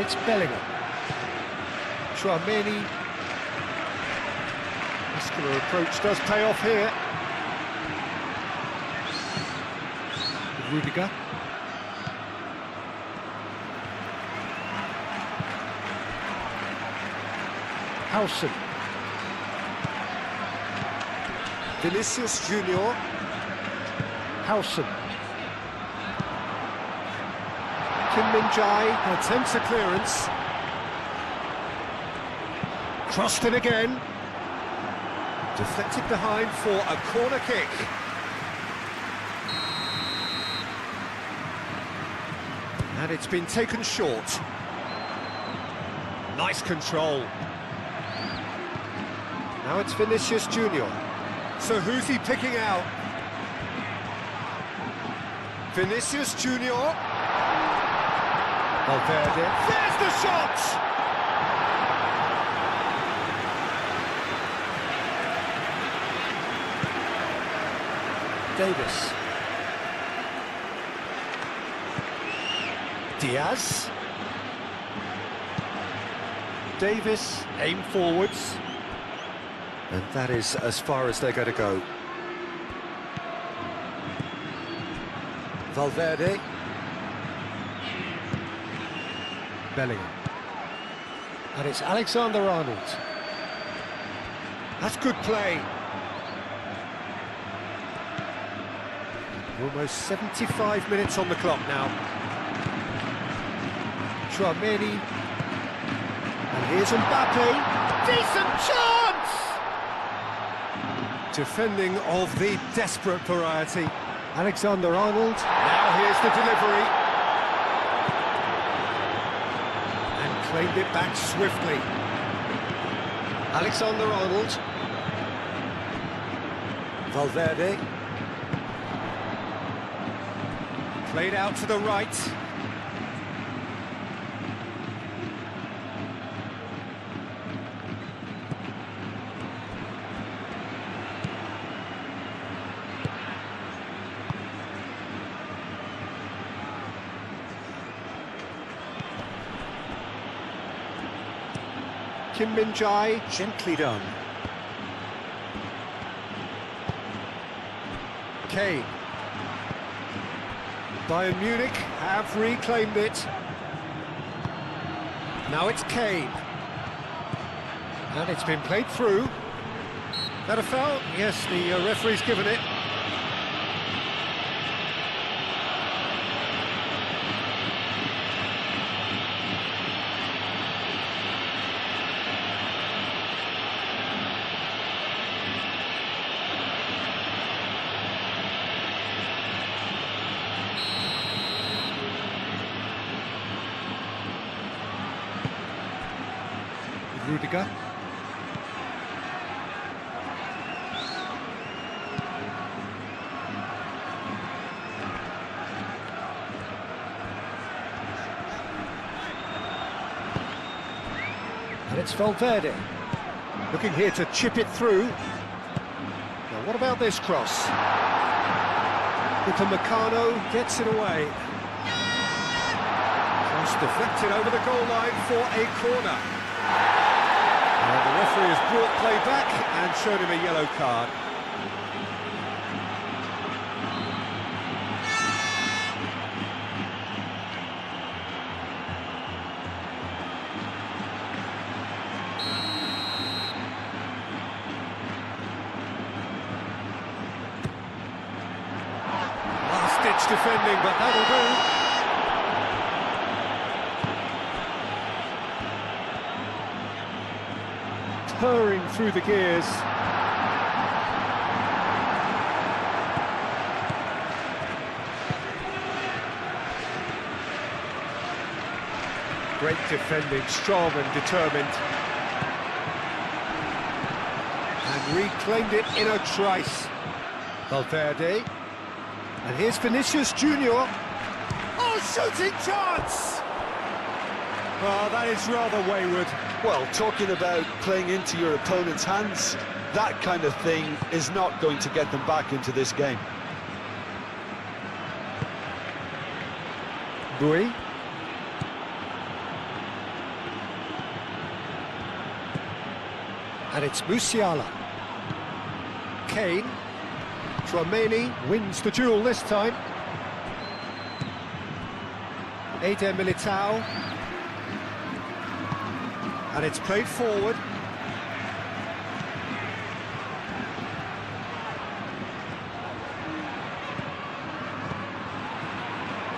S3: it's Bellingham. Tchouameni. Muscular approach does pay off here. Rudiger. Howson. Vinicius Junior. Howson. Kim Min-jae attempts a clearance. Crossed in again. Deflected behind for a corner kick. And it's been taken short. Nice control. Now it's Vinicius Junior. So who's he picking out? Vinicius Junior. Valverde. There's the shot! Davis. Diaz. Davis, aim forwards. And that is as far as they're going to go. Valverde. Bellingham. And it's Alexander-Arnold. That's good play. Almost 75 minutes on the clock now. Tchouameni. And here's Mbappe. Decent chance! Defending of the desperate variety. Alexander-Arnold. Now here's the delivery. And claimed it back swiftly. Alexander-Arnold. Valverde. Played out to the right. Kim Min-jae, gently done. Kane. Bayern Munich have reclaimed it. Now it's Kane. And it's been played through. That a foul? Yes, the referee's given it. Rudiger. And it's Valverde. Looking here to chip it through. Now what about this cross? Upamecano gets it away. Cross deflected over the goal line for a corner. And the referee has brought play back and shown him a yellow card. Last-ditch defending, but that'll do. Purring through the gears. Great defending, strong and determined. And reclaimed it in a trice. Valverde. And here's Vinicius Junior. Oh, shooting chance! Well, that is rather wayward.
S2: Well, talking about playing into your opponent's hands, that kind of thing is not going to get them back into this game.
S3: Bui. And it's Musiala. Kane. Tchouaméni wins the duel this time. Eder Militao. And it's played forward.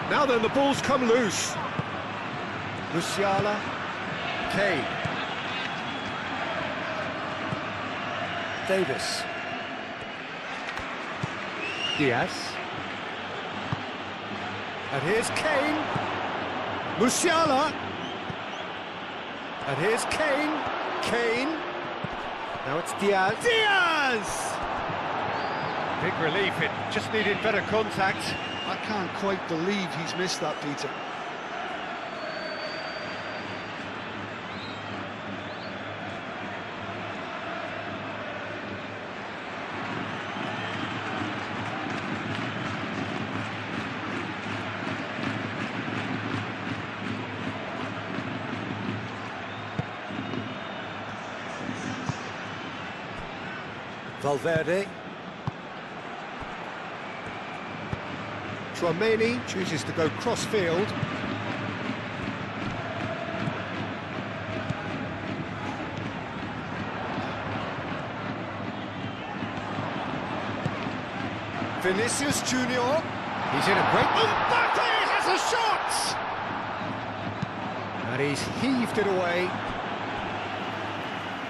S3: Now then, the ball's come loose. Musiala. Kane. Davis. Diaz. And here's Kane. Musiala. And here's Kane. Kane. Now it's Diaz. Diaz! Big relief, it just needed better contact.
S2: I can't quite believe he's missed that, Peter.
S3: Valverde. Tchouaméni chooses to go cross-field. Vinicius Junior. He's in a great... Mbappe has a shot! And he's heaved it away.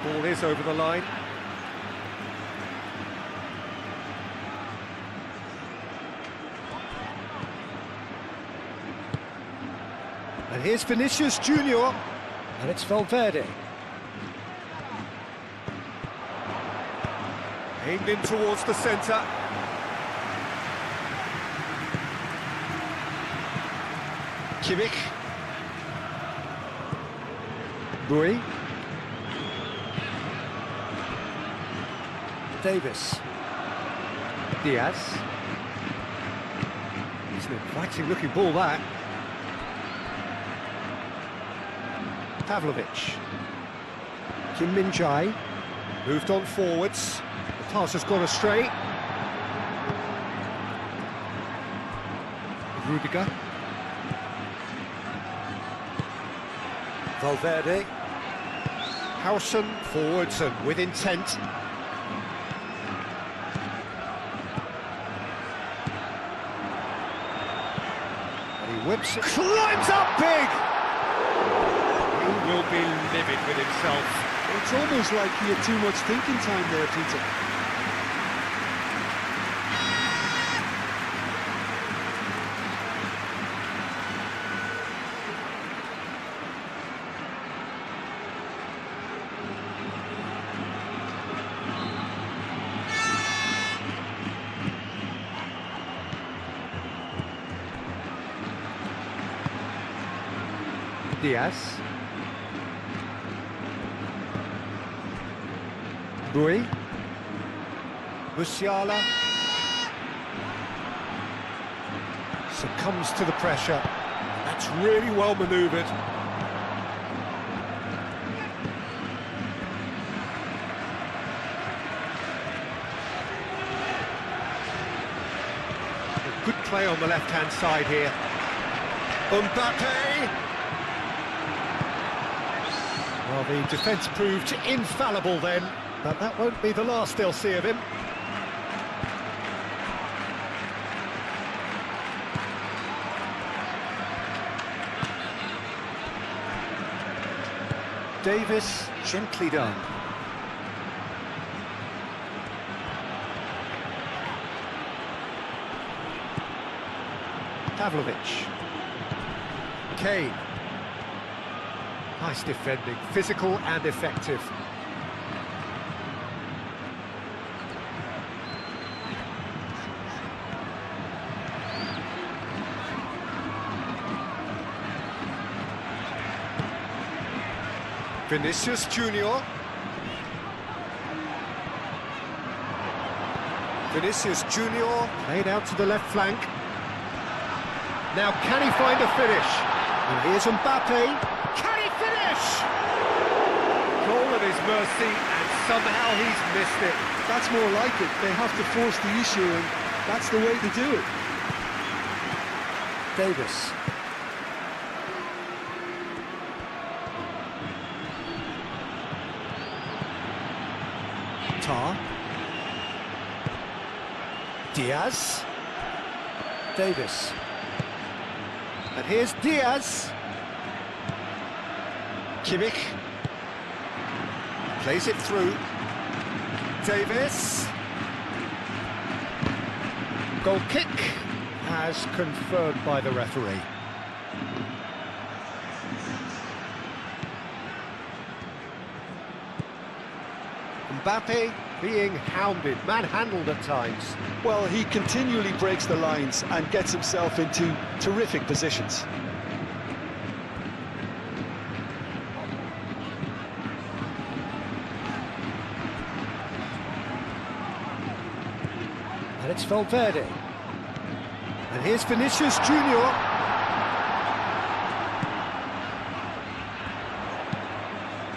S3: Ball is over the line. And here's Vinicius Junior, and it's Valverde. Aimed in towards the centre. Kimmich. Bui. Davis. Diaz. It's an inviting looking ball, that. Pavlovic. Kim Min-jae moved on forwards. The pass has gone astray. Rudiger. Valverde. Howson forwards and with intent. And he whips it. Climbs up big! Will be livid with himself.
S2: It's almost like he had too much thinking time there, Peter.
S3: Diaz. Bui. Musiala succumbs to the pressure. That's really well manoeuvred. Good play on the left-hand side here. Mbappe! Well, the defence proved infallible then. But that won't be the last they'll see of him. Davis, gently done. Pavlovic. Kane. Nice defending, physical and effective. Vinicius Junior. Vinicius Junior played out to the left flank. Now can he find a finish? And here's Mbappe. Can he finish?
S1: Goal at his mercy and somehow he's missed it.
S2: That's more like it. They have to force the issue, and that's the way to do it.
S3: Davis. Tar. Diaz. Davis. And here's Diaz. Kimmich. Plays it through. Davis. Goal kick as confirmed by the referee. Mbappe being hounded, manhandled at times.
S2: Well, he continually breaks the lines and gets himself into terrific positions.
S3: And it's Valverde. And here's Vinicius Junior.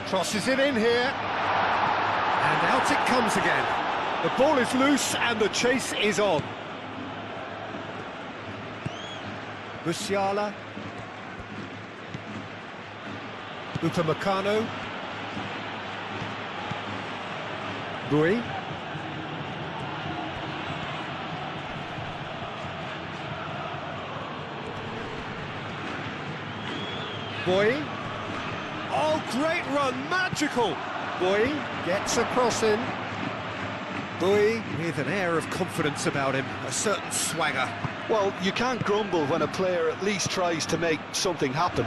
S3: Crosses it in here. And out it comes again. The ball is loose and the chase is on. Musiala. Upamecano. Bui. Boy. Oh, great run, magical! Boy gets a cross in. Boy with an air of confidence about him, a certain swagger.
S2: Well, you can't grumble when a player at least tries to make something happen.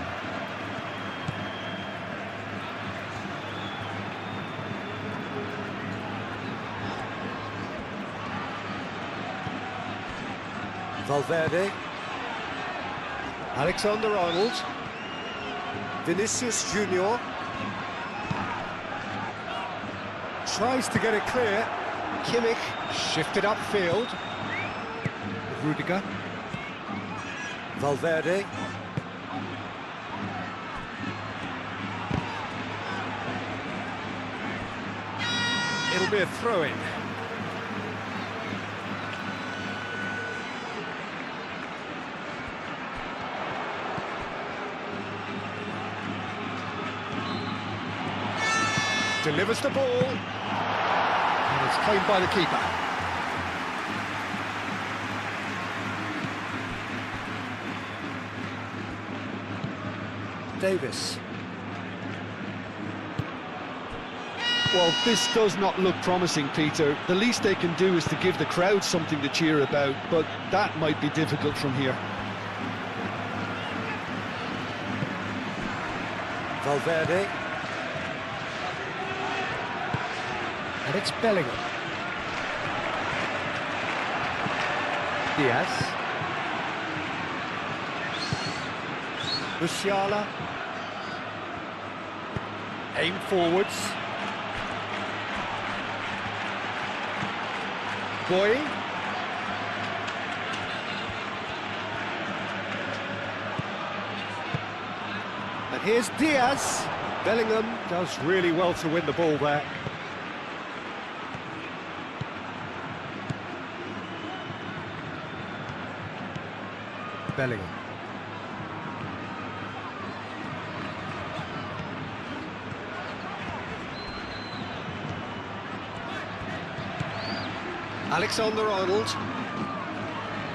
S3: Valverde. Alexander-Arnold. Vinicius Junior. Tries to get it clear. Kimmich shifted upfield. Rudiger. Valverde. It'll be a throw-in. Delivers the ball, and it's claimed by the keeper. Davis.
S2: Well, this does not look promising, Peter. The least they can do is to give the crowd something to cheer about, but that might be difficult from here.
S3: Valverde. And it's Bellingham. Diaz. Musiala. Aim forwards. Boy. And here's Diaz. Bellingham does really well to win the ball there. Bellingham. Alexander-Arnold.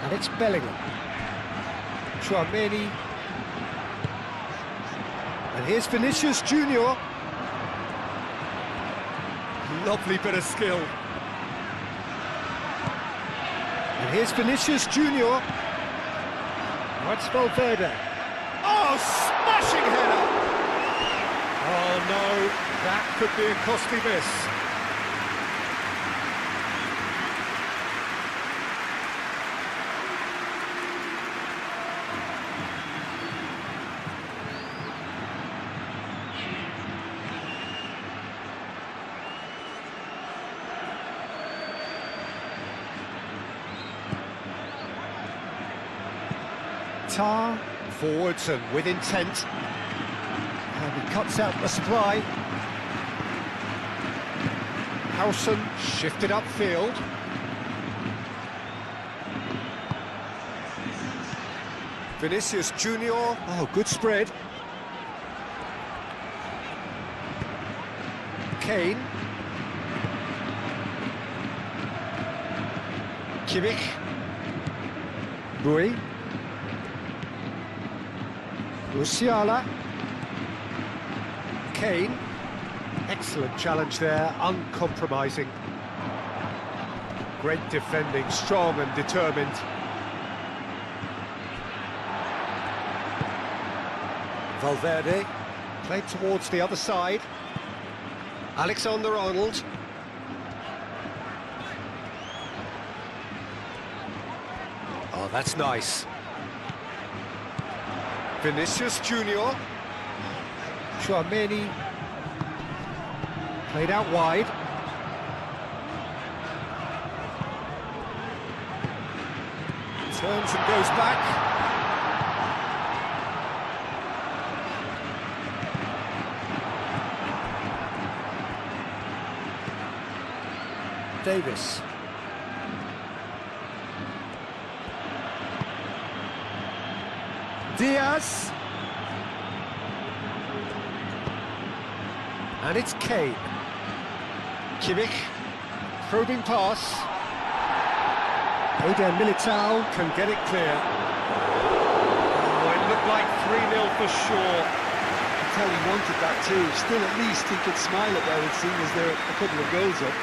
S3: And it's Bellingham. Tchouameni. And here's Vinicius Junior. Lovely bit of skill. And here's Vinicius Junior. What's Valverde? Oh, smashing header! Oh no, that could be a costly miss. Tar, forwards and with intent. And he cuts out the supply.
S1: Howson shifted upfield. Vinicius Junior. Oh, good spread. Kane. Kimmich. Bui. Musiala. Kane. Excellent challenge there, uncompromising. Great defending, strong and determined. Valverde, played towards the other side. Alexander-Arnold. Oh, that's nice. Vinicius Junior. Tchouaméni. Played out wide. Turns and goes back. Davis. Diaz. And it's Kane. Kimmich. Probing pass. Eder Militao can get it clear. Oh, it looked like 3-0 for sure.
S2: I can tell he wanted that too. Still, at least he could smile about it, seeing as there are a couple of goals up.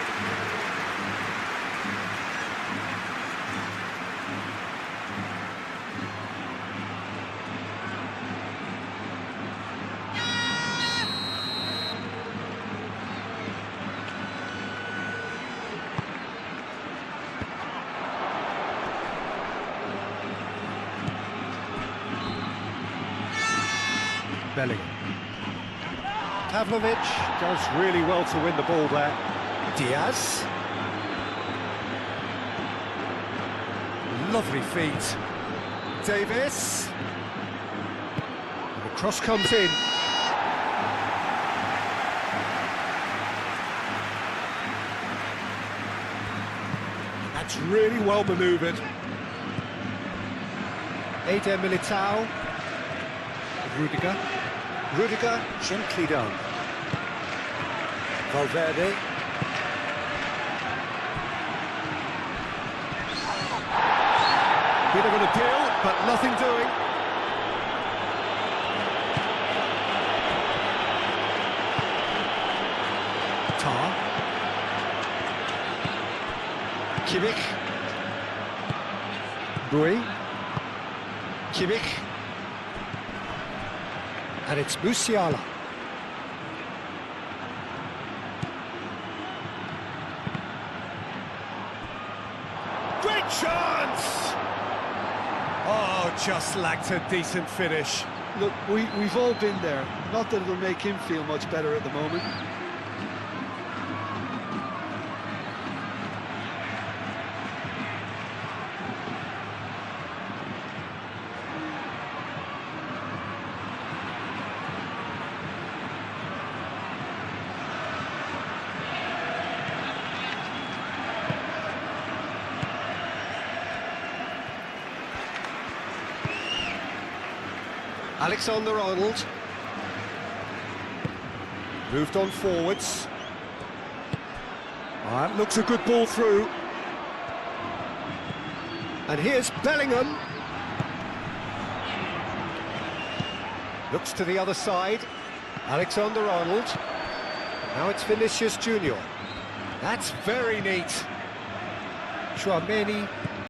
S1: Bellingham. Pavlovic does really well to win the ball there. Diaz. Lovely feet. Davis. The cross comes in. That's really well manoeuvred. Eder Militao. Rudiger. Rudiger, gently done. Valverde. Bit of an appeal, but nothing doing. Tar. Kimmich. Bui. Kimmich. And it's Musiala. Great chance! Oh, just lacked a decent finish.
S2: Look, we've all been there. Not that it'll make him feel much better at the moment.
S1: Alexander-Arnold. Moved on forwards. Oh, that looks a good ball through. And here's Bellingham. Looks to the other side. Alexander-Arnold. Now it's Vinicius Junior. That's very neat. Tchouaméni.